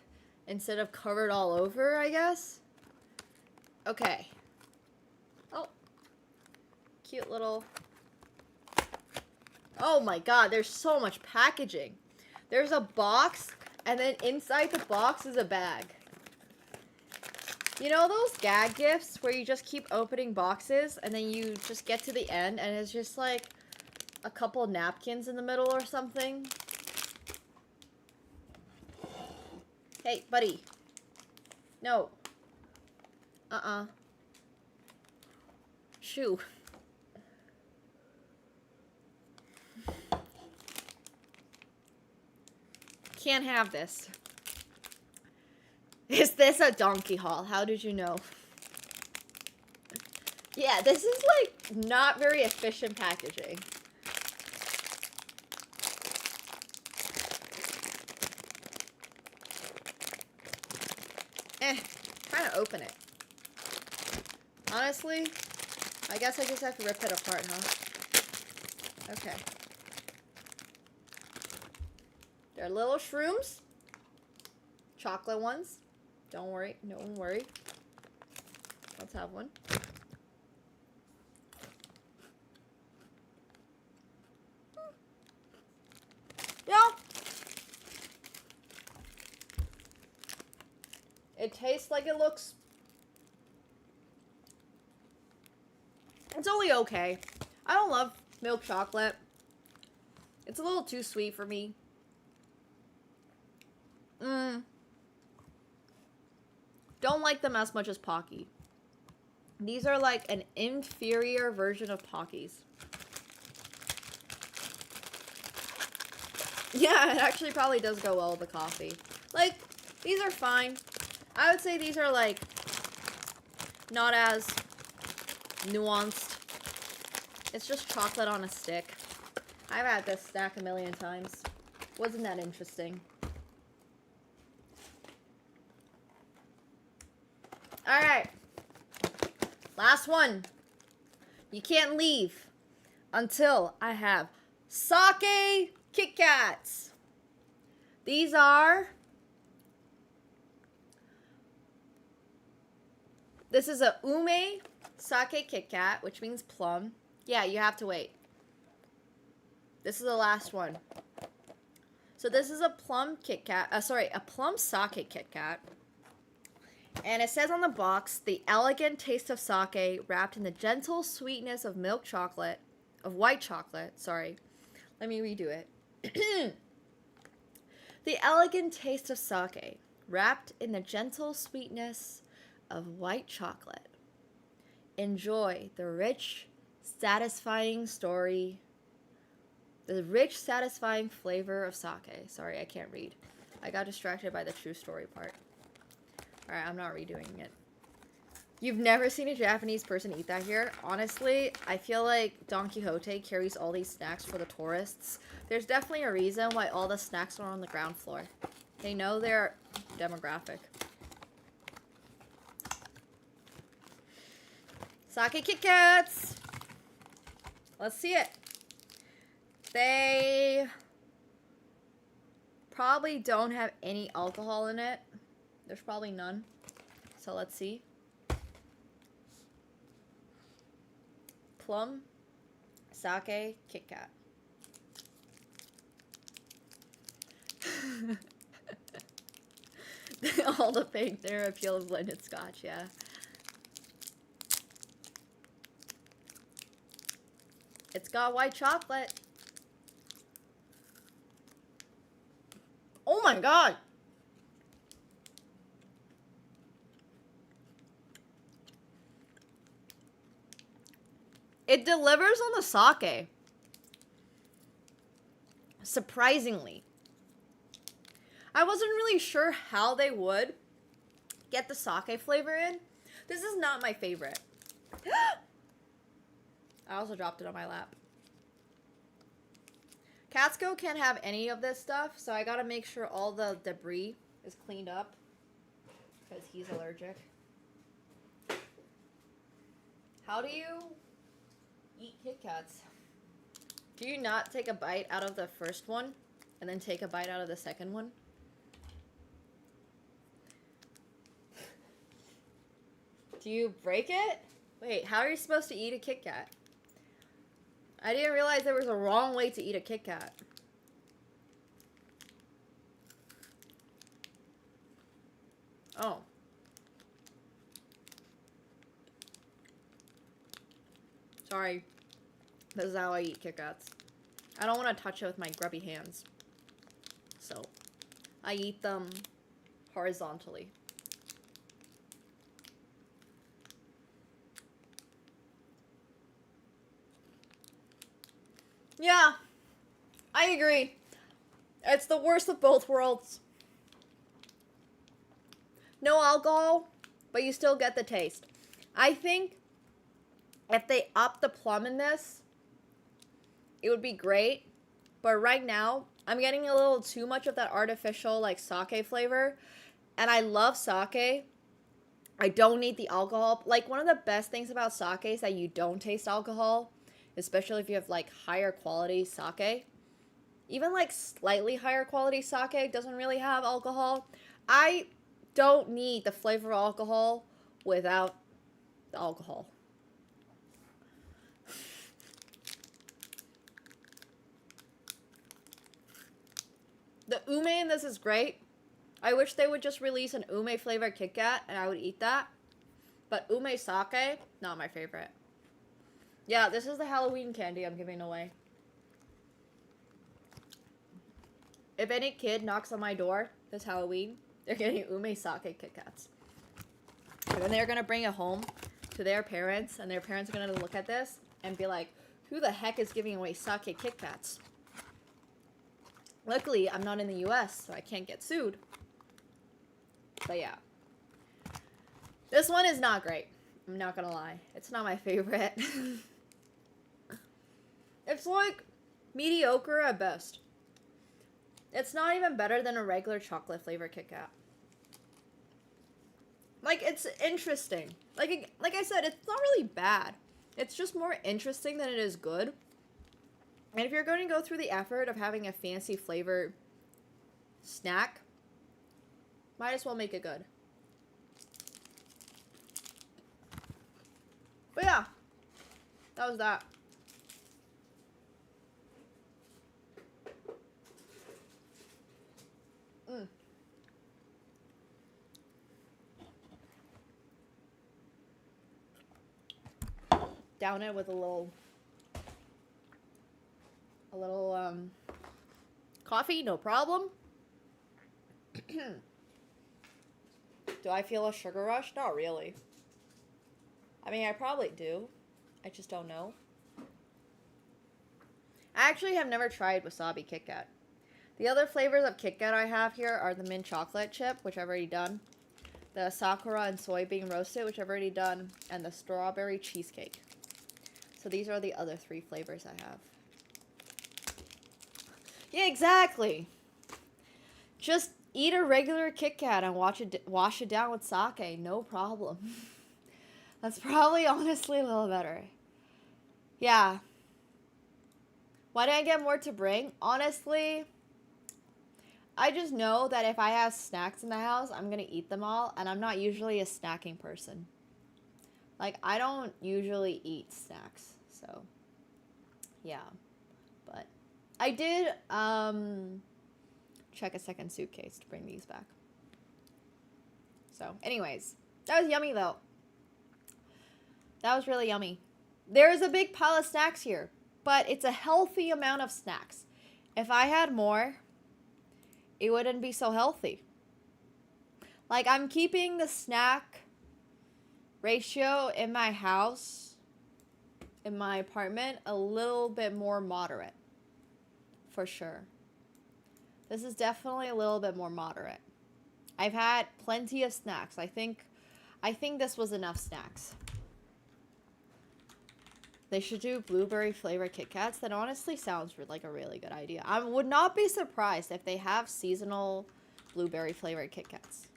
instead of covered all over, I guess. Okay. Oh. Cute little... Oh my god, there's so much packaging. There's a box, and then inside the box is a bag. You know those gag gifts where you just keep opening boxes, and then you just get to the end, and it's just like a couple napkins in the middle or something? Hey, buddy. No. Shoo. Can't have this. Is this a donkey haul? How did you know? Yeah, this is like not very efficient packaging. Trying to open it. Honestly, I guess I just have to rip it apart, huh? Okay. They're little shrooms. Chocolate ones. Don't worry. Don't worry. Let's have one. Yeah. It tastes like it looks. It's only okay. I don't love milk chocolate. It's a little too sweet for me. Don't like them as much as Pocky. These are like an inferior version of Pockies. Yeah, it actually probably does go well with the coffee. Like, these are fine. I would say these are, like, not as nuanced. It's just chocolate on a stick. I've had this stack a million times. Wasn't that interesting? Alright. Last one. You can't leave until I have sake Kit Kats. These are... This is a ume sake Kit Kat, which means plum. Yeah, you have to wait. This is the last one. So this is a plum Kit Kat. A plum sake Kit Kat. And it says on the box, the elegant taste of sake wrapped in the gentle sweetness of milk chocolate, of white chocolate, sorry. Let me redo it. The elegant taste of sake wrapped in the gentle sweetness of white chocolate. Enjoy the rich, satisfying story. The rich, satisfying flavor of sake. Sorry, I can't read. I got distracted by the true story part. Alright, I'm not redoing it. You've never seen a Japanese person eat that here? Honestly, I feel like Don Quixote carries all these snacks for the tourists. There's definitely a reason why all the snacks are on the ground floor. They know their demographic. Sake Kit Kats! Let's see it. They probably don't have any alcohol in it. There's probably none. So let's see. Plum, sake, Kit Kat. All the fake there appeal is blended scotch, yeah. It's got white chocolate. Oh my god! It delivers on the sake. Surprisingly. I wasn't really sure how they would get the sake flavor in. This is not my favorite. I also dropped it on my lap. Katsuko can't have any of this stuff, so I gotta make sure all the debris is cleaned up because he's allergic. How do you eat Kit Kats? Do you not take a bite out of the first one and then take a bite out of the second one? Do you break it? Wait, how are you supposed to eat a Kit Kat? I didn't realize there was a wrong way to eat a Kit Kat. Oh. Sorry. This is how I eat Kit Kats. I don't want to touch it with my grubby hands. So, I eat them horizontally. Yeah, I agree. It's the worst of both worlds. No alcohol, but you still get the taste. I think if they up the plum in this, it would be great. But right now, I'm getting a little too much of that artificial, like, sake flavor. And I love sake. I don't need the alcohol. Like, one of the best things about sake is that you don't taste alcohol. Especially if you have, like, higher quality sake. Even, like, slightly higher quality sake doesn't really have alcohol. I don't need the flavor of alcohol without the alcohol. The ume in this is great. I wish they would just release an ume flavored Kit Kat and I would eat that. But ume sake, not my favorite. Yeah, this is the Halloween candy I'm giving away. If any kid knocks on my door this Halloween, they're getting ume sake Kit Kats. And then they're gonna bring it home to their parents, and their parents are gonna look at this and be like, who the heck is giving away sake Kit Kats? Luckily, I'm not in the US, so I can't get sued. But yeah. This one is not great. I'm not gonna lie. It's not my favorite. It's like mediocre at best. It's not even better than a regular chocolate flavor Kit Kat. Like, it's interesting. Like I said, it's not really bad. It's just more interesting than it is good. And if you're going to go through the effort of having a fancy flavor snack, might as well make it good. But yeah, that was that. Down it with a little coffee, no problem. Do I feel a sugar rush? Not really. I mean, I probably do. I just don't know. I actually have never tried wasabi Kit Kat. The other flavors of Kit Kat I have here are the mint chocolate chip, which I've already done, the sakura and soybean roasted, which I've already done, and the strawberry cheesecake. So these are the other 3 flavors I have. Yeah, exactly. Just eat a regular Kit Kat and wash it down with sake. No problem. That's probably honestly a little better. Yeah. Why didn't I get more to bring? Honestly, I just know that if I have snacks in the house, I'm going to eat them all. And I'm not usually a snacking person. Like, I don't usually eat snacks. So, yeah. But I did check a second suitcase to bring these back. So, anyways. That was yummy, though. That was really yummy. There's a big pile of snacks here, but it's a healthy amount of snacks. If I had more, it wouldn't be so healthy. Like, I'm keeping the snack ratio in my house, in my apartment, a little bit more moderate. For sure. This is definitely a little bit more moderate. I've had plenty of snacks. I think this was enough snacks. They should do blueberry flavored Kit Kats. That honestly sounds like a really good idea. I would not be surprised if they have seasonal blueberry flavored Kit Kats.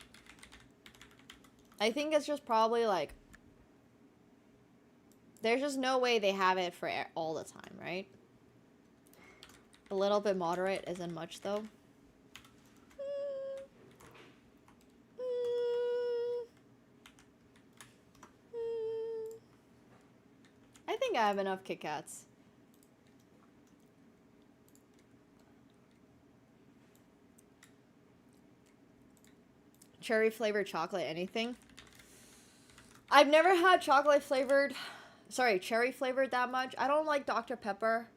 I think it's just probably like, there's just no way they have it for all the time, right? A little bit moderate isn't much though. I think I have enough Kit Kats. Cherry flavored chocolate, anything? I've never had cherry flavored that much. I don't like Dr. Pepper.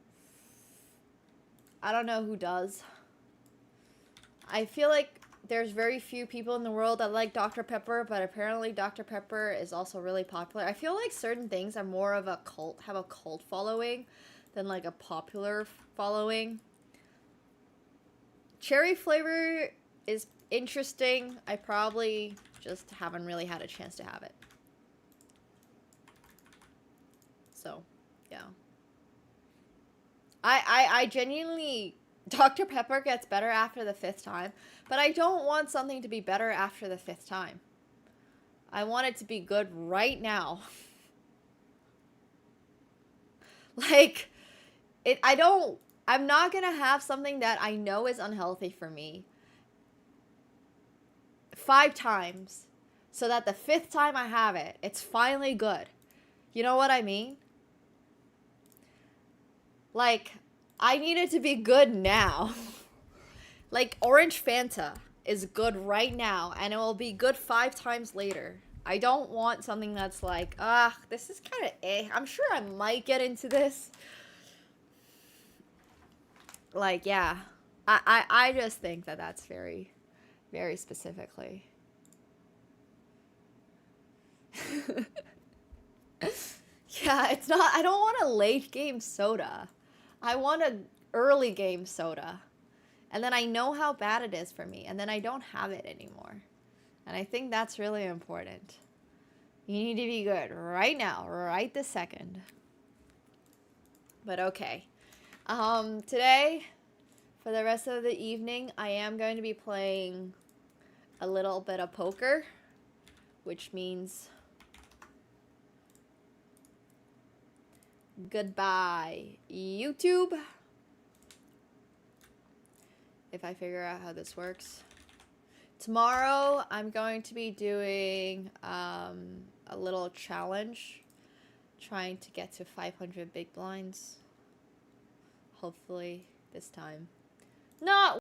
I don't know who does. I feel like there's very few people in the world that like Dr. Pepper, but apparently Dr. Pepper is also really popular. I feel like certain things are more of a cult, have a cult following than like a popular following. Cherry flavor is interesting. I probably just haven't really had a chance to have it. So, yeah. I genuinely, Dr. Pepper gets better after the 5th time, but I don't want something to be better after the 5th time. I want it to be good right now. Like, I'm not gonna have something that I know is unhealthy for me 5 times, so that the 5th time I have it, it's finally good. You know what I mean? Like, I need it to be good now. Like, orange Fanta is good right now, and it will be good 5 times later. I don't want something that's like, this is kind of eh. I'm sure I might get into this. Like, yeah. I just think that that's very, very specifically. Yeah, it's not, I don't want a late game soda. I want an early game soda. And then I know how bad it is for me. And then I don't have it anymore. And I think that's really important. You need to be good right now, right this second. But okay. Today, for the rest of the evening, I am going to be playing a little bit of poker, which means goodbye, YouTube. If I figure out how this works. Tomorrow, I'm going to be doing a little challenge, trying to get to 500 big blinds. Hopefully this time. Not